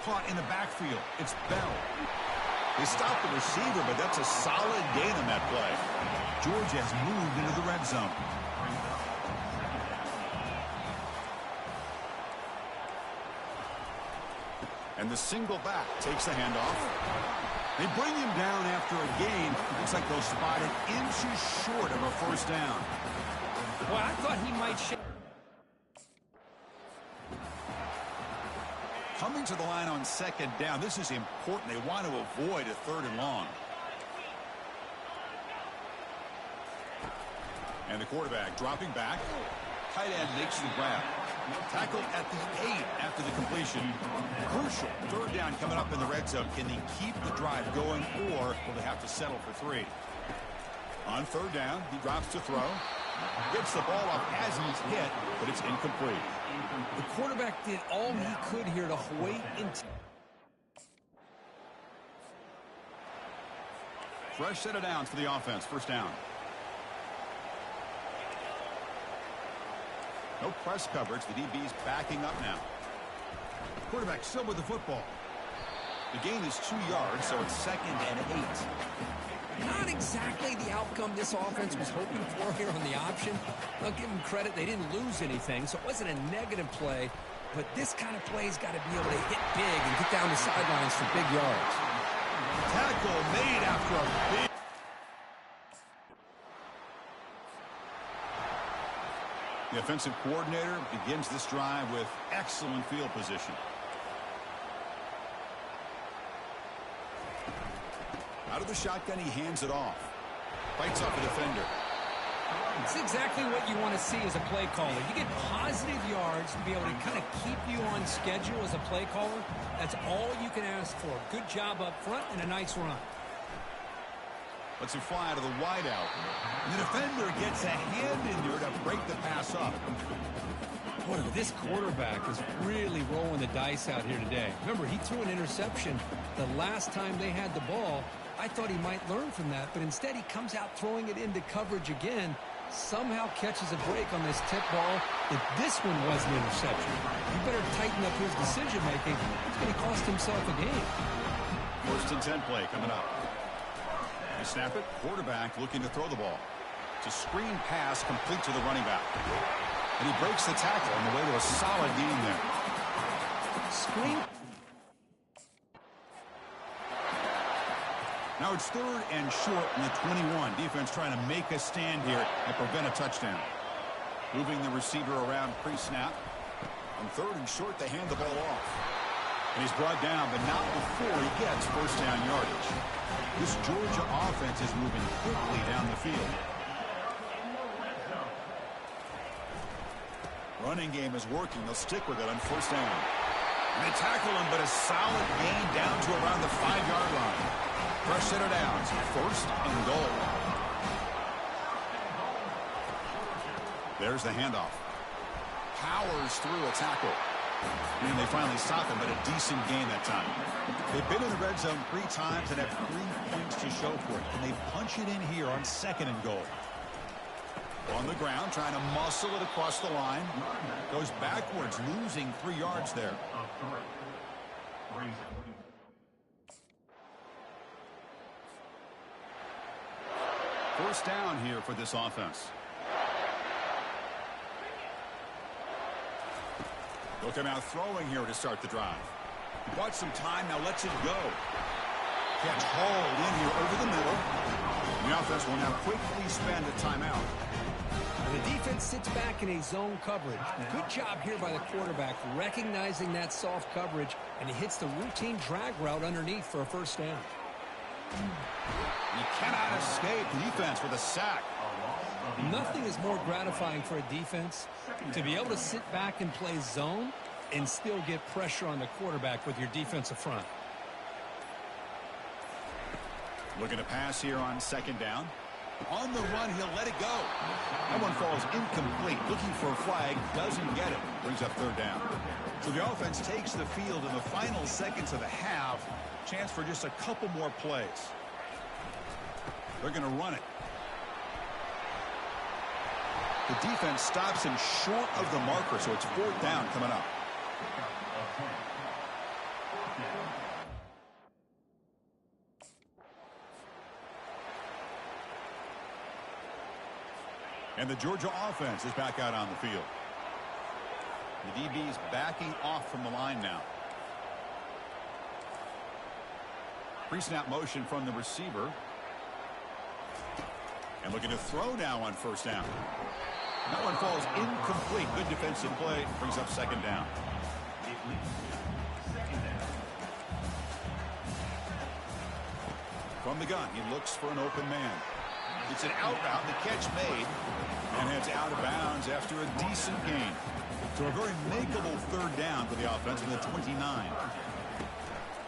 Caught in the backfield. It's Bell. They stopped the receiver, but that's a solid gain on that play. Georgia has moved into the red zone. And the single back takes the handoff. They bring him down after a gain. Looks like they'll spot it inches short of a first down. Well, I thought he might shake. Coming to the line on 2nd down. This is important. They want to avoid a 3rd and long. And the quarterback dropping back. Tight end makes the grab. Tackled at the 8 after the completion. Crucial 3rd down coming up in the red zone. Can they keep the drive going, or will they have to settle for 3? On 3rd down, he drops to throw. Gets the ball up as he's hit, but it's incomplete. The quarterback did all he could here to wait until. Fresh set of downs for the offense. 1st down. No press coverage. The DB's backing up now. Quarterback still with the football. The gain is 2 yards, so it's 2nd and 8. Not exactly the outcome this offense was hoping for here on the option. I'll give them credit. They didn't lose anything, so it wasn't a negative play. But this kind of play's got to be able to hit big and get down the sidelines for big yards. Tackle made after a big... The offensive coordinator begins this drive with excellent field position. Out of the shotgun, he hands it off. Fights off a defender. It's exactly what you want to see as a play caller. You get positive yards to be able to kind of keep you on schedule as a play caller. That's all you can ask for. Good job up front and a nice run. Lets him fly out of the wideout. And the defender gets a hand in there to break the pass up. Boy, this quarterback is really rolling the dice out here today. Remember, he threw an interception the last time they had the ball. I thought he might learn from that, but instead he comes out throwing it into coverage again. Somehow catches a break on this tip ball. If this one was an interception, he better tighten up his decision-making. It's going to cost himself a game. 1st and 10 play coming up. They snap it. Quarterback looking to throw the ball. It's a screen pass complete to the running back. And he breaks the tackle on the way to a solid gain there. Screen. Now it's 3rd and short in the 21. Defense trying to make a stand here and prevent a touchdown. Moving the receiver around pre-snap. On 3rd and short, they hand the ball off. And he's brought down, but not before he gets first down yardage. This Georgia offense is moving quickly down the field. Running game is working. They'll stick with it on first down. And they tackle him, but a solid gain down to around the 5-yard line. Fresh set of downs, first and goal. There's the handoff. Powers through a tackle. And they finally stop him, but a decent gain that time. They've been in the red zone 3 times and have 3 points to show for it. And they punch it in here on second and goal. On the ground, trying to muscle it across the line. Goes backwards, losing 3 yards there. First down here for this offense. They'll come out throwing here to start the drive. Bought some time, now lets it go. Catch hauled in here over the middle. The offense will now quickly spend a timeout. The defense sits back in a zone coverage. Good job here by the quarterback recognizing that soft coverage, and he hits the routine drag route underneath for a first down. He cannot escape the defense with a sack. Nothing is more gratifying for a defense to be able to sit back and play zone and still get pressure on the quarterback with your defensive front. Looking to pass here on second down. On the run, he'll let it go. That one falls incomplete. Looking for a flag, doesn't get it. Brings up third down. So the offense takes the field in the final seconds of the half. Chance for just a couple more plays. They're going to run it. The defense stops him short of the marker, so it's fourth down coming up. And the Georgia offense is back out on the field. The DB is backing off from the line now. Pre-snap motion from the receiver. And looking to throw now on first down. That one falls incomplete. Good defensive play. Brings up second down. From the gun, he looks for an open man. It's an out route. The catch made. And heads out of bounds after a decent gain. So a very makeable third down for the offense in the 29.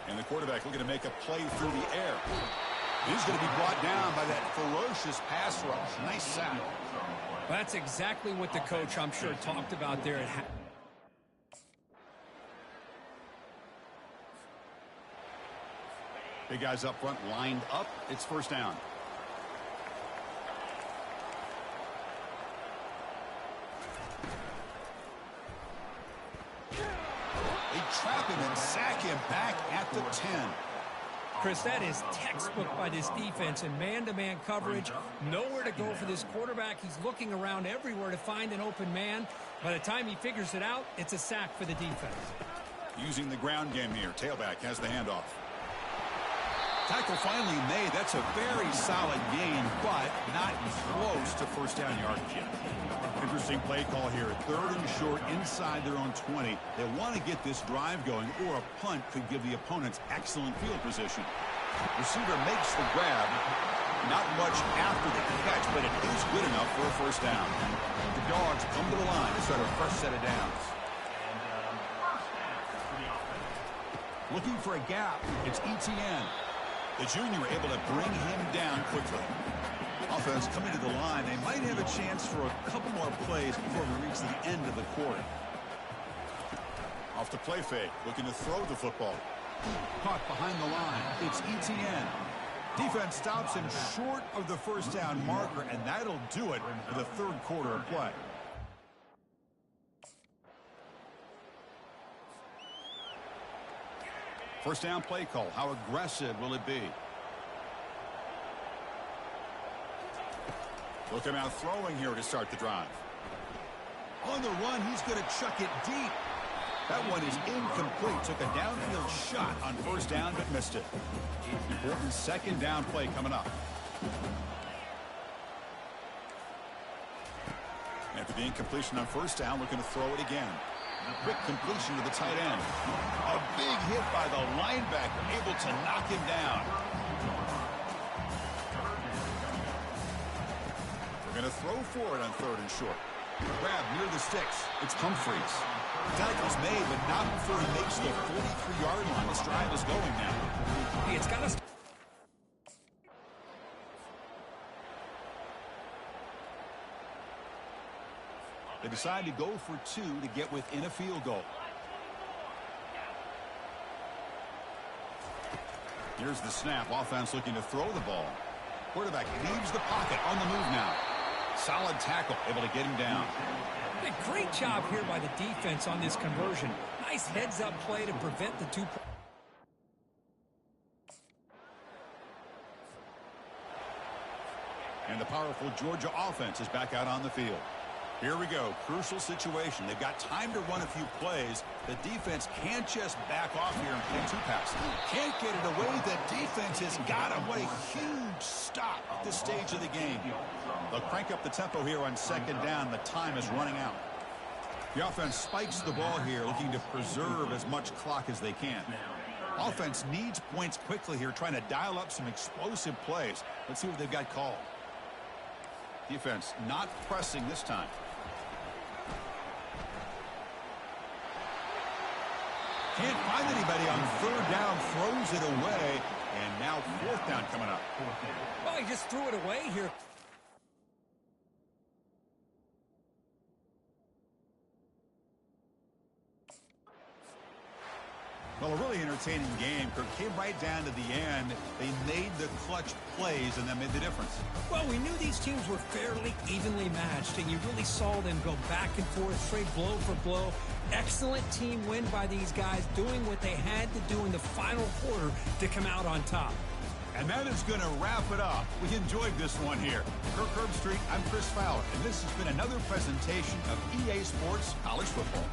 And the quarterback looking to make a play through the air. He's going to be brought down by that ferocious pass rush. Nice sack. That's exactly what the coach, I'm sure, talked about there. Big guys up front lined up. It's first down. They trap him and sack him back at the 10. Chris, that is textbook by this defense in man-to-man coverage. Nowhere to go for this quarterback. He's looking around everywhere to find an open man. By the time he figures it out, it's a sack for the defense. Using the ground game here. Tailback has the handoff. Tackle finally made. That's a very solid gain, but not close to first down yardage yet. Interesting play call here. Third and short inside their own 20. They want to get this drive going, or a punt could give the opponents excellent field position. Receiver makes the grab. Not much after the catch, but it is good enough for a first down. The Dogs come to the line to start a fresh set of downs. Looking for a gap. It's ETN. The junior able to bring him down quickly. Offense coming to the line. They might have a chance for a couple more plays before we reach the end of the quarter. Off the play fake. Looking to throw the football. Caught behind the line. It's ETN. Defense stops him short of the first down marker, and that'll do it for the third quarter of play. First down play call. How aggressive will it be? Look him out throwing here to start the drive. On the run, he's going to chuck it deep. That one is incomplete. Took a downfield shot on first down, but missed it. Important second down play coming up. After the incompletion on first down, looking to throw it again. Quick completion to the tight end. A big hit by the linebacker, able to knock him down. We're going to throw for it on 3rd and short. Grab near the sticks. It's Humphreys. Tackle's made, but not before he makes the 43-yard line. This drive is going now. Hey, it's got us. They decide to go for 2 to get within a field goal. Here's the snap. Offense looking to throw the ball. Quarterback leaves the pocket on the move now. Solid tackle, able to get him down. Hey, great job here by the defense on this conversion. Nice heads-up play to prevent the 2 points. And the powerful Georgia offense is back out on the field. Here we go. Crucial situation. They've got time to run a few plays. The defense can't just back off here and play 2 passes. Can't get it away. The defense has got him. What a huge stop at this stage of the game. They'll crank up the tempo here on 2nd down. The time is running out. The offense spikes the ball here, looking to preserve as much clock as they can. Offense needs points quickly here, trying to dial up some explosive plays. Let's see what they've got called. Defense not pressing this time. Can't find anybody on 3rd down, throws it away, and now 4th down coming up. Well, he just threw it away here. Well, a really entertaining game. Kirk came right down to the end. They made the clutch plays, and that made the difference. Well, we knew these teams were fairly evenly matched, and you really saw them go back and forth, trade blow for blow. Excellent team win by these guys, doing what they had to do in the final quarter to come out on top. And that is going to wrap it up. We enjoyed this one here. Kirk Herbstreit, I'm Chris Fowler, and this has been another presentation of EA Sports College Football.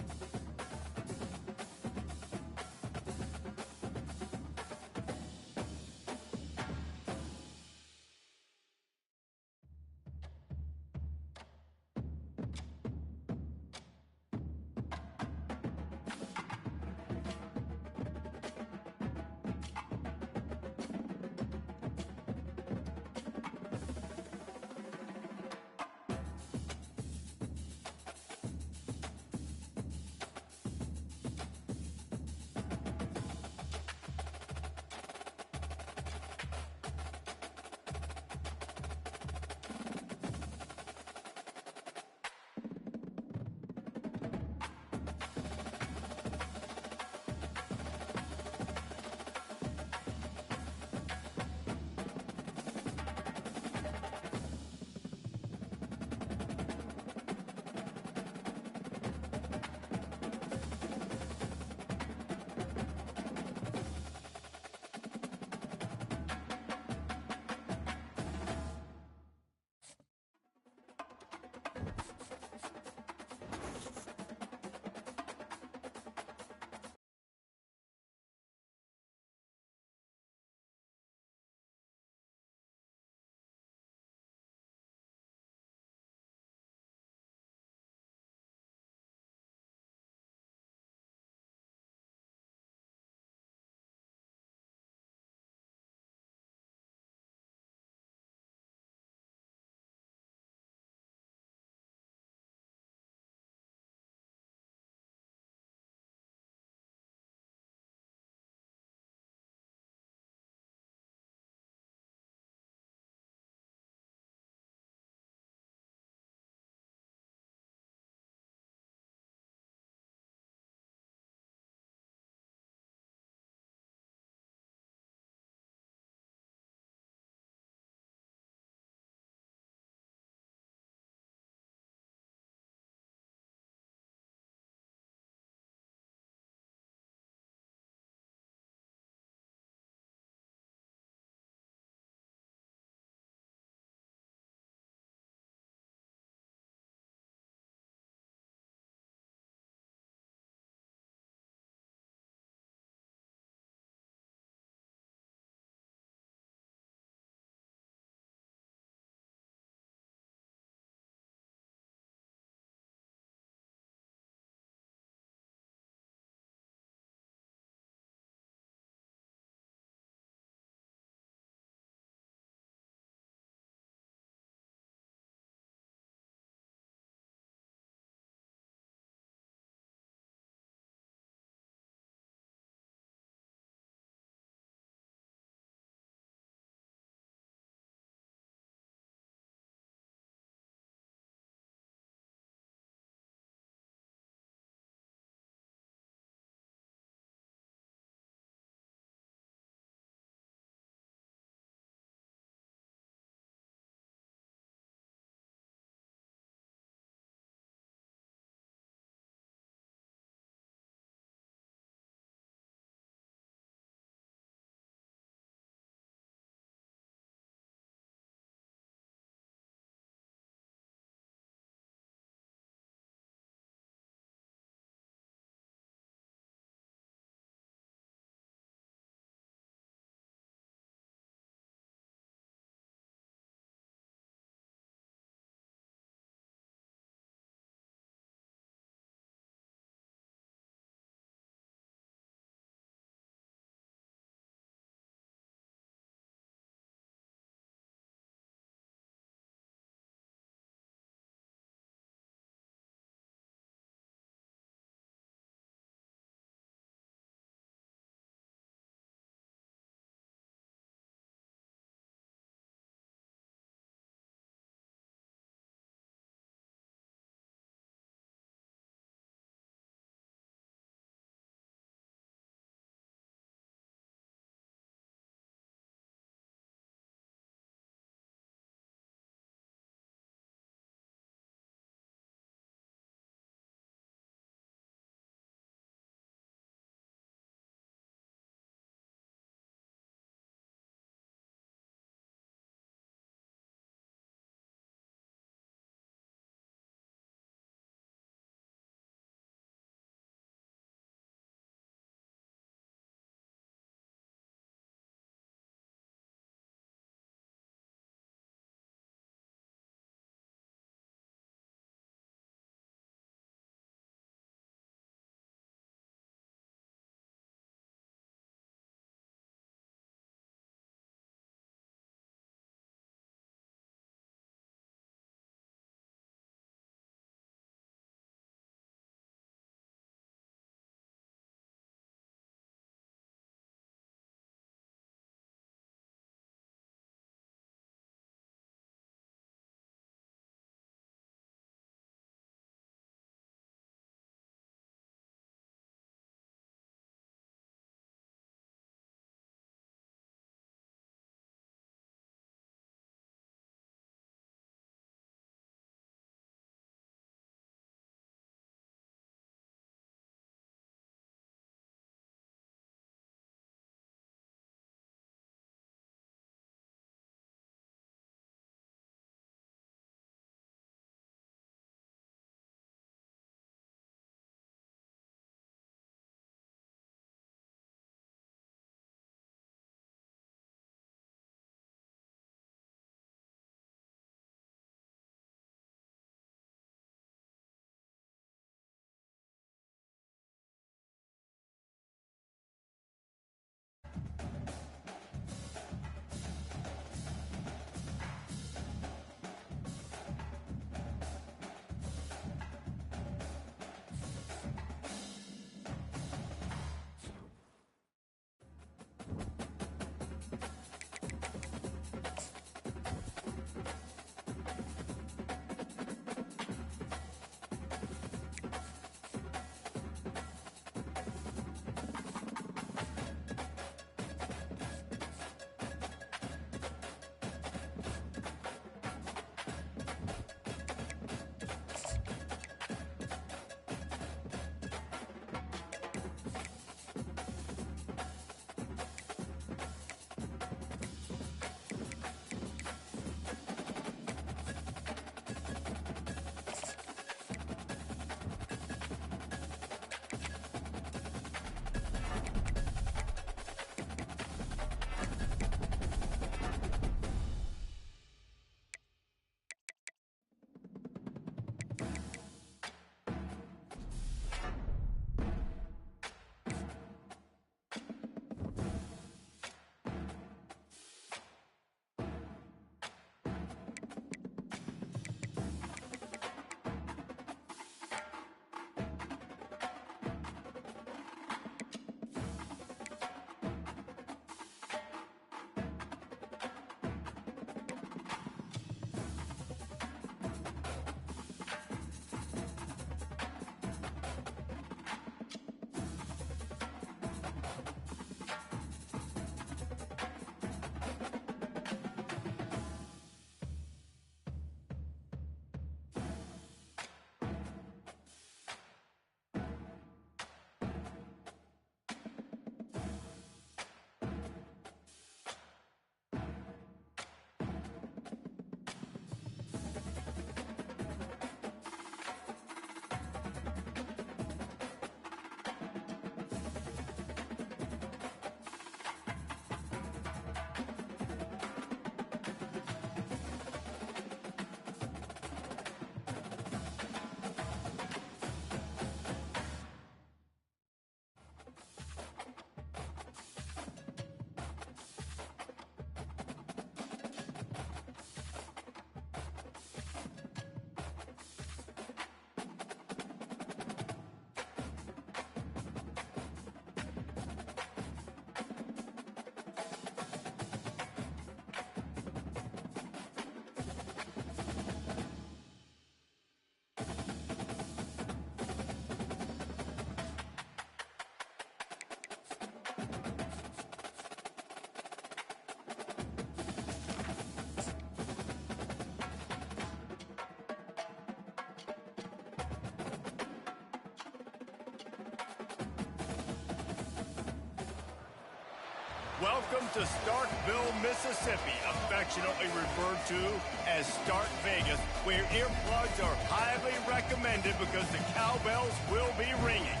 welcome to Starkville, Mississippi, affectionately referred to as Stark Vegas, where earplugs are highly recommended because the cowbells will be ringing.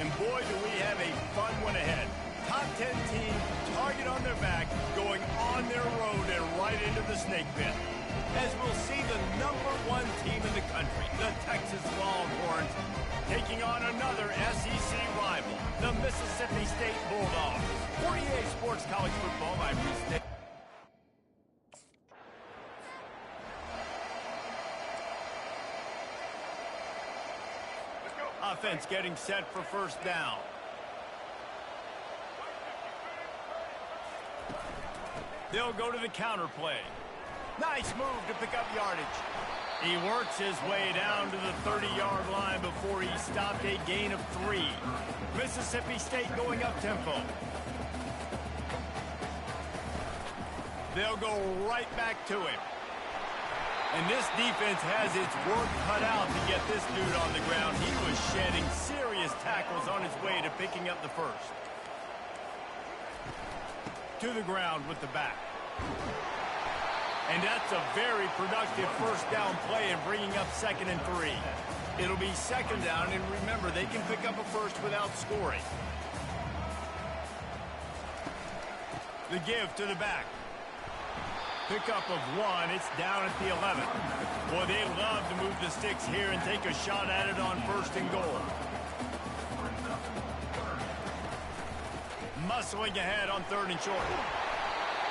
And boy, do we have a fun one ahead. Top 10 team, target on their back, going on their road and right into the snake pit. As we'll see the #1 team in the country, the Texas Longhorns, taking on another SEC rival, the Mississippi State Bulldogs. 48 Sports College Football, I'm Bruce Nick. Offense getting set for first down. They'll go to the counter play. Nice move to pick up yardage. He works his way down to the 30-yard line before he stopped a gain of 3. Mississippi State going up tempo. They'll go right back to him. And this defense has its work cut out to get this dude on the ground. He was shedding serious tackles on his way to picking up the first. To the ground with the back. And that's a very productive first down play and bringing up 2nd and 3. It'll be 2nd down, and remember, they can pick up a first without scoring. The give to the back. Pickup of 1. It's down at the 11. Boy, they love to move the sticks here and take a shot at it on 1st and goal. Muscling ahead on 3rd and short.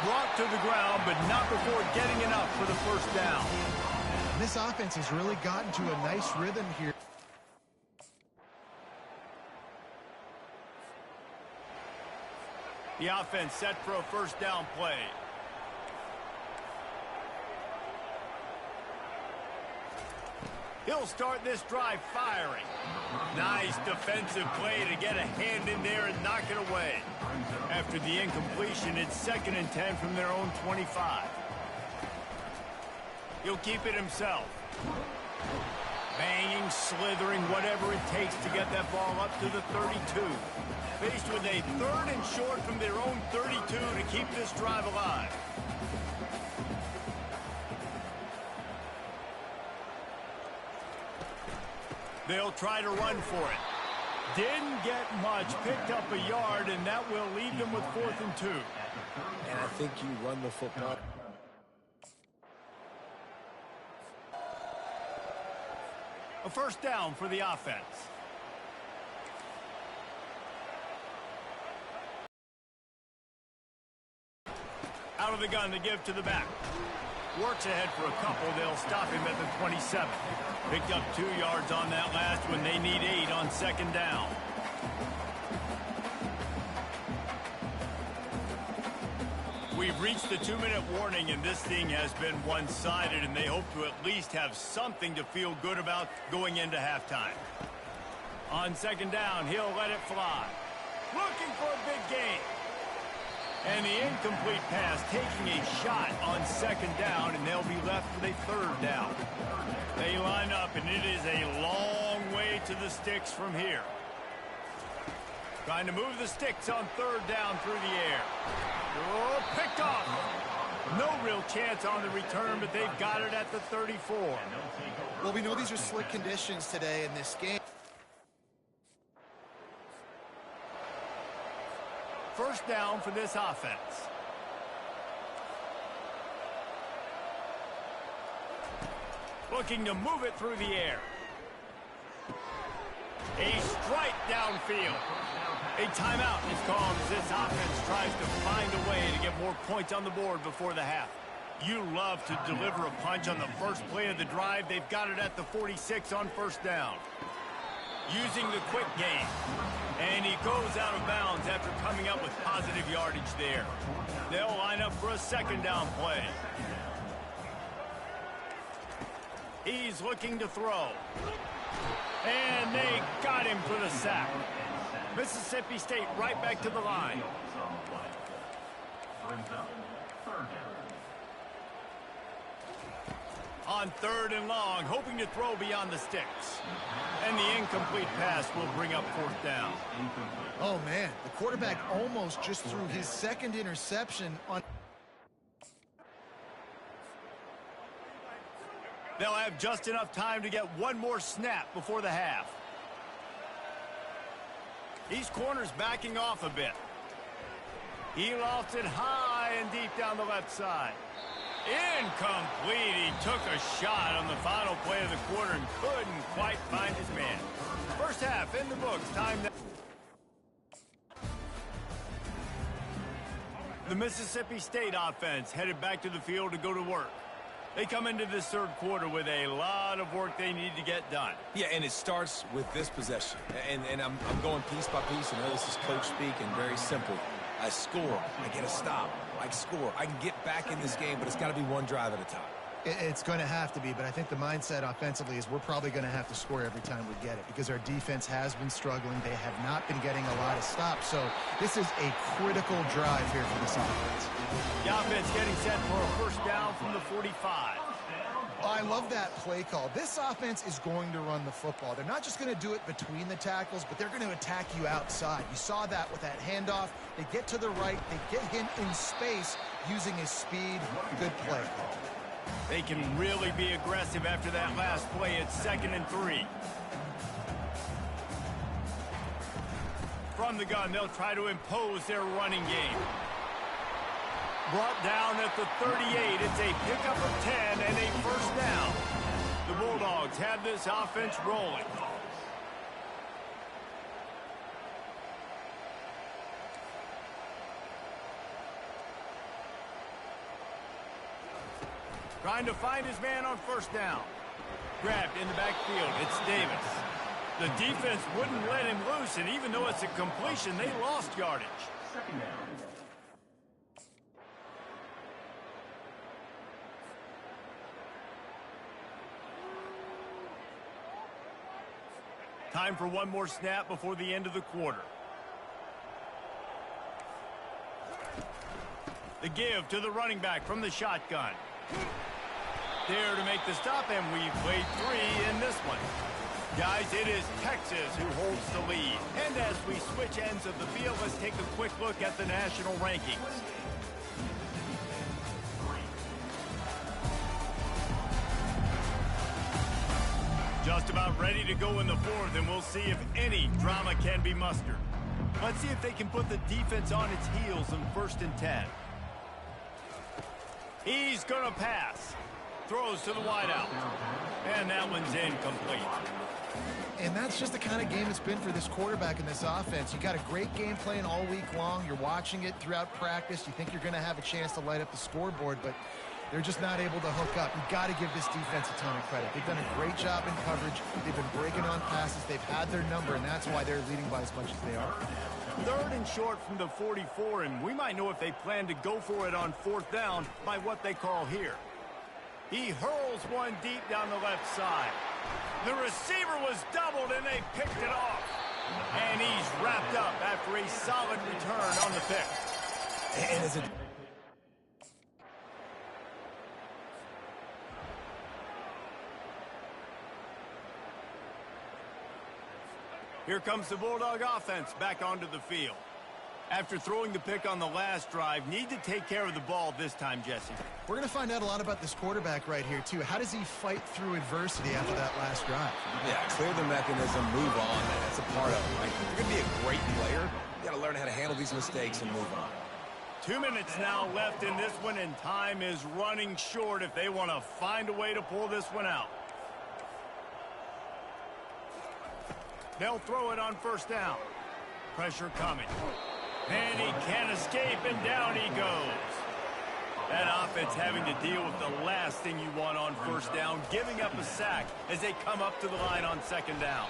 Brought to the ground, but not before getting enough for the first down. This offense has really gotten to a nice rhythm here. The offense set for a first down play. He'll start this drive firing. Nice defensive play to get a hand in there and knock it away. After the incompletion, it's 2nd and 10 from their own 25. He'll keep it himself. Banging, slithering, whatever it takes to get that ball up to the 32. Faced with a 3rd and short from their own 32 to keep this drive alive. They'll try to run for it. Didn't get much, picked up a yard, and that will leave them with 4th and 2. And I think you run the football. A first down for the offense. Out of the gun to give to the back. Works ahead for a couple. They'll stop him at the 27. Picked up 2 yards on that last one. They need 8 on 2nd down. We've reached the 2-minute warning, and this thing has been one-sided, and they hope to at least have something to feel good about going into halftime. On 2nd down, he'll let it fly. Looking for a big gain. And the incomplete pass taking a shot on 2nd down, and they'll be left with a 3rd down. They line up, and it is a long way to the sticks from here. Trying to move the sticks on 3rd down through the air. Oh, picked off. No real chance on the return, but they've got it at the 34. Well, we know these are slick conditions today in this game. First down for this offense. Looking to move it through the air. A strike downfield. A timeout is called as this offense tries to find a way to get more points on the board before the half. You love to deliver a punch on the first play of the drive. They've got it at the 46 on 1st down. Using the quick game. And he goes out of bounds after coming up with positive yardage there. They'll line up for a 2nd down play. He's looking to throw. And they got him for the sack. Mississippi State right back to the line. On 3rd and long, hoping to throw beyond the sticks. And the incomplete pass will bring up 4th down. Oh, man, the quarterback almost just threw his second interception on. They'll have just enough time to get one more snap before the half. These corners backing off a bit. He lofts it high and deep down the left side. Incomplete. He took a shot on the final play of the quarter and couldn't quite find his man. First half in the books. Time now. The Mississippi State offense headed back to the field to go to work. They come into this 3rd quarter with a lot of work they need to get done. Yeah, and it starts with this possession. And I'm going piece by piece. I know this is coach speak and very simple. I score. I get a stop. I score. I can get back in this game, but it's got to be one drive at a time. It's going to have to be, but I think the mindset offensively is we're probably going to have to score every time we get it because our defense has been struggling. They have not been getting a lot of stops, so this is a critical drive here for this offense. The offense getting set for a 1st down from the 45. Oh, I love that play call. This offense is going to run the football. They're not just going to do it between the tackles, but they're going to attack you outside. You saw that with that handoff. They get to the right. They get him in space using his speed. Good play call. They can really be aggressive after that last play. It's 2nd and 3. From the gun, they'll try to impose their running game. Brought down at the 38. It's a pickup of 10 and a 1st down. The Bulldogs have this offense rolling. Trying to find his man on 1st down. Grabbed in the backfield. It's Davis. The defense wouldn't let him loose, and even though it's a completion, they lost yardage. 2nd down. Time for one more snap before the end of the quarter. The give to the running back from the shotgun. There to make the stop, and we've played 3 in this one. Guys, it is Texas who holds the lead. And as we switch ends of the field, let's take a quick look at the national rankings. Just about ready to go in the 4th, and we'll see if any drama can be mustered. Let's see if they can put the defense on its heels in 1st and 10. He's going to pass. Throws to the wideout. And that one's incomplete. And that's just the kind of game it's been for this quarterback in this offense. You got a great game plan all week long. You're watching it throughout practice. You think you're going to have a chance to light up the scoreboard, but they're just not able to hook up. You've got to give this defense a ton of credit. They've done a great job in coverage. They've been breaking on passes. They've had their number, and that's why they're leading by as much as they are. 3rd and short from the 44, and we might know if they plan to go for it on 4th down by what they call here. He hurls one deep down the left side. The receiver was doubled, and they picked it off. And he's wrapped up after a solid return on the pick. And as a Here comes the Bulldog offense back onto the field. After throwing the pick on the last drive, need to take care of the ball this time, Jesse. We're going to find out a lot about this quarterback right here, too. How does he fight through adversity after that last drive? Yeah, clear the mechanism, move on. That's a part of it, right? You're going to be a great player. You got to learn how to handle these mistakes and move on. 2 minutes now left in this one, and time is running short if they want to find a way to pull this one out. They'll throw it on 1st down. Pressure coming. And he can't escape, and down he goes. That offense having to deal with the last thing you want on 1st down, giving up a sack as they come up to the line on 2nd down.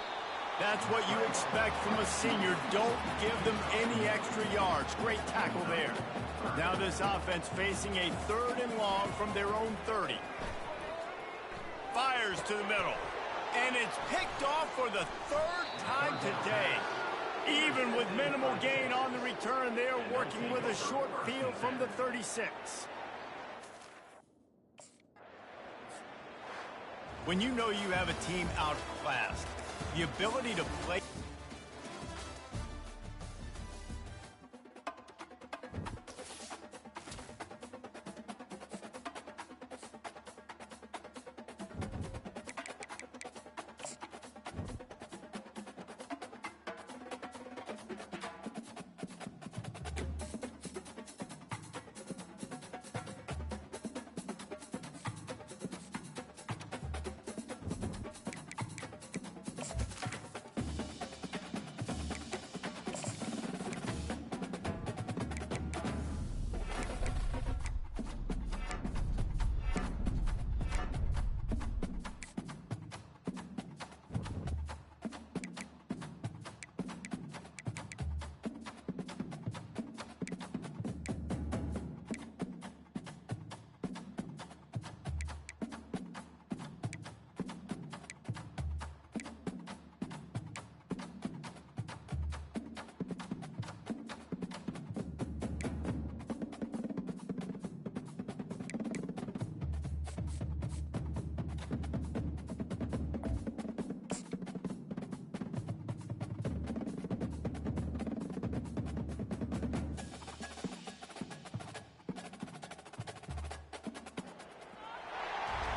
That's what you expect from a senior. Don't give them any extra yards. Great tackle there. Now this offense facing a 3rd and long from their own 30. Fires to the middle. And it's picked off for the 3rd time today. Even with minimal gain on the return, they are working with a short field from the 36. when you know you have a team outclassed. The ability to play...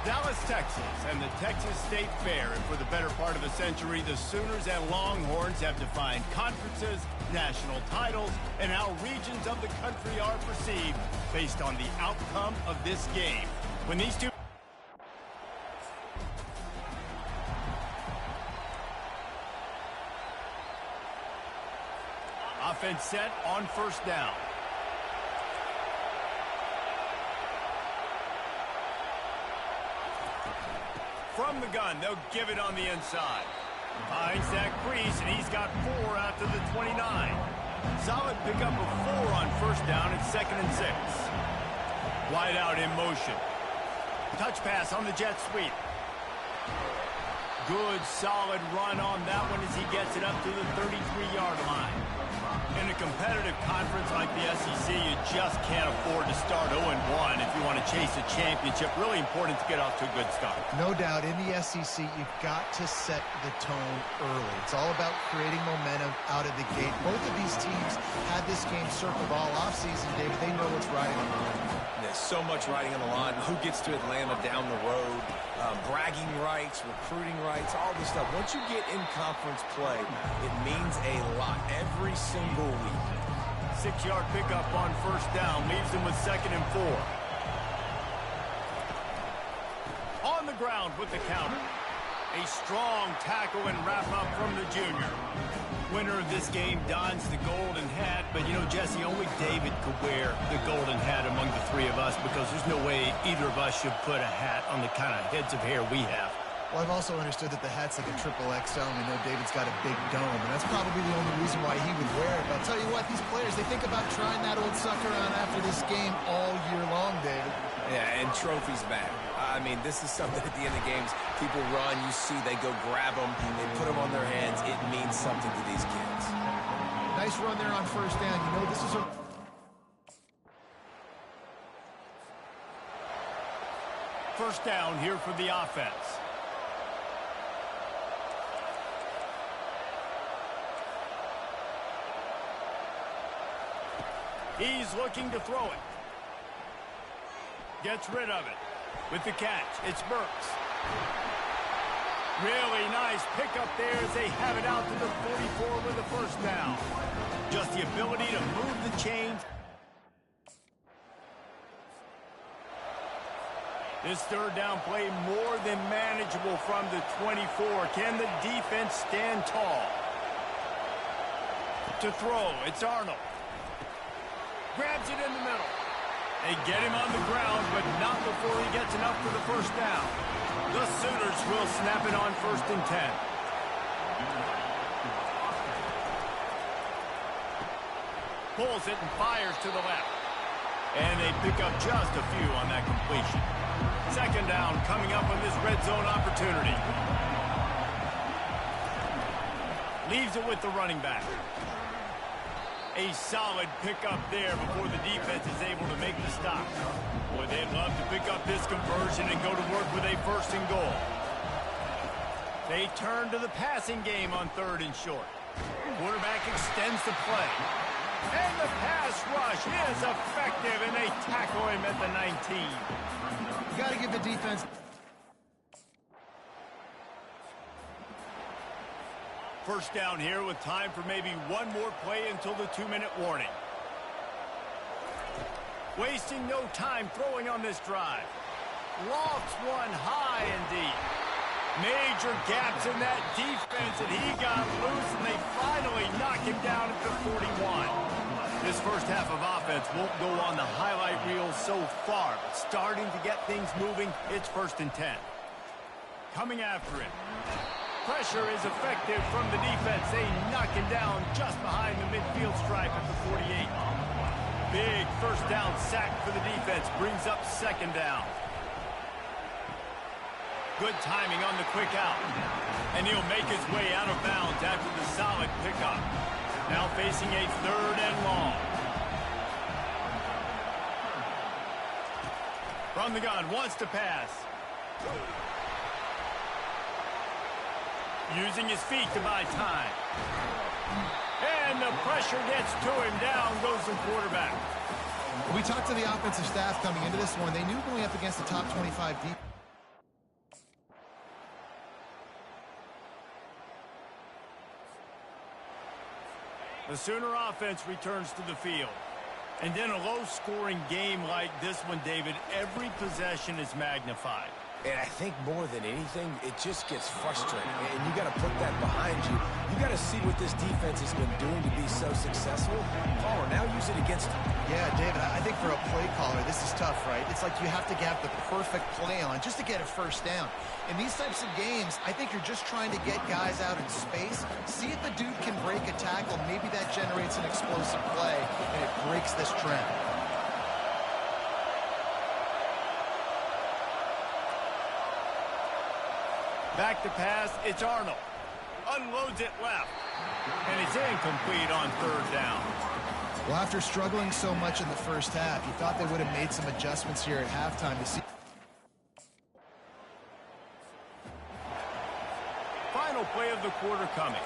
Dallas, Texas, and the Texas State Fair. And for the better part of a century, the Sooners and Longhorns have defined conferences, national titles, and how regions of the country are perceived based on the outcome of this game. When these two... Offense set on first down. From the gun, they'll give it on the inside. Finds that crease, and he's got 4 out to the 29. Solid pickup of 4 on first down at 2nd and 6. Wide out in motion. Touch pass on the jet sweep. Good, solid run on that one as he gets it up to the 33-yard line. In a competitive conference like the SEC, you just can't afford to start 0-1 if you want to chase a championship. Really important to get off to a good start. No doubt, in the SEC, you've got to set the tone early. It's all about creating momentum out of the gate. Both of these teams had this game circled all offseason, David. They know what's riding on the line. There's so much riding on the line. Who gets to Atlanta down the road? Bragging rights, recruiting rights, all this stuff. Once you get in conference play, it means a lot every single week. 6-yard pickup on first down leaves them with 2nd and 4. On the ground with the counter. A strong tackle and wrap up from the junior. Winner of this game dons the golden hat, but you know, Jesse, only David could wear the golden hat among the 3 of us because there's no way either of us should put a hat on the kind of heads of hair we have. Well, I've also understood that the hat's like a triple XL, and I know David's got a big dome, and that's probably the only reason why he would wear it. But I'll tell you what, these players, they think about trying that old sucker on after this game all year long, David. Yeah, and trophies back. I mean, this is something at the end of games. People run, you see, they go grab them, they put them on their hands. It means something to these kids. Nice run there on first down. You know, this is a... First down here for the offense. He's looking to throw it. Gets rid of it. With the catch, it's Burks. Really nice pickup there as they have it out to the 44 with the first down. Just the ability to move the chains. This third down play more than manageable from the 24. Can the defense stand tall? To throw, it's Arnold. Grabs it in the middle. They get him on the ground, but not before he gets enough for the first down. The Sooners will snap it on 1st and 10. Pulls it and fires to the left. And they pick up just a few on that completion. 2nd down coming up on this red zone opportunity. Leaves it with the running back. A solid pickup there before the defense is able to make the stop. Boy, they'd love to pick up this conversion and go to work with a 1st and goal. They turn to the passing game on 3rd and short. Quarterback extends the play. And the pass rush is effective, and they tackle him at the 19. You got to give the defense. First down here with time for maybe one more play until the 2-minute warning. Wasting no time throwing on this drive. Lofts one high and deep. Major gaps in that defense, and he got loose, and they finally knock him down at the 41. This first half of offense won't go on the highlight reel so far, but starting to get things moving, it's 1st and 10. Coming after him. Pressure is effective from the defense. They knock him down just behind the midfield stripe at the 48. Big first down sack for the defense brings up 2nd down. Good timing on the quick out. And he'll make his way out of bounds after the solid pickup. Now facing a 3rd and long. From the gun, wants to pass. Using his feet to buy time. And the pressure gets to him. Down goes the quarterback. We talked to the offensive staff coming into this one. They knew going up against the top 25 defense. The Sooner offense returns to the field. And in a low-scoring game like this one, David, every possession is magnified. And I think more than anything, it just gets frustrating. And you got to put that behind you. You got to see what this defense has been doing to be so successful. Caller, now use it against them. Yeah, David, I think for a play caller, this is tough, right? It's like you have to have the perfect play on just to get a first down. In these types of games, I think you're just trying to get guys out in space, see if the dude can break a tackle. Maybe that generates an explosive play, and it breaks this trend. Back to pass, it's Arnold. Unloads it left. And it's incomplete on 3rd down. Well, after struggling so much in the first half, you thought they would have made some adjustments here at halftime to see. Final play of the quarter coming.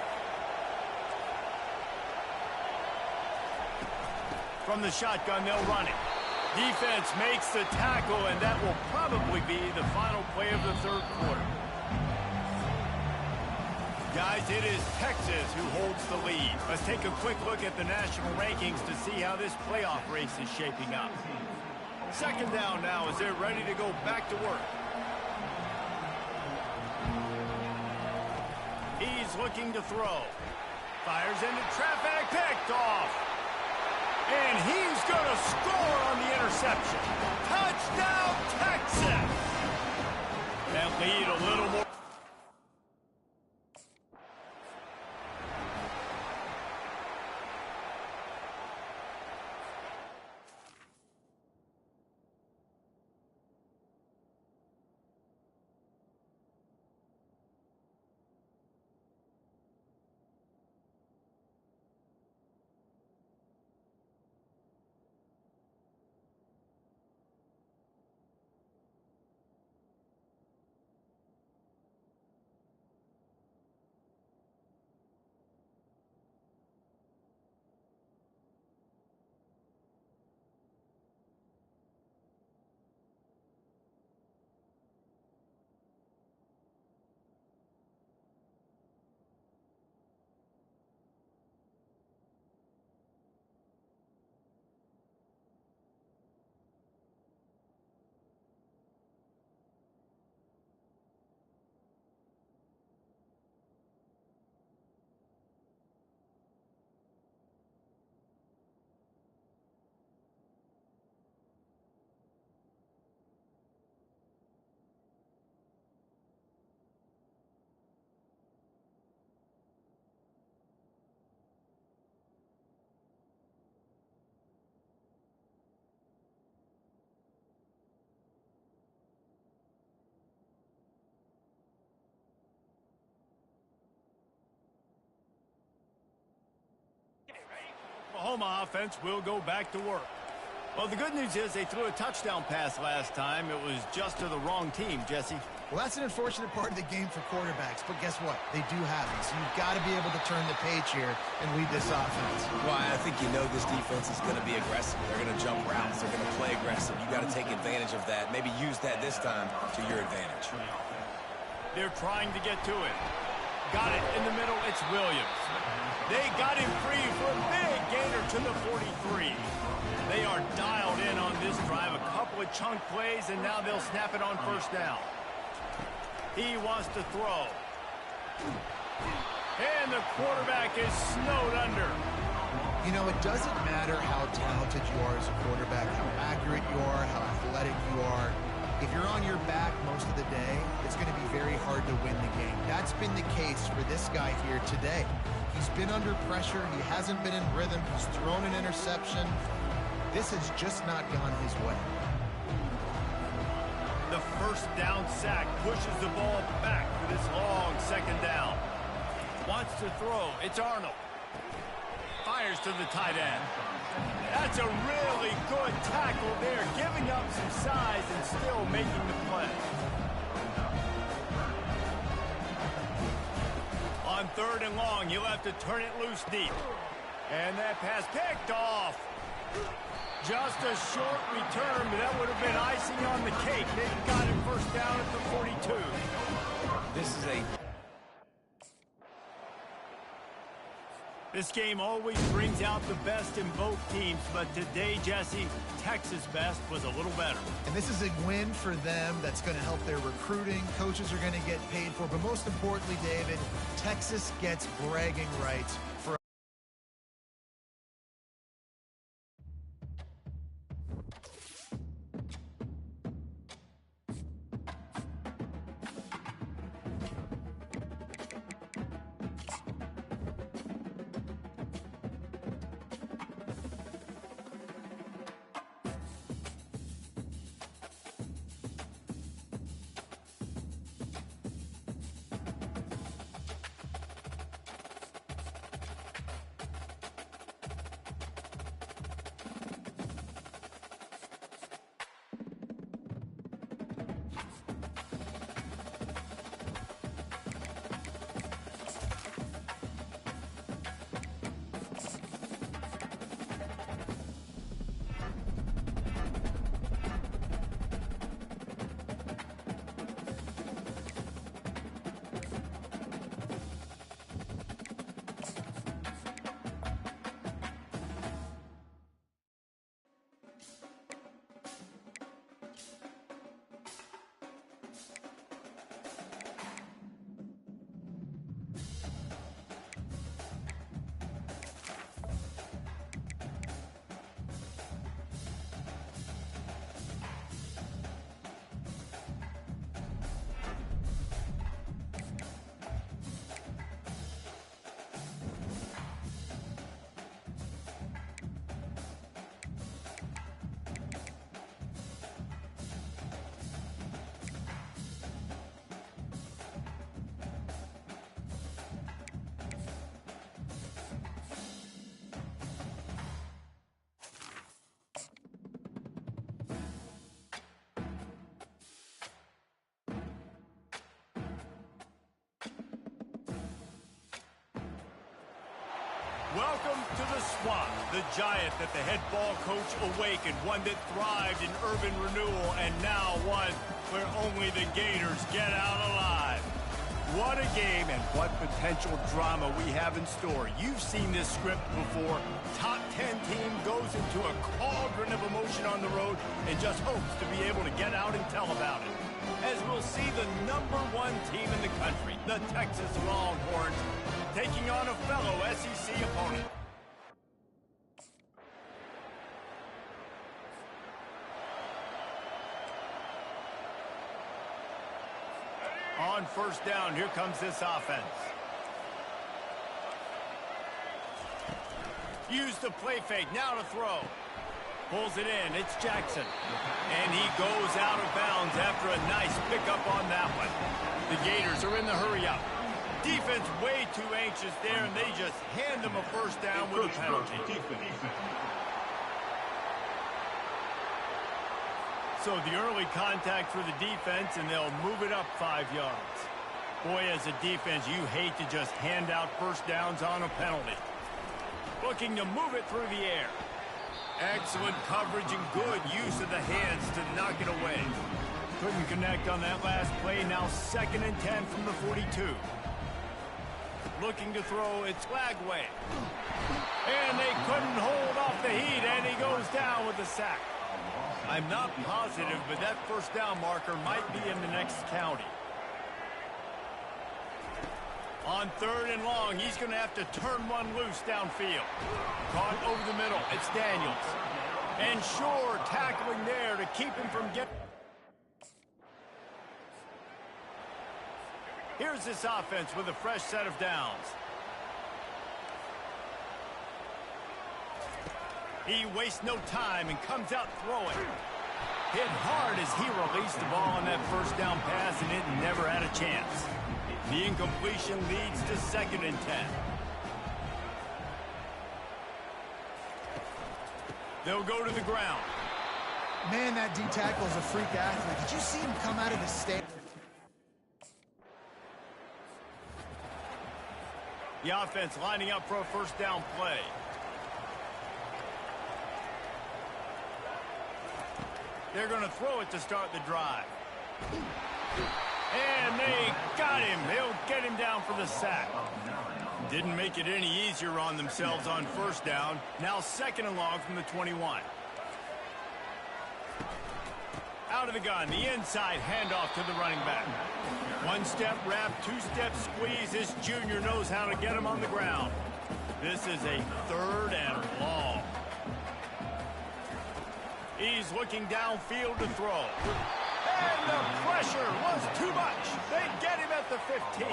From the shotgun, they'll run it. Defense makes the tackle, and that will probably be the final play of the 3rd quarter. Guys, it is Texas who holds the lead. Let's take a quick look at the national rankings to see how this playoff race is shaping up. 2nd down now as they're ready to go back to work. He's looking to throw. Fires into traffic, picked off. And he's going to score on the interception. Touchdown, Texas! That lead a little more. Oklahoma offense will go back to work. Well, the good news is they threw a touchdown pass last time. It was just to the wrong team, Jesse. Well, that's an unfortunate part of the game for quarterbacks, but guess what? They do have it, so you've got to be able to turn the page here and lead this offense. Well, I think you know this defense is going to be aggressive. They're going to jump routes. They're going to play aggressive. You got to take advantage of that. Maybe use that this time to your advantage. They're trying to get to it. Got it in the middle. It's Williams. They got him free for a big gainer to the 43. They are dialed in on this drive. A couple of chunk plays, and now they'll snap it on first down. He wants to throw. And the quarterback is snowed under. You know, it doesn't matter how talented you are as a quarterback, how accurate you are, how athletic you are. If you're on your back most of the day, it's going to be very hard to win the game. That's been the case for this guy here today. He's been under pressure. He hasn't been in rhythm. He's thrown an interception. This has just not gone his way. The first down sack pushes the ball back for this long second down. Wants to throw. It's Arnold. Fires to the tight end. That's a really good tackle there, giving up some size and still making the play. On third and long, he'll have to turn it loose deep. And that pass picked off. Just a short return, but that would have been icing on the cake. They got it first down at the 42. This game always brings out the best in both teams, but today, Jesse, Texas' best was a little better. And this is a win for them that's going to help their recruiting. Coaches are going to get paid for, but most importantly, David, Texas gets bragging rights for Welcome to the Swamp, the giant that the head ball coach awakened, one that thrived in urban renewal, and now one where only the Gators get out alive. What a game and what potential drama we have in store. You've seen this script before. Top 10 team goes into a cauldron of emotion on the road and just hopes to be able to get out and tell about it. As we'll see the #1 team in the country, the Texas Longhorns, taking on a fellow SEC opponent. On first down, here comes this offense. Use the play fake, now to throw. Pulls it in, it's Jackson. And he goes out of bounds after a nice pickup on that one. The Gators are in the hurry up. Defense way too anxious there, and they just hand them a first down with a penalty. So the early contact for the defense, and they'll move it up 5 yards. Boy, as a defense, you hate to just hand out first downs on a penalty. Looking to move it through the air. Excellent coverage and good use of the hands to knock it away. Couldn't connect on that last play. Now 2nd and 10 from the 42. Looking to throw, it's Lagway. And they couldn't hold off the heat, and he goes down with a sack. I'm not positive, but that first down marker might be in the next county. On 3rd and long, he's going to have to turn one loose downfield. Caught over the middle. It's Daniels. And Shore tackling there to keep him from getting... Here's this offense with a fresh set of downs. He wastes no time and comes out throwing. Hit hard as he released the ball on that first down pass, and it never had a chance. The incompletion leads to 2nd and 10. They'll go to the ground. Man, that D-tackle is a freak athlete. Did you see him come out of the stand? The offense lining up for a first down play. They're going to throw it to start the drive. And they got him. They'll get him down for the sack. Didn't make it any easier on themselves on first down. Now 2nd and long from the 21. Out of the gun, the inside handoff to the running back. 1-step wrap, 2-step squeeze. This junior knows how to get him on the ground. This is a 3rd and long. He's looking downfield to throw. And the pressure was too much. They get him at the 15.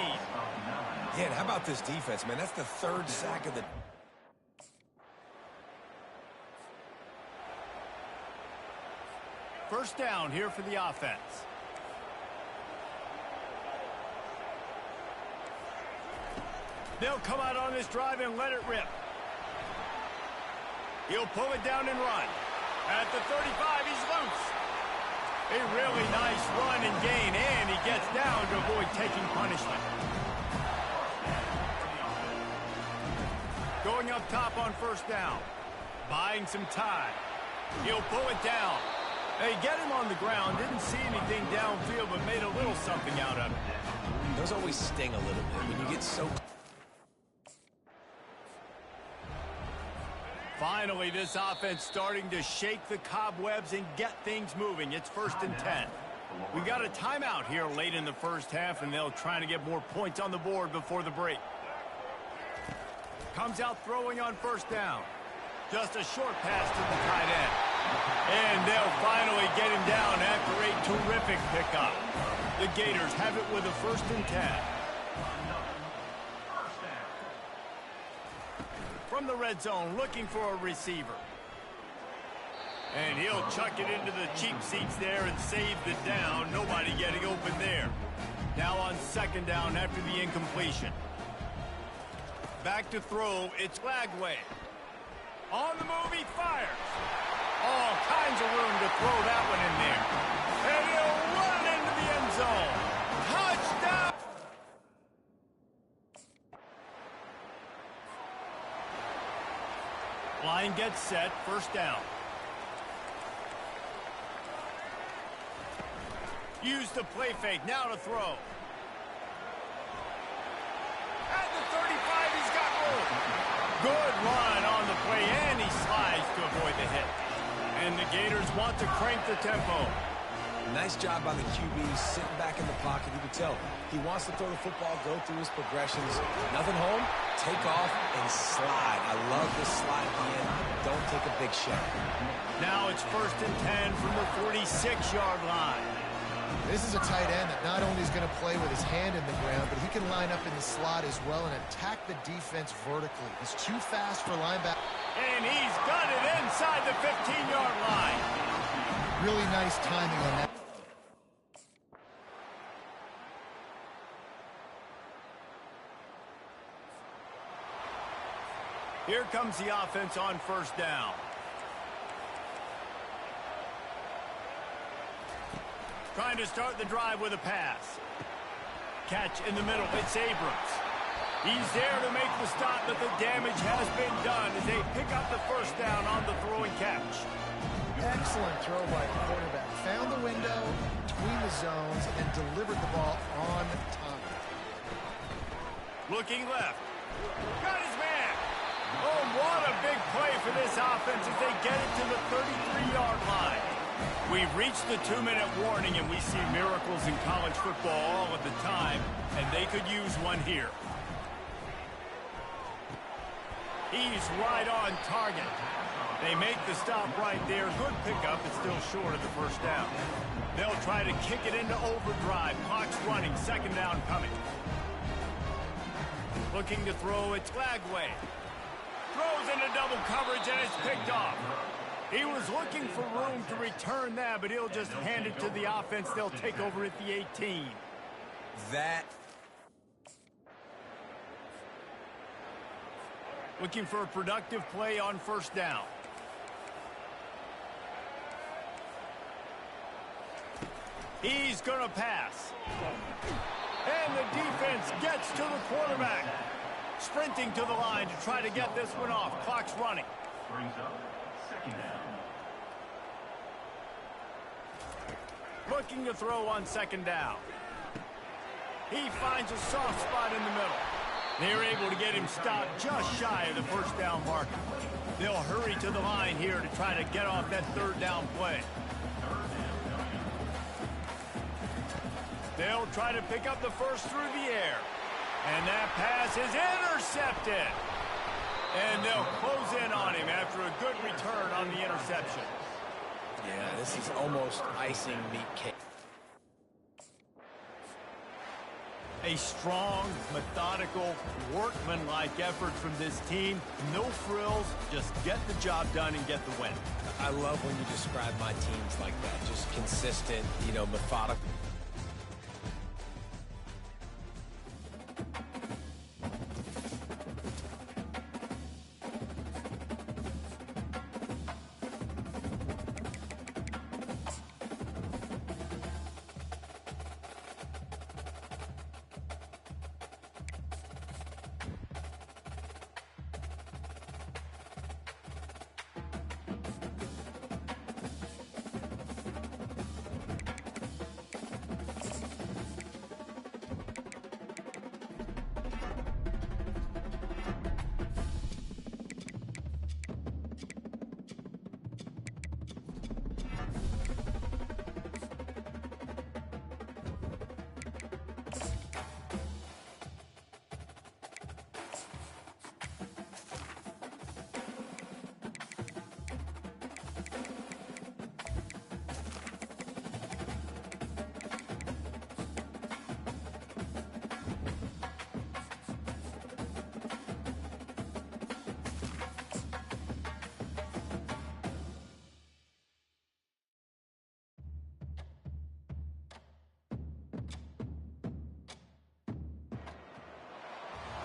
Yeah, and how about this defense, man? That's the 3rd sack of the... First down here for the offense. They'll come out on this drive and let it rip. He'll pull it down and run. At the 35, he's loose. A really nice run and gain, and he gets down to avoid taking punishment. Going up top on first down. Buying some time. He'll pull it down. They get him on the ground. Didn't see anything downfield, but made a little something out of it. Those always sting a little bit when you get so... Finally, this offense starting to shake the cobwebs and get things moving. It's 1st and 10. We got a timeout here late in the first half, and they'll try to get more points on the board before the break. Comes out throwing on first down. Just a short pass to the tight end. And they'll finally get him down after a terrific pickup. The Gators have it with a 1st and 10. From the red zone, looking for a receiver. And he'll chuck it into the cheap seats there and save the down. Nobody getting open there. Now on 2nd down after the incompletion. Back to throw, it's Lagway. On the move, he fires. All kinds of room to throw that one in there. And he'll run it into the end zone. Touchdown! Line gets set, first down. Use the play fake, now to throw. At the 35, he's got room. Good run on the play, and he slides to avoid the hit. And the Gators want to crank the tempo. Nice job by the QB, sitting back in the pocket. You can tell he wants to throw the football, go through his progressions. Nothing home, take off, and slide. I love this slide at the end. Don't take a big shot. Now it's 1st and 10 from the 46-yard line. This is a tight end that not only is going to play with his hand in the ground, but he can line up in the slot as well and attack the defense vertically. He's too fast for linebacker. And he's got it inside the 15-yard line. Really nice timing on that. Here comes the offense on first down. Trying to start the drive with a pass. Catch in the middle. It's Abrams. He's there to make the stop, but the damage has been done as they pick up the first down on the throw and catch. Excellent throw by the quarterback. Found the window between the zones and then delivered the ball on time. Looking left. Got his man. Oh, what a big play for this offense as they get it to the 33-yard line. We've reached the 2-minute warning, and we see miracles in college football all of the time, and they could use one here. He's right on target. They make the stop right there. Good pickup, but still short of the first down. They'll try to kick it into overdrive. Clock's running. Second down coming. Looking to throw. It's Lagway. Throws into double coverage, and it's picked off. He was looking for room to return that, but he'll just hand it to the offense. They'll take over at the 18. Looking for a productive play on first down. He's going to pass. And the defense gets to the quarterback. Sprinting to the line to try to get this one off. Clock's running. Brings up second down. Looking to throw on second down. He finds a soft spot in the middle. They're able to get him stopped just shy of the first down marker. They'll hurry to the line here to try to get off that third down play. They'll try to pick up the first through the air. And that pass is intercepted. And they'll close in on him after a good return on the interception. Yeah, this is almost icing meat cake. A strong, methodical, workmanlike effort from this team. No frills, just get the job done and get the win. I love when you describe my teams like that. Just consistent, methodical.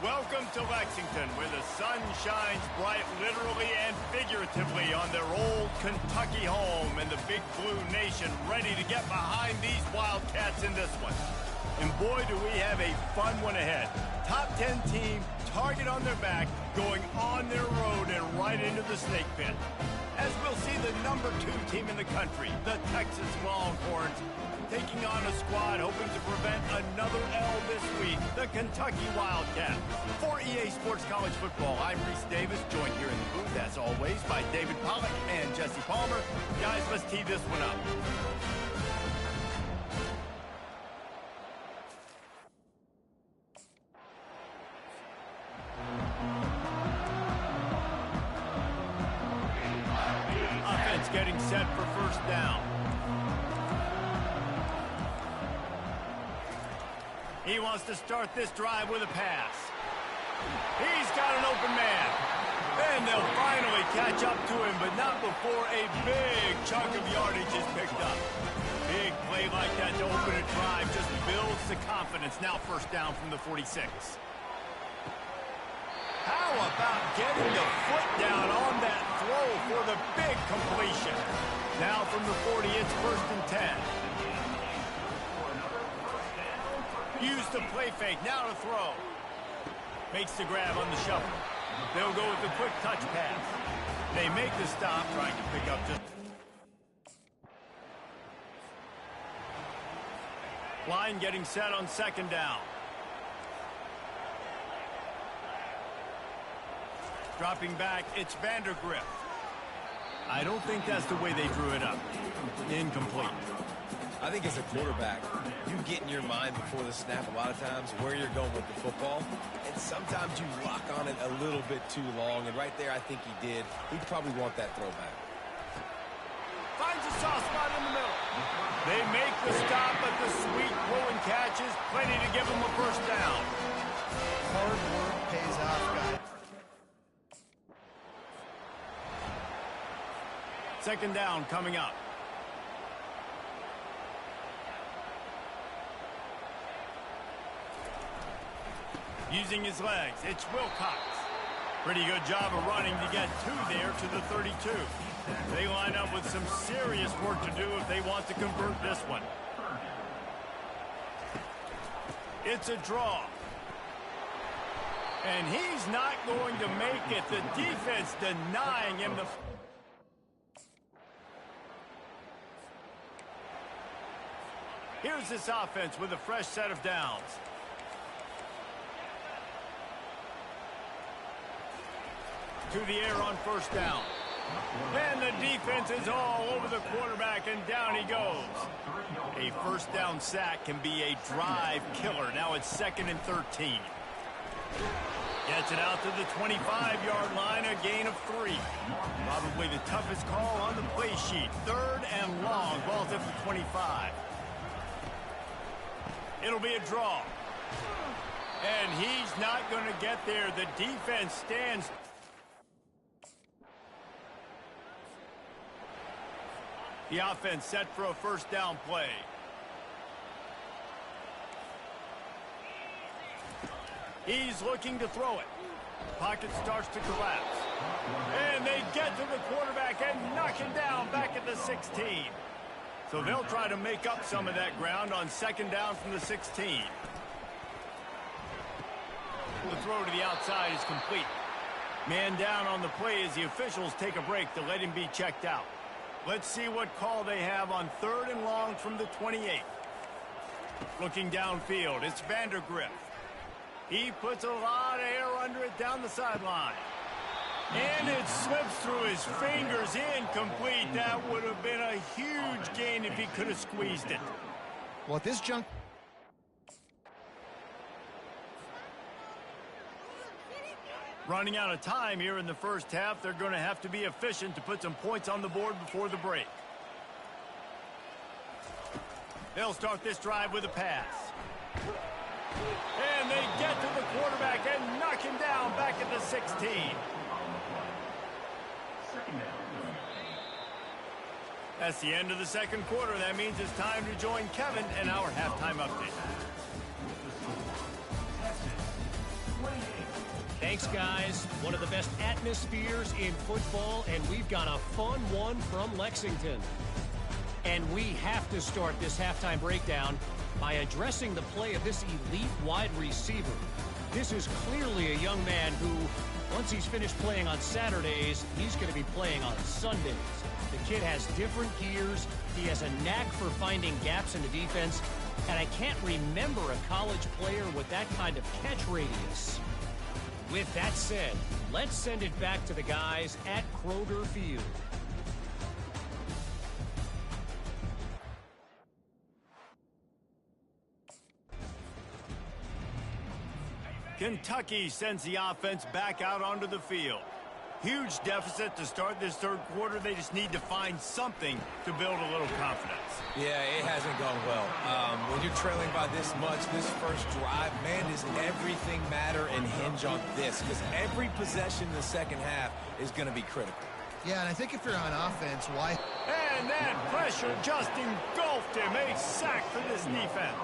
Welcome to Lexington, where the sun shines bright literally and figuratively on their old Kentucky home, and the Big Blue Nation ready to get behind these Wildcats in this one. And boy, do we have a fun one ahead. Top 10 team, target on their back, going on their road and right into the snake pit. As we'll see the number 2 team in the country, the Texas Longhorns, taking on a squad hoping to prevent another L this week, the Kentucky Wildcats. For EA Sports College Football, I'm Reese Davis, joined here in the booth, as always, by David Pollack and Jesse Palmer. Guys, let's tee this one up. Offense getting set for first down. He wants to start this drive with a pass. He's got an open man. And they'll finally catch up to him, but not before a big chunk of yardage is picked up. Big play like that to open a drive just builds the confidence. Now first down from the 46. How about getting the foot down on that throw for the big completion? Now from the 40, it's first and 10. Use the play fake. Now to throw. Makes the grab on the shuffle. They'll go with the quick touch pass. They make the stop, trying to pick up just... Line getting set on second down. Dropping back, it's Vandergrift. I don't think that's the way they drew it up. Incomplete. I think as a quarterback, you get in your mind before the snap a lot of times where you're going with the football, and sometimes you lock on it a little bit too long, and right there I think he did. He'd probably want that throwback. Finds a soft spot in the middle. They make the stop, but the sweet pulling catch is plenty to give them a first down. Hard work pays off, guys. Second down coming up. Using his legs, it's Wilcox. Pretty good job of running to get two there to the 32. They line up with some serious work to do if they want to convert this one. It's a draw. And he's not going to make it. The defense denying him the... Here's this offense with a fresh set of downs. To the air on first down. And the defense is all over the quarterback, and down he goes. A first down sack can be a drive killer. Now it's 2nd and 13. Gets it out to the 25-yard line, a gain of 3. Probably the toughest call on the play sheet. 3rd and long, ball's at the 25. It'll be a draw. And he's not going to get there. The defense stands. The offense set for a first down play. He's looking to throw it. Pocket starts to collapse. And they get to the quarterback and knock him down back at the 16. So they'll try to make up some of that ground on second down from the 16. The throw to the outside is complete. Man down on the play as the officials take a break to let him be checked out. Let's see what call they have on 3rd and long from the 28. Looking downfield, it's Vandergrift. He puts a lot of air under it down the sideline. And it slips through his fingers, incomplete. That would have been a huge gain if he could have squeezed it. Well, at this junk... Running out of time here in the first half, they're going to have to be efficient to put some points on the board before the break. They'll start this drive with a pass. And they get to the quarterback and knock him down back at the 16. That's the end of the second quarter. That means it's time to join Kevin and our halftime update. Thanks, guys. One of the best atmospheres in football, and we've got a fun one from Lexington. And we have to start this halftime breakdown by addressing the play of this elite wide receiver. This is clearly a young man who, once he's finished playing on Saturdays, he's going to be playing on Sundays. The kid has different gears. He has a knack for finding gaps in the defense. And I can't remember a college player with that kind of catch radius. With that said, let's send it back to the guys at Kroger Field. Kentucky sends the offense back out onto the field. Huge deficit to start this third quarter. They just need to find something to build a little confidence. Yeah, it hasn't gone well. When you're trailing by this much, this first drive, man, does everything matter and hinge on this? Because every possession in the second half is going to be critical. Yeah, and I think if you're on offense, why... And that pressure just engulfed him. A sack for this defense.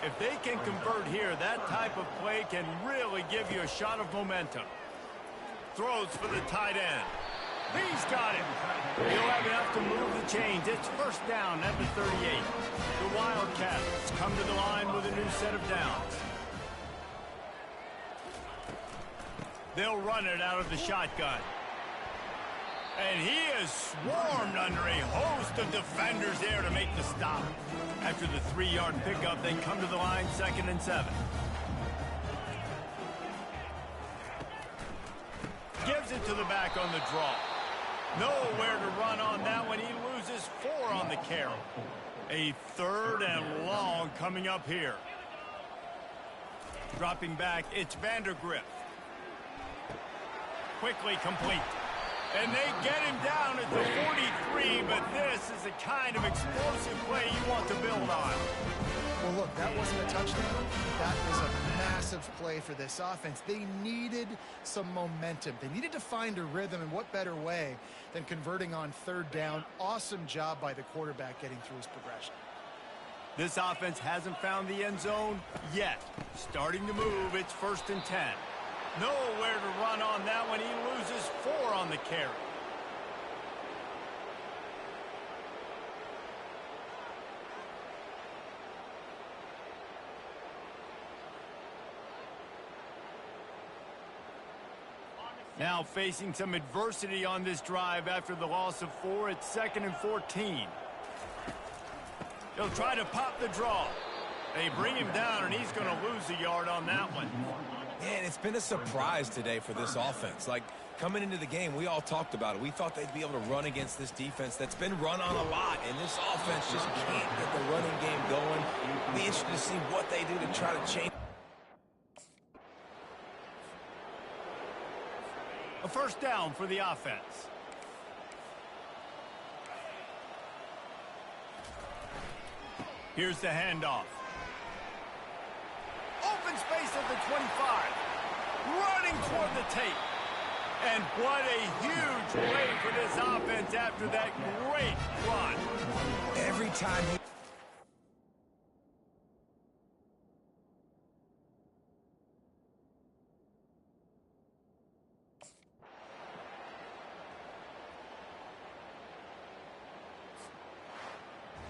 If they can convert here, that type of play can really give you a shot of momentum. Throws for the tight end. He's got it. He'll have enough to move the chains. It's first down at the 38. The Wildcats come to the line with a new set of downs. They'll run it out of the shotgun. And he is swarmed under a host of defenders there to make the stop. After the 3-yard pickup, they come to the line 2nd and 7. Gives it to the back on the draw. Nowhere to run on that one. He loses 4 on the carry. A 3rd and long coming up here. Dropping back, it's Vandergrift. Quickly complete. And they get him down at the 43, but this is the kind of explosive play you want to build on. Well, look, that wasn't a touchdown. That was a massive play for this offense. They needed some momentum. They needed to find a rhythm, and what better way than converting on 3rd down. Awesome job by the quarterback getting through his progression. This offense hasn't found the end zone yet. Starting to move, it's 1st and 10. Nowhere to run on that one. He loses 4 on the carry. Now facing some adversity on this drive after the loss of 4. It's 2nd and 14. He'll try to pop the draw. They bring him down, and he's going to lose a yard on that one. Man, it's been a surprise today for this offense. Like, coming into the game, we all talked about it. We thought they'd be able to run against this defense that's been run on a lot, and this offense just can't get the running game going. It'll be interesting to see what they do to try to change. A 1st down for the offense. Here's the handoff. Open space at the 25. Running toward the tape. And what a huge play for this offense after that great run. Every time he...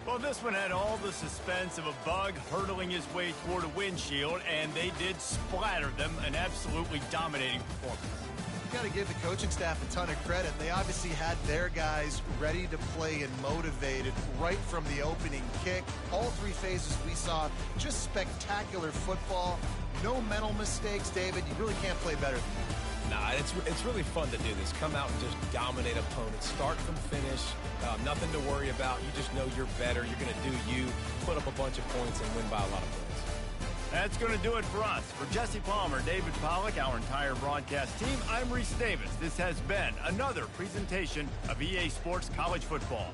Well, this one had all the suspense of a bug hurtling his way toward a windshield, and they did splatter them. An absolutely dominating performance. You've got to give the coaching staff a ton of credit. They obviously had their guys ready to play and motivated right from the opening kick. All 3 phases we saw, just spectacular football. No mental mistakes, David. You really can't play better than that. Nah, it's really fun to do this. Come out and just dominate opponents. Start from finish. Nothing to worry about. You just know you're better. You're going to do you. Put up a bunch of points and win by a lot of points. That's going to do it for us. For Jesse Palmer, David Pollack, our entire broadcast team, I'm Reese Davis. This has been another presentation of EA Sports College Football.